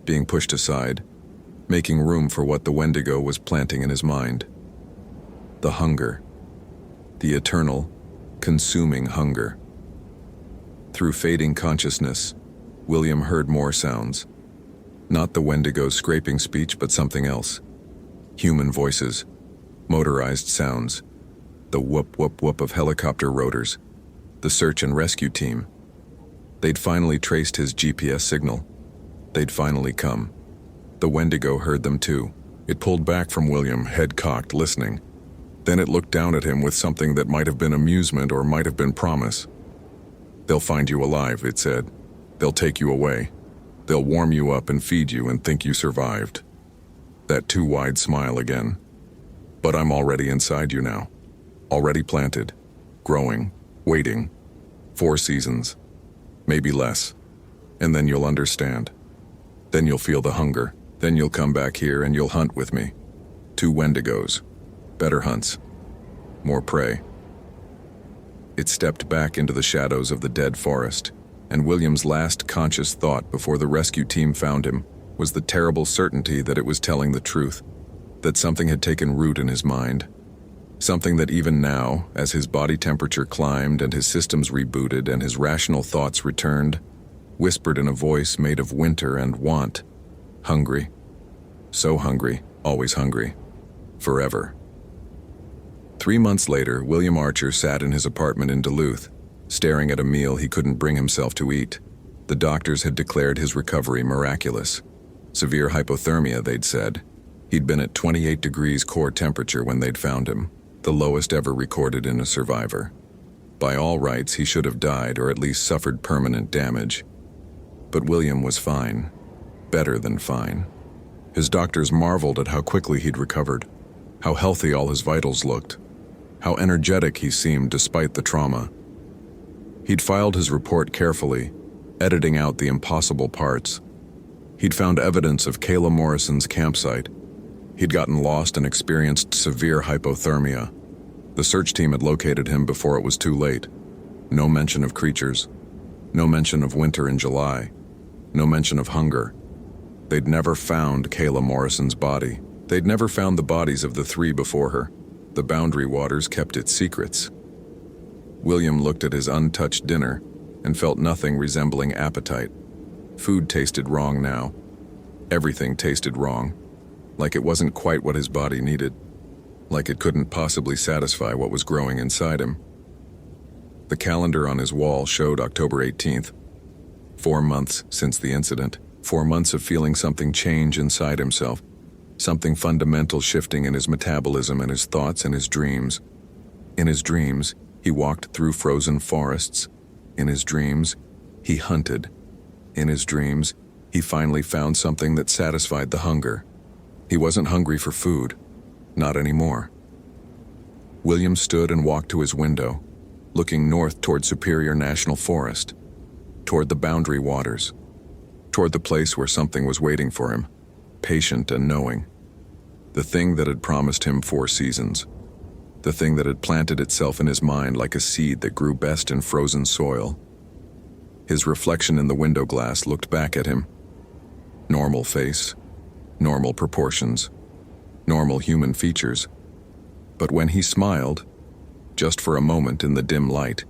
being pushed aside, making room for what the Wendigo was planting in his mind. The hunger. the eternal, consuming hunger. Through fading consciousness, William heard more sounds. Not the Wendigo's scraping speech, but something else. Human voices, motorized sounds, the whoop whoop whoop of helicopter rotors, the search and rescue team. They'd finally traced his GPS signal. They'd finally come. The Wendigo heard them too. It pulled back from William, head cocked, listening. Then it looked down at him with something that might have been amusement or might have been promise. "They'll find you alive," it said. "They'll take you away. They'll warm you up and feed you and think you survived." That too wide smile again. "But I'm already inside you now. Already planted, growing, waiting. 4 seasons. Maybe less. And then you'll understand. Then you'll feel the hunger. Then you'll come back here and you'll hunt with me. 2 Wendigos. Better hunts. More prey." It stepped back into the shadows of the dead forest, and William's last conscious thought before the rescue team found him was the terrible certainty that it was telling the truth, that something had taken root in his mind. Something that even now, as his body temperature climbed and his systems rebooted and his rational thoughts returned, whispered in a voice made of winter and want, "Hungry. So hungry, always hungry. Forever." 3 months later, William Archer sat in his apartment in Duluth, staring at a meal he couldn't bring himself to eat. The doctors had declared his recovery miraculous. Severe hypothermia, they'd said. He'd been at 28 degrees core temperature when they'd found him, the lowest ever recorded in a survivor. By all rights, he should have died or at least suffered permanent damage. But William was fine. Better than fine. His doctors marveled at how quickly he'd recovered, how healthy all his vitals looked, how energetic he seemed despite the trauma. He'd filed his report carefully, editing out the impossible parts. He'd found evidence of Kayla Morrison's campsite. He'd gotten lost and experienced severe hypothermia. The search team had located him before it was too late. No mention of creatures. No mention of winter in July. No mention of hunger. They'd never found Kayla Morrison's body. They'd never found the bodies of the 3 before her. The Boundary Waters kept its secrets. William looked at his untouched dinner and felt nothing resembling appetite. Food tasted wrong now. Everything tasted wrong. Like it wasn't quite what his body needed. Like it couldn't possibly satisfy what was growing inside him. The calendar on his wall showed October 18th. 4 months since the incident. 4 months of feeling something change inside himself. Something fundamental shifting in his metabolism and his thoughts and his dreams. In his dreams, he walked through frozen forests. In his dreams, he hunted. In his dreams, he finally found something that satisfied the hunger. He wasn't hungry for food. Not anymore. William stood and walked to his window, looking north toward Superior National Forest, toward the Boundary Waters, toward the place where something was waiting for him, patient and knowing. The thing that had promised him 4 seasons. The thing that had planted itself in his mind like a seed that grew best in frozen soil. His reflection in the window glass looked back at him. Normal face, normal proportions, normal human features. But when he smiled, just for a moment in the dim light,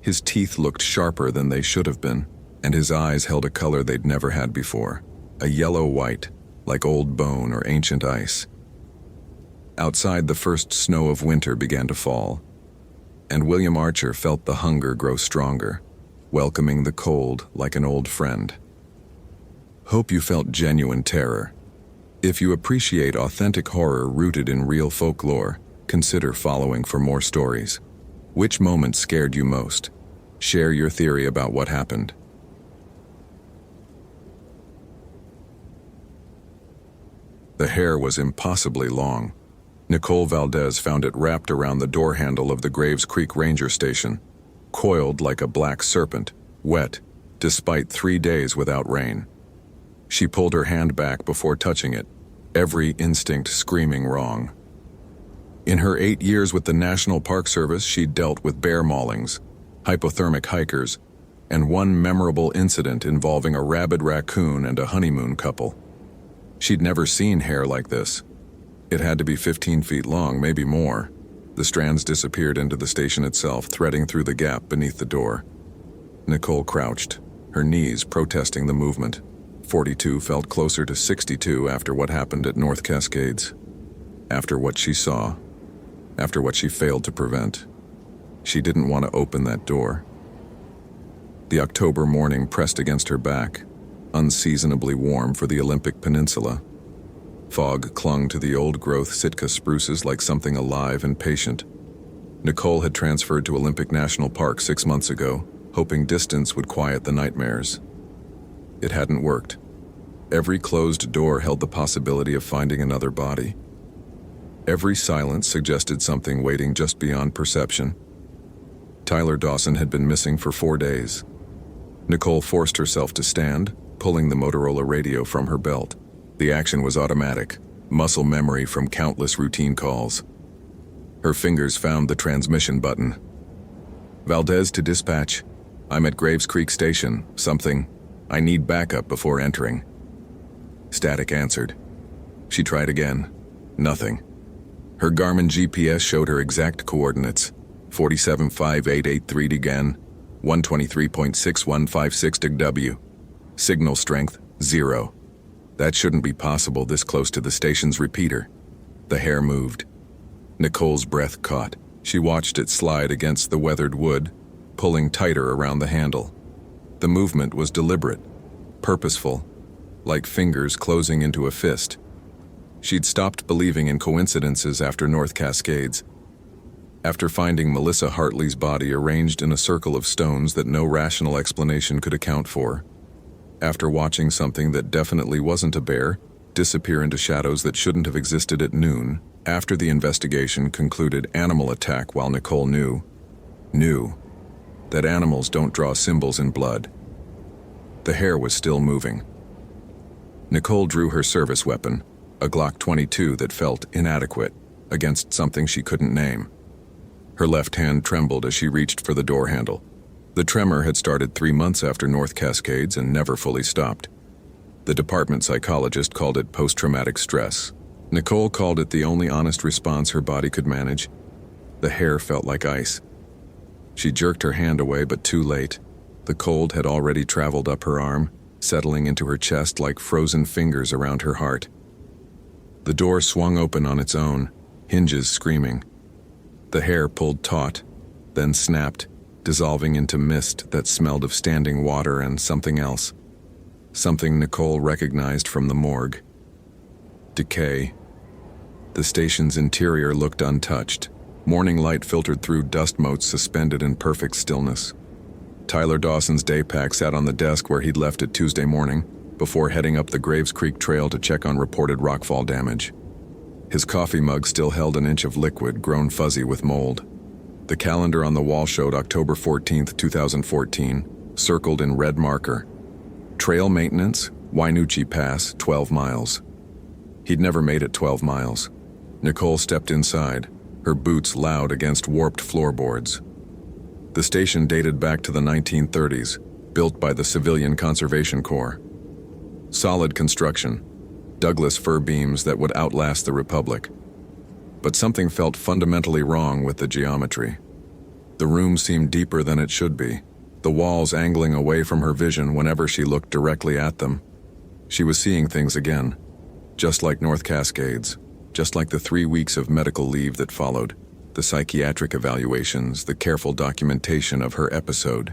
his teeth looked sharper than they should have been, and his eyes held a color they'd never had before, a yellow-white, like old bone or ancient ice. Outside, the first snow of winter began to fall, and William Archer felt the hunger grow stronger, welcoming the cold like an old friend. Hope you felt genuine terror. If you appreciate authentic horror rooted in real folklore, consider following for more stories. Which moment scared you most? Share your theory about what happened. The hair was impossibly long. Nicole Valdez found it wrapped around the door handle of the Graves Creek Ranger Station, coiled like a black serpent, wet, despite 3 days without rain. She pulled her hand back before touching it, every instinct screaming wrong. In her 8 years with the National Park Service, she'd dealt with bear maulings, hypothermic hikers, and one memorable incident involving a rabid raccoon and a honeymoon couple. She'd never seen hair like this. It had to be 15 feet long, maybe more. The strands disappeared into the station itself, threading through the gap beneath the door. Nicole crouched, her knees protesting the movement. 42 felt closer to 62 after what happened at North Cascades. After what she saw. After what she failed to prevent. She didn't want to open that door. The October morning pressed against her back, unseasonably warm for the Olympic Peninsula. Fog clung to the old-growth Sitka spruces like something alive and patient. Nicole had transferred to Olympic National Park 6 months ago, hoping distance would quiet the nightmares. It hadn't worked. Every closed door held the possibility of finding another body. Every silence suggested something waiting just beyond perception. Tyler Dawson had been missing for 4 days. Nicole forced herself to stand, pulling the Motorola radio from her belt. The action was automatic, muscle memory from countless routine calls. Her fingers found the transmission button. Valdez to dispatch. I'm at Graves Creek Station. Something. I need backup before entering. Static answered. She tried again. Nothing. Her Garmin GPS showed her exact coordinates. 475883 again. 123.6156 W. Signal strength, 0. That shouldn't be possible this close to the station's repeater. The hair moved. Nicole's breath caught. She watched it slide against the weathered wood, pulling tighter around the handle. The movement was deliberate, purposeful, like fingers closing into a fist. She'd stopped believing in coincidences after North Cascades. After finding Melissa Hartley's body arranged in a circle of stones that no rational explanation could account for. After watching something that definitely wasn't a bear disappear into shadows that shouldn't have existed at noon. After the investigation concluded animal attack, while Nicole knew that animals don't draw symbols in blood. The hair was still moving. Nicole drew her service weapon, a Glock 22 that felt inadequate against something she couldn't name. Her left hand trembled as she reached for the door handle. The tremor had started 3 months after North Cascades and never fully stopped. The department psychologist called it post-traumatic stress. Nicole called it the only honest response her body could manage. The hair felt like ice. She jerked her hand away, but too late. The cold had already traveled up her arm, settling into her chest like frozen fingers around her heart. The door swung open on its own, hinges screaming. The hair pulled taut, then snapped, dissolving into mist that smelled of standing water and something else. Something Nicole recognized from the morgue. Decay. The station's interior looked untouched. Morning light filtered through dust motes suspended in perfect stillness. Tyler Dawson's day pack sat on the desk where he'd left it Tuesday morning, before heading up the Graves Creek Trail to check on reported rockfall damage. His coffee mug still held an inch of liquid grown fuzzy with mold. The calendar on the wall showed October 14, 2014, circled in red marker. Trail maintenance, Wainuchi Pass, 12 miles. He'd never made it 12 miles. Nicole stepped inside, her boots loud against warped floorboards. The station dated back to the 1930s, built by the Civilian Conservation Corps. Solid construction, Douglas fir beams that would outlast the Republic. But something felt fundamentally wrong with the geometry. The room seemed deeper than it should be, the walls angling away from her vision whenever she looked directly at them. She was seeing things again, just like North Cascades, just like the 3 weeks of medical leave that followed, the psychiatric evaluations, the careful documentation of her episode.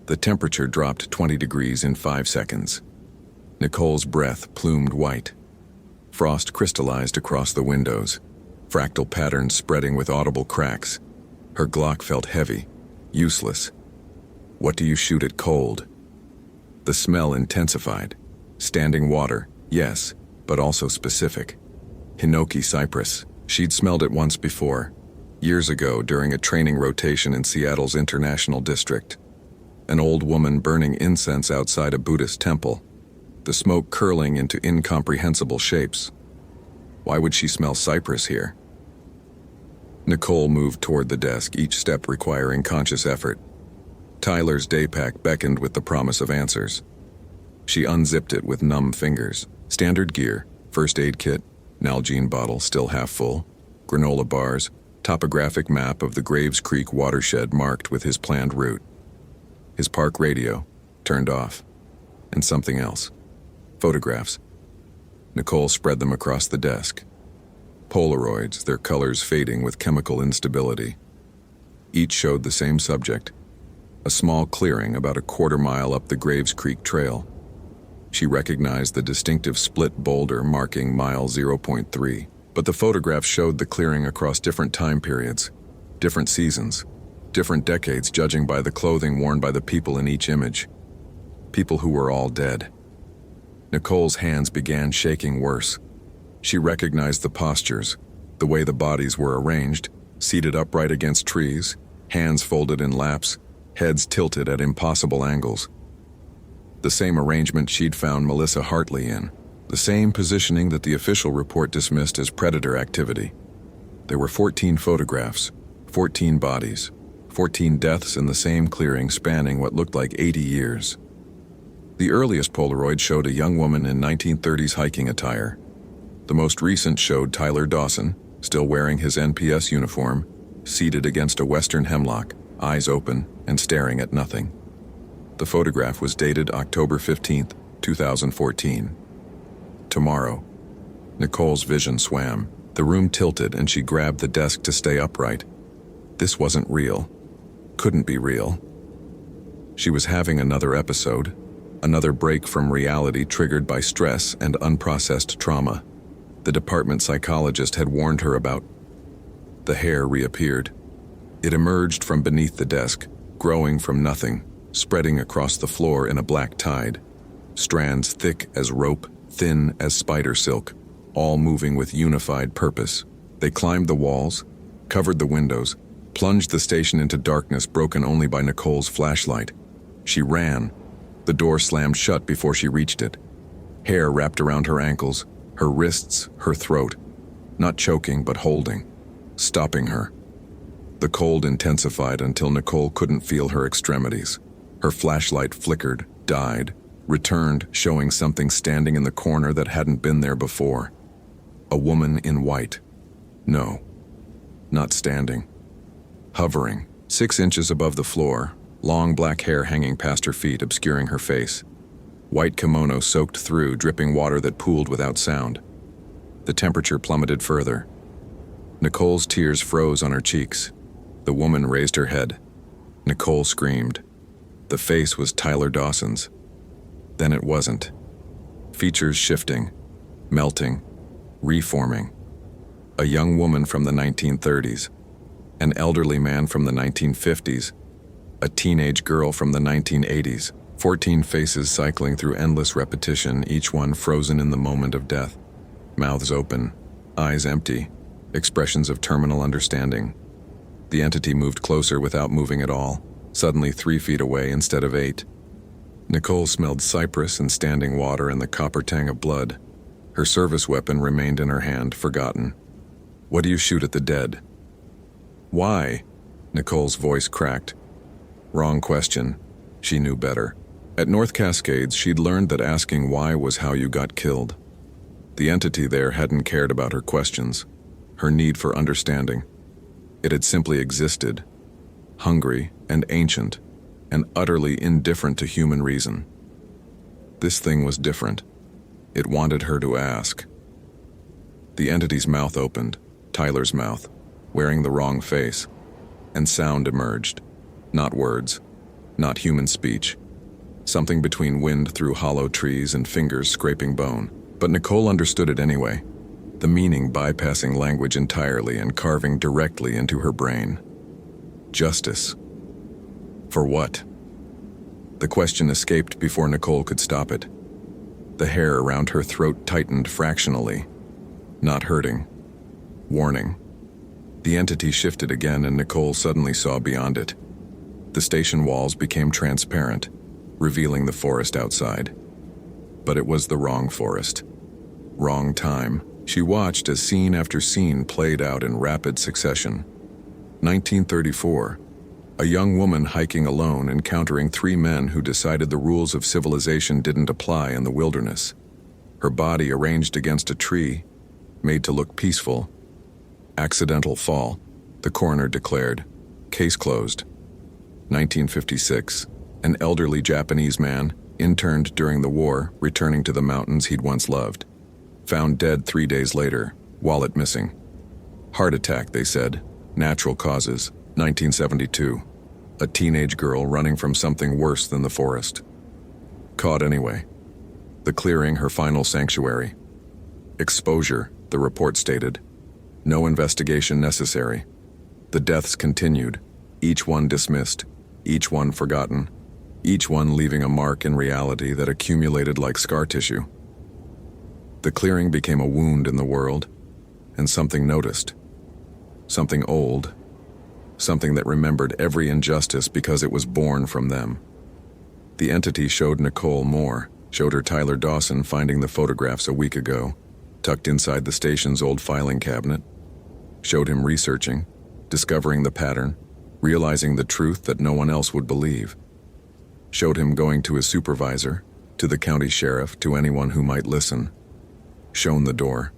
The temperature dropped 20 degrees in 5 seconds. Nicole's breath plumed white. Frost crystallized across the windows, fractal patterns spreading with audible cracks. Her Glock felt heavy, useless. What do you shoot at cold? The smell intensified. Standing water, yes, but also specific. Hinoki cypress. She'd smelled it once before, years ago during a training rotation in Seattle's International District. An old woman burning incense outside a Buddhist temple, the smoke curling into incomprehensible shapes. Why would she smell cypress here? Nicole moved toward the desk, each step requiring conscious effort. Tyler's day pack beckoned with the promise of answers. She unzipped it with numb fingers. Standard gear, first aid kit, Nalgene bottle still half full, granola bars, topographic map of the Graves Creek watershed marked with his planned route. His park radio, turned off. And something else. Photographs. Nicole spread them across the desk. Polaroids, their colors fading with chemical instability. Each showed the same subject, a small clearing about a quarter-mile up the Graves Creek Trail. She recognized the distinctive split boulder marking mile 0.3, but the photographs showed the clearing across different time periods, different seasons, different decades judging by the clothing worn by the people in each image. People who were all dead. Nicole's hands began shaking worse. She recognized the postures, the way the bodies were arranged, seated upright against trees, hands folded in laps, heads tilted at impossible angles. The same arrangement she'd found Melissa Hartley in, the same positioning that the official report dismissed as predator activity. There were 14 photographs, 14 bodies, 14 deaths in the same clearing spanning what looked like 80 years. The earliest Polaroid showed a young woman in 1930s hiking attire. The most recent showed Tyler Dawson, still wearing his NPS uniform, seated against a western hemlock, eyes open and staring at nothing. The photograph was dated October 15, 2014. Tomorrow. Nicole's vision swam. The room tilted and she grabbed the desk to stay upright. This wasn't real. Couldn't be real. She was having another episode, another break from reality triggered by stress and unprocessed trauma. The department psychologist had warned her about. The hair reappeared. It emerged from beneath the desk, growing from nothing, spreading across the floor in a black tide. Strands thick as rope, thin as spider silk, all moving with unified purpose. They climbed the walls, covered the windows, plunged the station into darkness broken only by Nicole's flashlight. She ran. The door slammed shut before she reached it. Hair wrapped around her ankles, her wrists, her throat. Not choking, but holding, stopping her. The cold intensified until Nicole couldn't feel her extremities. Her flashlight flickered, died, returned, showing something standing in the corner that hadn't been there before. A woman in white. No, not standing. Hovering, 6 inches above the floor, long black hair hanging past her feet, obscuring her face. White kimono soaked through, dripping water that pooled without sound. The temperature plummeted further. Nicole's tears froze on her cheeks. The woman raised her head. Nicole screamed. The face was Tyler Dawson's. Then it wasn't. Features shifting, melting, reforming. A young woman from the 1930s. An elderly man from the 1950s. A teenage girl from the 1980s. 14 faces cycling through endless repetition, each one frozen in the moment of death. Mouths open, eyes empty, expressions of terminal understanding. The entity moved closer without moving at all, suddenly 3 feet away instead of 8. Nicole smelled cypress and standing water and the copper tang of blood. Her service weapon remained in her hand, forgotten. What do you shoot at the dead? Why? Nicole's voice cracked. Wrong question. She knew better. At North Cascades, she'd learned that asking why was how you got killed. The entity there hadn't cared about her questions, her need for understanding. It had simply existed, hungry and ancient, and utterly indifferent to human reason. This thing was different. It wanted her to ask. The entity's mouth opened, Tyler's mouth, wearing the wrong face, and sound emerged. Not words, not human speech. Something between wind through hollow trees and fingers scraping bone. But Nicole understood it anyway, the meaning bypassing language entirely and carving directly into her brain. Justice. For what? The question escaped before Nicole could stop it. The hair around her throat tightened fractionally. Not hurting. Warning. The entity shifted again and Nicole suddenly saw beyond it. The station walls became transparent, revealing the forest outside. But it was the wrong forest. Wrong time. She watched as scene after scene played out in rapid succession. 1934. A young woman hiking alone, encountering 3 men who decided the rules of civilization didn't apply in the wilderness. Her body arranged against a tree, made to look peaceful. Accidental fall. The coroner declared, "Case closed." 1956. An elderly Japanese man, interned during the war, returning to the mountains he'd once loved. Found dead 3 days later, wallet missing. Heart attack, they said. Natural causes. 1972. A teenage girl running from something worse than the forest. Caught anyway. The clearing her final sanctuary. Exposure, the report stated. No investigation necessary. The deaths continued, each one dismissed, each one forgotten, each one leaving a mark in reality that accumulated like scar tissue. The clearing became a wound in the world, and something noticed. Something old. Something that remembered every injustice because it was born from them. The entity showed Nicole more, showed her Tyler Dawson finding the photographs a week ago, tucked inside the station's old filing cabinet. Showed him researching, discovering the pattern, realizing the truth that no one else would believe. Showed him going to his supervisor, to the county sheriff, to anyone who might listen. Shown the door.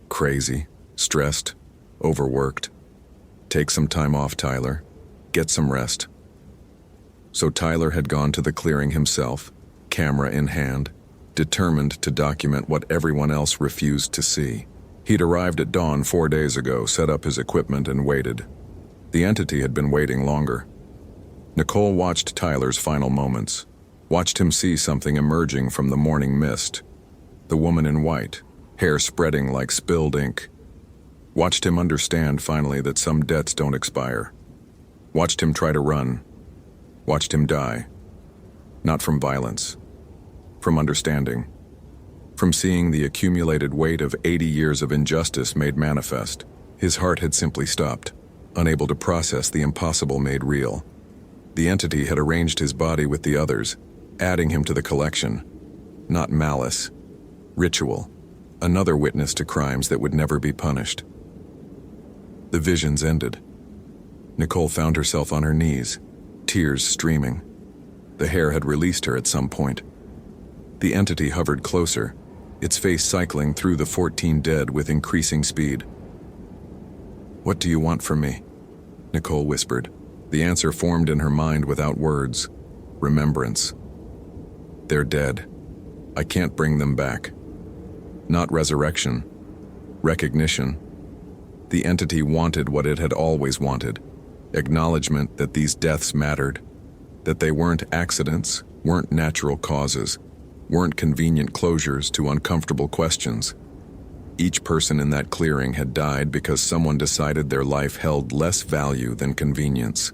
Crazy, stressed, overworked. Take some time off, Tyler. Get some rest. So Tyler had gone to the clearing himself, camera in hand, determined to document what everyone else refused to see. He'd arrived at dawn 4 days ago, set up his equipment, and waited. The entity had been waiting longer. Nicole watched Tyler's final moments, watched him see something emerging from the morning mist. The woman in white, hair spreading like spilled ink. Watched him understand finally that some debts don't expire. Watched him try to run. Watched him die. Not from violence. From understanding. From seeing the accumulated weight of 80 years of injustice made manifest. His heart had simply stopped, unable to process the impossible made real. The entity had arranged his body with the others, adding him to the collection. Not malice. Ritual. Another witness to crimes that would never be punished. The visions ended. Nicole found herself on her knees, tears streaming. The hair had released her at some point. The entity hovered closer, its face cycling through the 14 dead with increasing speed. "What do you want from me?" Nicole whispered. The answer formed in her mind without words. Remembrance. They're dead. I can't bring them back. Not resurrection. Recognition. The entity wanted what it had always wanted. Acknowledgement that these deaths mattered. That they weren't accidents, weren't natural causes, weren't convenient closures to uncomfortable questions. Each person in that clearing had died because someone decided their life held less value than convenience.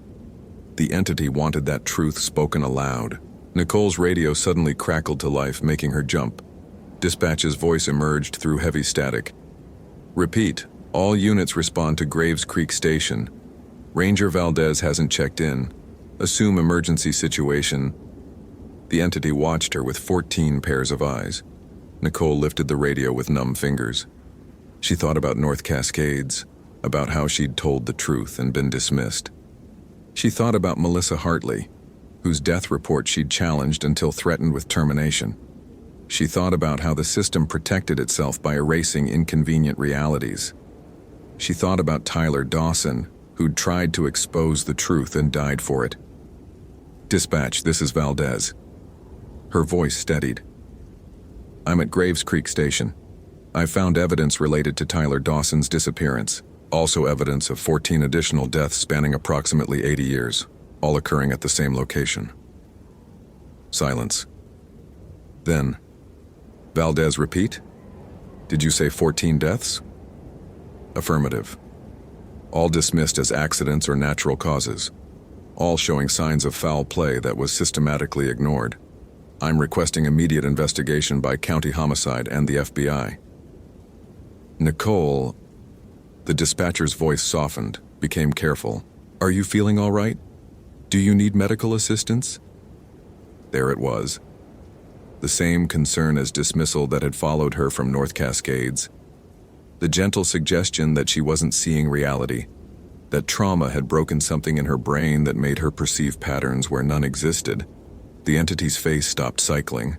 The entity wanted that truth spoken aloud. Nicole's radio suddenly crackled to life, making her jump. Dispatch's voice emerged through heavy static. "Repeat, all units respond to Graves Creek Station. Ranger Valdez hasn't checked in. Assume emergency situation." The entity watched her with 14 pairs of eyes. Nicole lifted the radio with numb fingers. She thought about North Cascades, about how she'd told the truth and been dismissed. She thought about Melissa Hartley, whose death report she'd challenged until threatened with termination. She thought about how the system protected itself by erasing inconvenient realities. She thought about Tyler Dawson, who'd tried to expose the truth and died for it. "Dispatch, this is Valdez." Her voice steadied. "I'm at Graves Creek Station. I found evidence related to Tyler Dawson's disappearance, also evidence of 14 additional deaths spanning approximately 80 years, all occurring at the same location." Silence. Then, "Valdez, repeat? Did you say 14 deaths?" "Affirmative. All dismissed as accidents or natural causes, all showing signs of foul play that was systematically ignored. I'm requesting immediate investigation by county homicide and the FBI." "Nicole," the dispatcher's voice softened, became careful. "Are you feeling all right? Do you need medical assistance?" There it was. The same concern as dismissal that had followed her from North Cascades. The gentle suggestion that she wasn't seeing reality, that trauma had broken something in her brain that made her perceive patterns where none existed. The entity's face stopped cycling.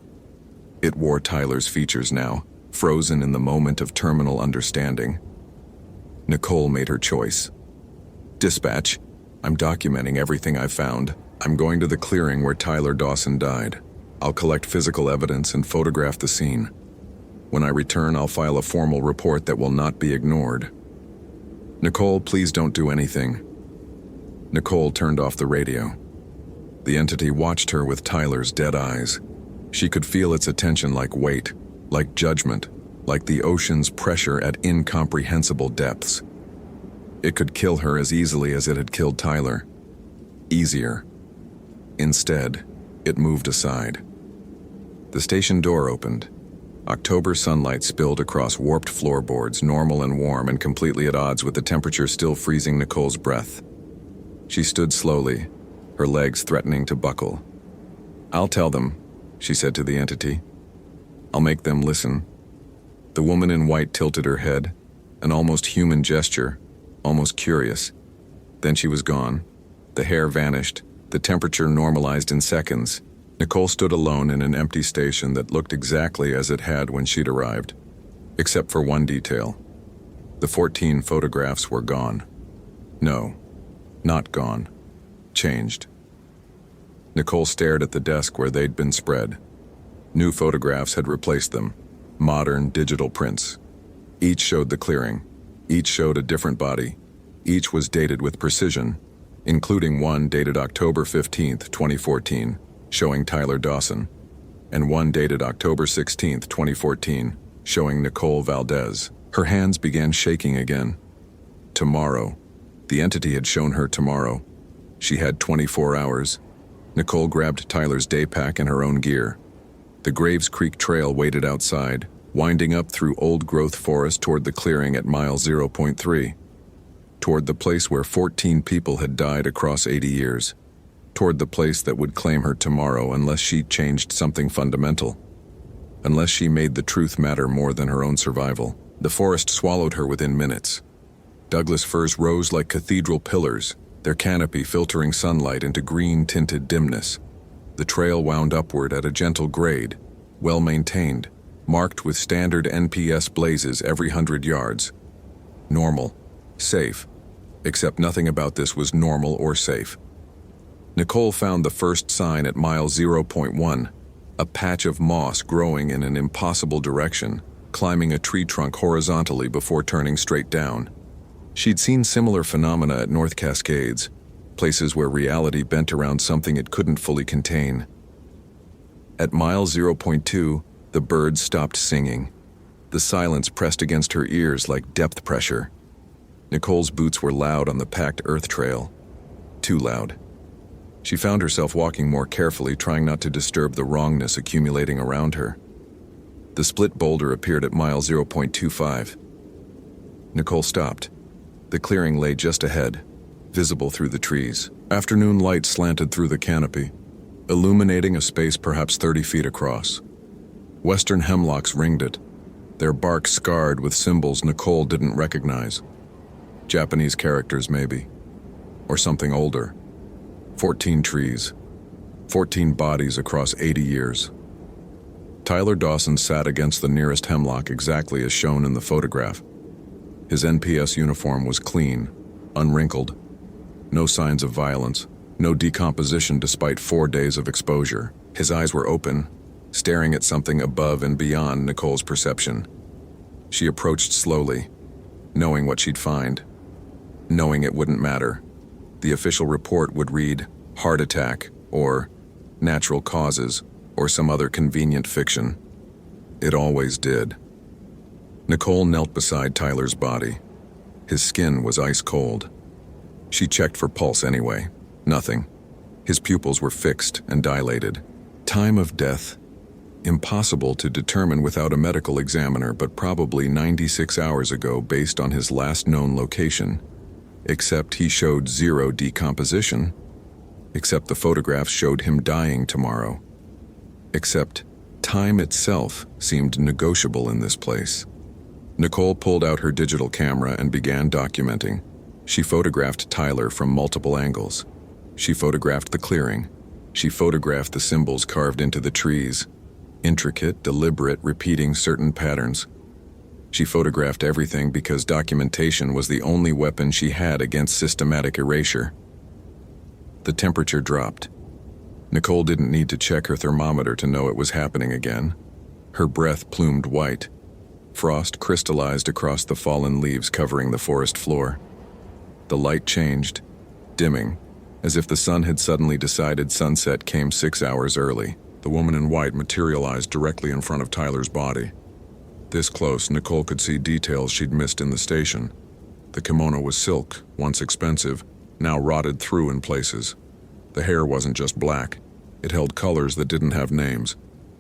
It wore Tyler's features now, frozen in the moment of terminal understanding. Nicole made her choice. Dispatch, I'm documenting everything I've found. I'm going to the clearing where Tyler Dawson died. I'll collect physical evidence and photograph the scene. When I return, I'll file a formal report that will not be ignored. Nicole, please don't do anything. Nicole turned off the radio. The entity watched her with Tyler's dead eyes. She could feel its attention like weight, like judgment, like the ocean's pressure at incomprehensible depths. It could kill her as easily as it had killed Tyler. Easier. Instead, it moved aside. The station door opened. October sunlight spilled across warped floorboards, normal and warm and completely at odds with the temperature still freezing Nicole's breath. She stood slowly, her legs threatening to buckle. "I'll tell them," she said to the entity. "I'll make them listen." The woman in white tilted her head, an almost human gesture, almost curious. Then she was gone. The hair vanished. The temperature normalized in seconds. Nicole stood alone in an empty station that looked exactly as it had when she'd arrived, except for one detail. The 14 photographs were gone. No, not gone. Changed. Nicole stared at the desk where they'd been spread. New photographs had replaced them. Modern digital prints. Each showed the clearing. Each showed a different body. Each was dated with precision, including one dated October 15th, 2014, showing Tyler Dawson, and one dated October 16th, 2014, showing Nicole Valdez. Her hands began shaking again. Tomorrow. The entity had shown her tomorrow. She had 24 hours. Nicole grabbed Tyler's day pack and her own gear. The Graves Creek Trail waited outside, winding up through old-growth forest toward the clearing at mile 0.3, toward the place where 14 people had died across 80 years, toward the place that would claim her tomorrow unless she changed something fundamental, unless she made the truth matter more than her own survival. The forest swallowed her within minutes. Douglas firs rose like cathedral pillars, their canopy filtering sunlight into green-tinted dimness. The trail wound upward at a gentle grade, well-maintained, marked with standard NPS blazes every 100 yards. Normal. Safe. Except nothing about this was normal or safe. Nicole found the first sign at mile 0.1, a patch of moss growing in an impossible direction, climbing a tree trunk horizontally before turning straight down. She'd seen similar phenomena at North Cascades, places where reality bent around something it couldn't fully contain. At mile 0.2, the birds stopped singing. The silence pressed against her ears like depth pressure. Nicole's boots were loud on the packed earth trail. Too loud. She found herself walking more carefully, trying not to disturb the wrongness accumulating around her. The split boulder appeared at mile 0.25. Nicole stopped. The clearing lay just ahead, visible through the trees. Afternoon light slanted through the canopy, illuminating a space perhaps 30 feet across. Western hemlocks ringed it, their bark scarred with symbols Nicole didn't recognize. Japanese characters, maybe. Or something older. 14 trees. 14 bodies across 80 years. Tyler Dawson sat against the nearest hemlock exactly as shown in the photograph. His NPS uniform was clean, unwrinkled. No signs of violence, no decomposition despite 4 days of exposure. His eyes were open, staring at something above and beyond Nicole's perception. She approached slowly, knowing what she'd find, knowing it wouldn't matter. The official report would read, heart attack, or natural causes, or some other convenient fiction. It always did. Nicole knelt beside Tyler's body. His skin was ice cold. She checked for pulse anyway. Nothing. His pupils were fixed and dilated. Time of death? Impossible to determine without a medical examiner, but probably 96 hours ago based on his last known location. Except he showed zero decomposition. Except the photographs showed him dying tomorrow. Except time itself seemed negotiable in this place. Nicole pulled out her digital camera and began documenting. She photographed Tyler from multiple angles. She photographed the clearing. She photographed the symbols carved into the trees. Intricate, deliberate, repeating certain patterns. She photographed everything because documentation was the only weapon she had against systematic erasure. The temperature dropped. Nicole didn't need to check her thermometer to know it was happening again. Her breath plumed white. Frost crystallized across the fallen leaves covering the forest floor. The light changed, dimming, as if the sun had suddenly decided sunset came 6 hours early. The woman in white materialized directly in front of Tyler's body. This close, Nicole could see details she'd missed in the station. The kimono was silk, once expensive, now rotted through in places. The hair wasn't just black. It held colors that didn't have names,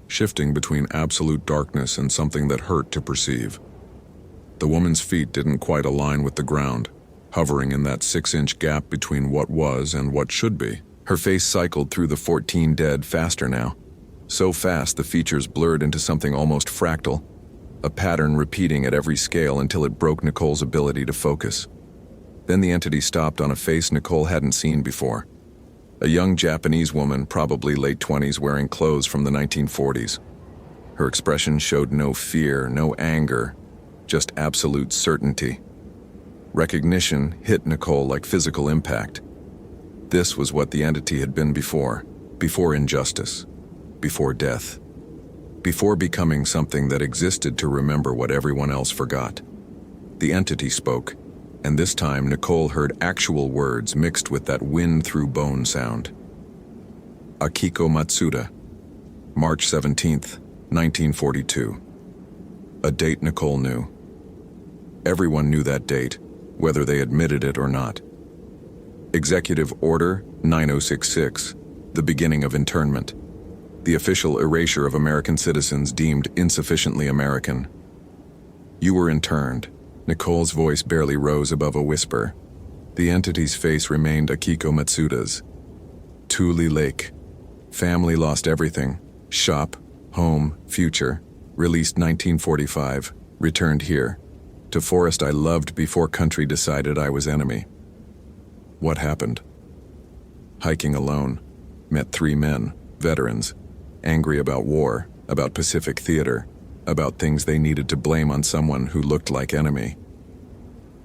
shifting between absolute darkness and something that hurt to perceive. The woman's feet didn't quite align with the ground, hovering in that 6-inch gap between what was and what should be. Her face cycled through the 14 dead faster now. So fast the features blurred into something almost fractal, a pattern repeating at every scale until it broke Nicole's ability to focus. Then the entity stopped on a face Nicole hadn't seen before. A young Japanese woman, probably late 20s, wearing clothes from the 1940s. Her expression showed no fear, no anger, just absolute certainty. Recognition hit Nicole like physical impact. This was what the entity had been before injustice, before death, before becoming something that existed to remember what everyone else forgot. The entity spoke, and this time Nicole heard actual words mixed with that wind-through-bone sound. Akiko Matsuda, March 17th, 1942. A date Nicole knew. Everyone knew that date, whether they admitted it or not. Executive Order 9066, the beginning of internment. The official erasure of American citizens deemed insufficiently American. You were interned. Nicole's voice barely rose above a whisper. The entity's face remained Akiko Matsuda's. Tule Lake. Family lost everything. Shop, home, future. Released 1945. Returned here. To forest I loved before country decided I was enemy. What happened? Hiking alone. Met 3 men, veterans. Angry about war, about Pacific Theater, about things they needed to blame on someone who looked like enemy.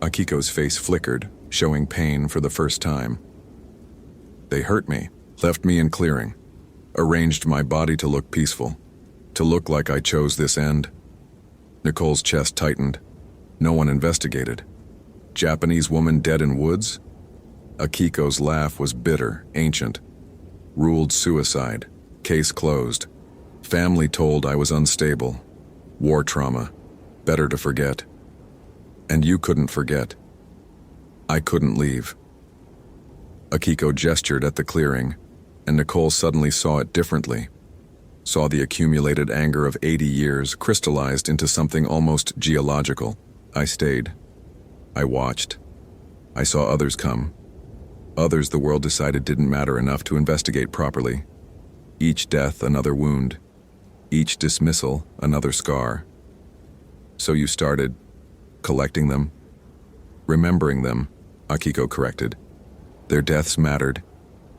Akiko's face flickered, showing pain for the first time. They hurt me, left me in clearing, arranged my body to look peaceful, to look like I chose this end. Nicole's chest tightened. No one investigated. Japanese woman dead in woods? Akiko's laugh was bitter, ancient. Ruled suicide. Case closed. Family told I was unstable. War trauma. Better to forget. And you couldn't forget. I couldn't leave. Akiko gestured at the clearing, and Nicole suddenly saw it differently. Saw the accumulated anger of 80 years crystallized into something almost geological. I stayed. I watched. I saw others come. Others the world decided didn't matter enough to investigate properly. Each death another wound. Each dismissal another scar. So you started collecting them? Remembering them, Akiko corrected. Their deaths mattered.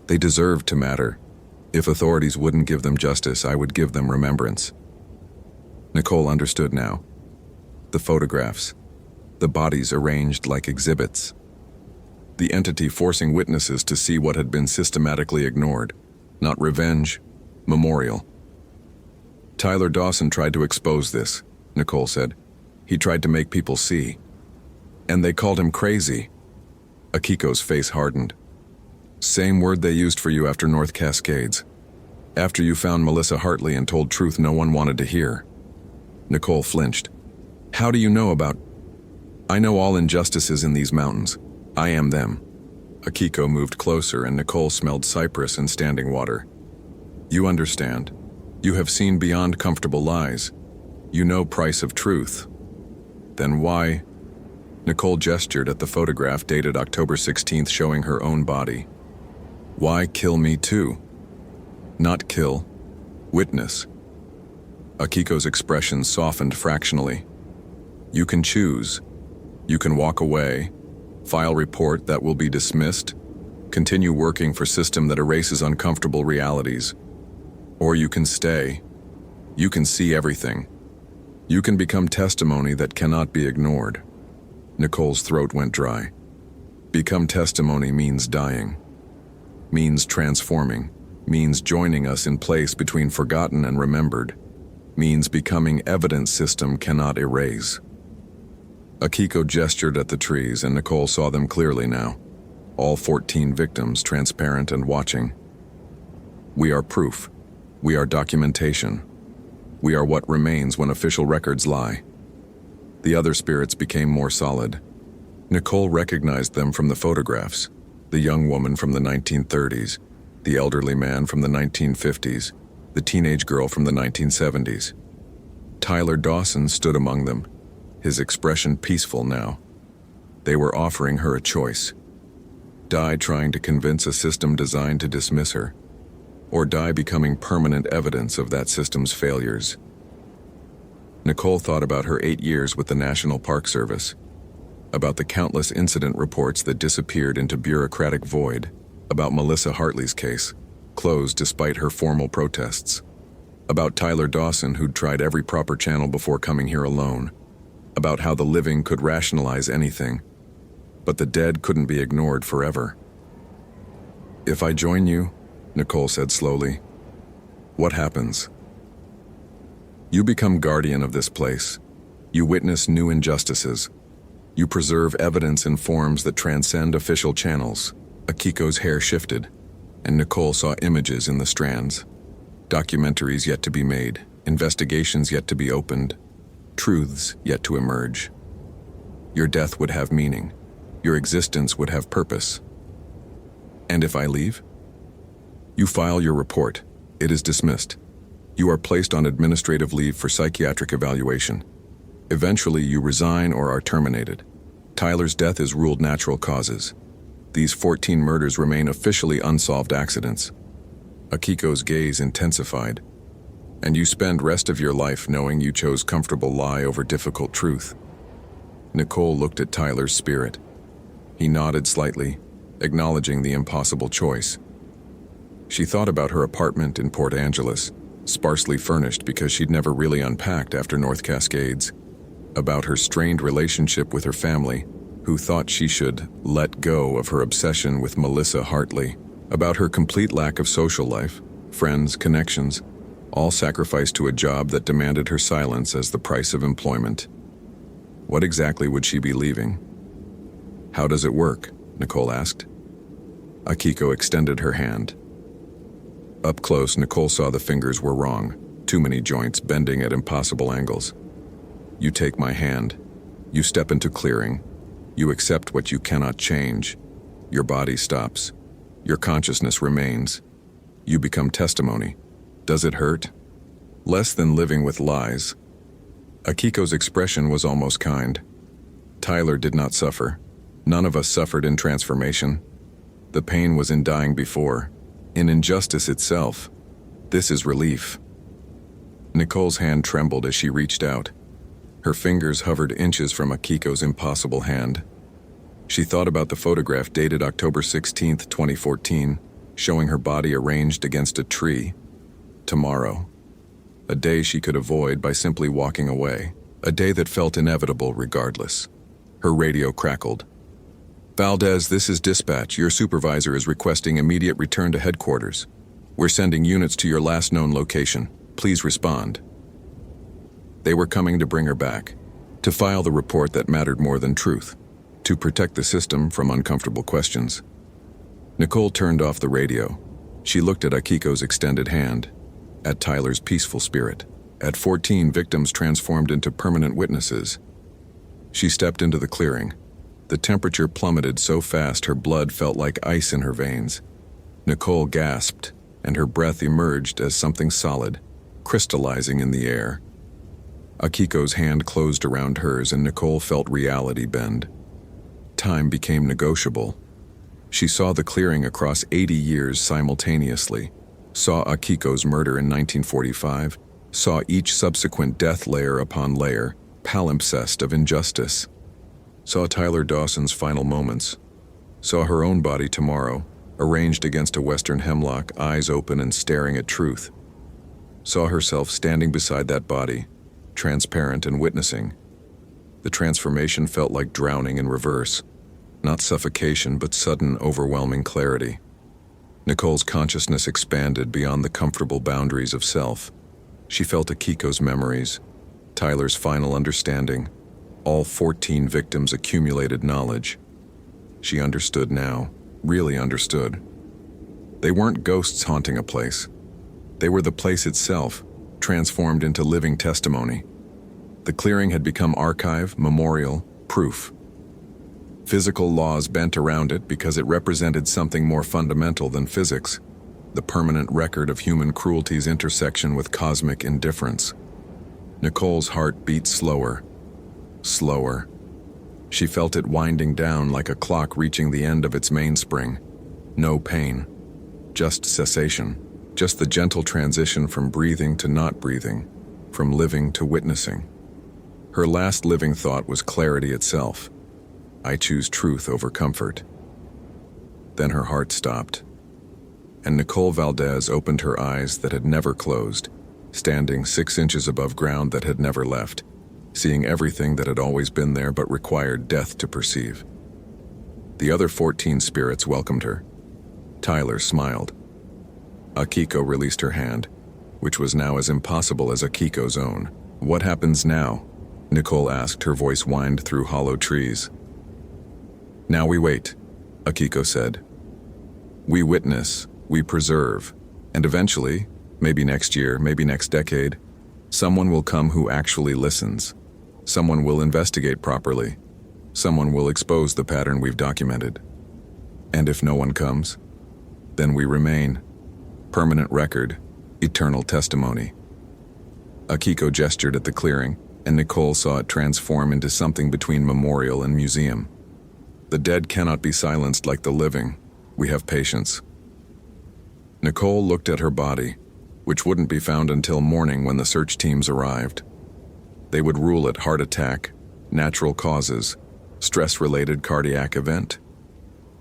They deserved to matter. If authorities wouldn't give them justice, I would give them remembrance. Nicole understood now. The photographs. The bodies arranged like exhibits. The entity forcing witnesses to see what had been systematically ignored. Not revenge, memorial. Tyler Dawson tried to expose this, Nicole said. He tried to make people see. And they called him crazy. Akiko's face hardened. Same word they used for you after North Cascades. After you found Melissa Hartley and told truth no one wanted to hear. Nicole flinched. How do you know about... I know all injustices in these mountains. I am them. Akiko moved closer and Nicole smelled cypress and standing water. You understand. You have seen beyond comfortable lies. You know price of truth. Then why? Nicole gestured at the photograph dated October 16th showing her own body. Why kill me too? Not kill. Witness. Akiko's expression softened fractionally. You can choose. You can walk away, file report that will be dismissed, continue working for system that erases uncomfortable realities. Or you can stay. You can see everything. You can become testimony that cannot be ignored. Nicole's throat went dry. Become testimony means dying, means transforming, means joining us in place between forgotten and remembered, means becoming evidence system cannot erase. Akiko gestured at the trees, and Nicole saw them clearly now. All 14 victims, transparent and watching. We are proof. We are documentation. We are what remains when official records lie. The other spirits became more solid. Nicole recognized them from the photographs. The young woman from the 1930s, the elderly man from the 1950s, the teenage girl from the 1970s. Tyler Dawson stood among them, his expression peaceful now. They were offering her a choice. Die trying to convince a system designed to dismiss her, or die becoming permanent evidence of that system's failures. Nicole thought about her 8 years with the National Park Service, about the countless incident reports that disappeared into bureaucratic void, about Melissa Hartley's case, closed despite her formal protests, about Tyler Dawson, who'd tried every proper channel before coming here alone, about how the living could rationalize anything, but the dead couldn't be ignored forever. If I join you, Nicole said slowly, what happens? You become guardian of this place. You witness new injustices. You preserve evidence in forms that transcend official channels. Akiko's hair shifted, and Nicole saw images in the strands. Documentaries yet to be made, investigations yet to be opened, truths yet to emerge. Your death would have meaning. Your existence would have purpose. And if I leave? You file your report. It is dismissed. You are placed on administrative leave for psychiatric evaluation. Eventually, you resign or are terminated. Tyler's death is ruled natural causes. These 14 murders remain officially unsolved accidents. Akiko's gaze intensified. And you spend rest of your life knowing you chose comfortable lie over difficult truth. Nicole looked at Tyler's spirit. He nodded slightly, acknowledging the impossible choice. She thought about her apartment in Port Angeles, sparsely furnished because she'd never really unpacked after North Cascades, about her strained relationship with her family, who thought she should let go of her obsession with Melissa Hartley, about her complete lack of social life, friends, connections, all sacrificed to a job that demanded her silence as the price of employment. What exactly would she be leaving? How does it work? Nicole asked. Akiko extended her hand. Up close, Nicole saw the fingers were wrong, too many joints bending at impossible angles. You take my hand. You step into clearing. You accept what you cannot change. Your body stops. Your consciousness remains. You become testimony. Does it hurt? Less than living with lies. Akiko's expression was almost kind. Tyler did not suffer. None of us suffered in transformation. The pain was in dying before, in injustice itself. This is relief. Nicole's hand trembled as she reached out. Her fingers hovered inches from Akiko's impossible hand. She thought about the photograph dated October 16, 2014, showing her body arranged against a tree. Tomorrow. A day she could avoid by simply walking away. A day that felt inevitable regardless. Her radio crackled. Valdez, this is dispatch. Your supervisor is requesting immediate return to headquarters. We're sending units to your last known location. Please respond. They were coming to bring her back, to file the report that mattered more than truth, to protect the system from uncomfortable questions. Nicole turned off the radio. She looked at Akiko's extended hand, at Tyler's peaceful spirit, at 14 victims transformed into permanent witnesses. She stepped into the clearing. The temperature plummeted so fast her blood felt like ice in her veins. Nicole gasped, and her breath emerged as something solid, crystallizing in the air. Akiko's hand closed around hers, and Nicole felt reality bend. Time became negotiable. She saw the clearing across 80 years simultaneously, saw Akiko's murder in 1945, saw each subsequent death layer upon layer, palimpsest of injustice. Saw Tyler Dawson's final moments. Saw her own body tomorrow, arranged against a western hemlock, eyes open and staring at truth. Saw herself standing beside that body, transparent and witnessing. The transformation felt like drowning in reverse, not suffocation but sudden, overwhelming clarity. Nicole's consciousness expanded beyond the comfortable boundaries of self. She felt Akiko's memories, Tyler's final understanding, all 14 victims' accumulated knowledge. She understood now, really understood. They weren't ghosts haunting a place. They were the place itself, transformed into living testimony. The clearing had become archive, memorial, proof. Physical laws bent around it because it represented something more fundamental than physics, the permanent record of human cruelty's intersection with cosmic indifference. Nicole's heart beat slower, slower. She felt it winding down like a clock reaching the end of its mainspring. No pain, just cessation, just the gentle transition from breathing to not breathing, from living to witnessing. Her last living thought was clarity itself. I choose truth over comfort. Then her heart stopped, and Nicole Valdez opened her eyes that had never closed, standing 6 inches above ground that had never left, seeing everything that had always been there but required death to perceive. The other 14 spirits welcomed her. Tyler smiled. Akiko released her hand, which was now as impossible as Akiko's own. What happens now? Nicole asked, her voice whined through hollow trees. Now we wait, Akiko said. We witness, we preserve, and eventually, maybe next year, maybe next decade, someone will come who actually listens. Someone will investigate properly. Someone will expose the pattern we've documented. And if no one comes, then we remain. Permanent record, eternal testimony. Akiko gestured at the clearing, and Nicole saw it transform into something between memorial and museum. The dead cannot be silenced like the living. We have patience. Nicole looked at her body, which wouldn't be found until morning when the search teams arrived. They would rule it heart attack, natural causes, stress-related cardiac event.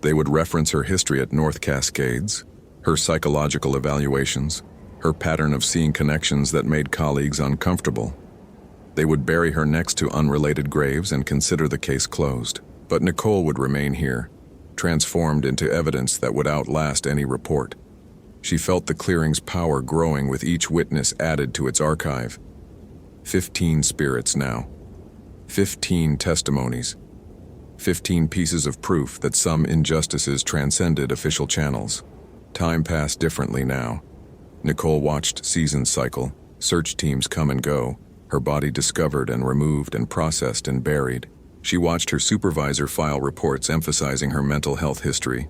They would reference her history at North Cascades, her psychological evaluations, her pattern of seeing connections that made colleagues uncomfortable. They would bury her next to unrelated graves and consider the case closed. But Nicole would remain here, transformed into evidence that would outlast any report. She felt the clearing's power growing with each witness added to its archive. 15 spirits now. 15 testimonies. 15 pieces of proof that some injustices transcended official channels. Time passed differently now. Nicole watched seasons cycle, search teams come and go, her body discovered and removed and processed and buried. She watched her supervisor file reports emphasizing her mental health history,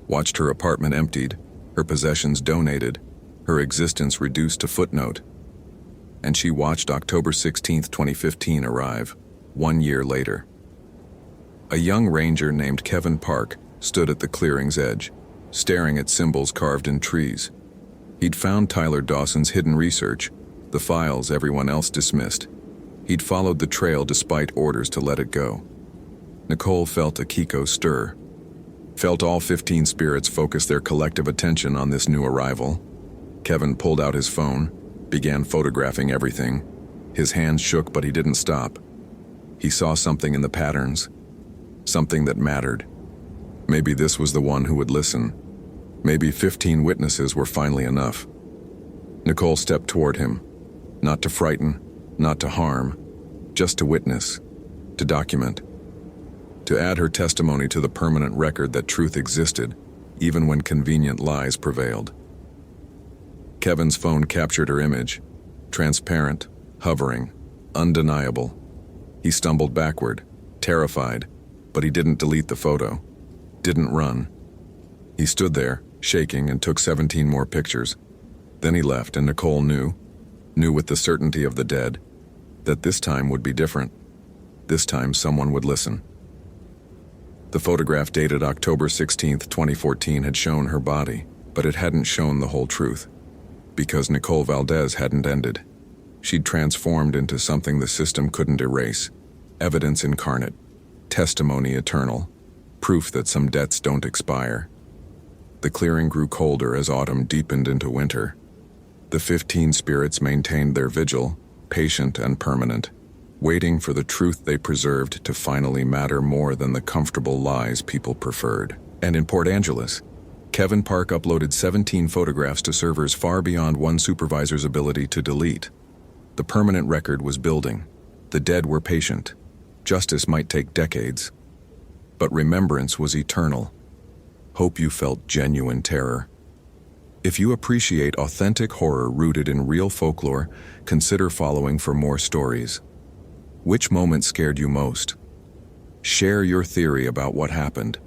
watched her apartment emptied, her possessions donated, her existence reduced to footnote. And she watched October 16, 2015 arrive, 1 year later. A young ranger named Kevin Park stood at the clearing's edge, staring at symbols carved in trees. He'd found Tyler Dawson's hidden research, the files everyone else dismissed. He'd followed the trail despite orders to let it go. Nicole felt Akiko stir, felt all 15 spirits focus their collective attention on this new arrival. Kevin pulled out his phone, began photographing everything. His hands shook, but he didn't stop. He saw something in the patterns, something that mattered. Maybe this was the one who would listen. Maybe 15 witnesses were finally enough. Nicole stepped toward him, not to frighten, not to harm, just to witness, to document, to add her testimony to the permanent record that truth existed, even when convenient lies prevailed. Kevin's phone captured her image, transparent, hovering, undeniable. He stumbled backward, terrified, but he didn't delete the photo, didn't run. He stood there, shaking, and took 17 more pictures. Then he left, and Nicole knew with the certainty of the dead, that this time would be different. This time someone would listen. The photograph dated October 16, 2014 had shown her body, but it hadn't shown the whole truth. Because Nicole Valdez hadn't ended. She'd transformed into something the system couldn't erase. Evidence incarnate. Testimony eternal. Proof that some debts don't expire. The clearing grew colder as autumn deepened into winter. The 15 spirits maintained their vigil, patient and permanent, waiting for the truth they preserved to finally matter more than the comfortable lies people preferred. And in Port Angeles, Kevin Park uploaded 17 photographs to servers far beyond one supervisor's ability to delete. The permanent record was building. The dead were patient. Justice might take decades, but remembrance was eternal. Hope you felt genuine terror. If you appreciate authentic horror rooted in real folklore, consider following for more stories. Which moment scared you most? Share your theory about what happened.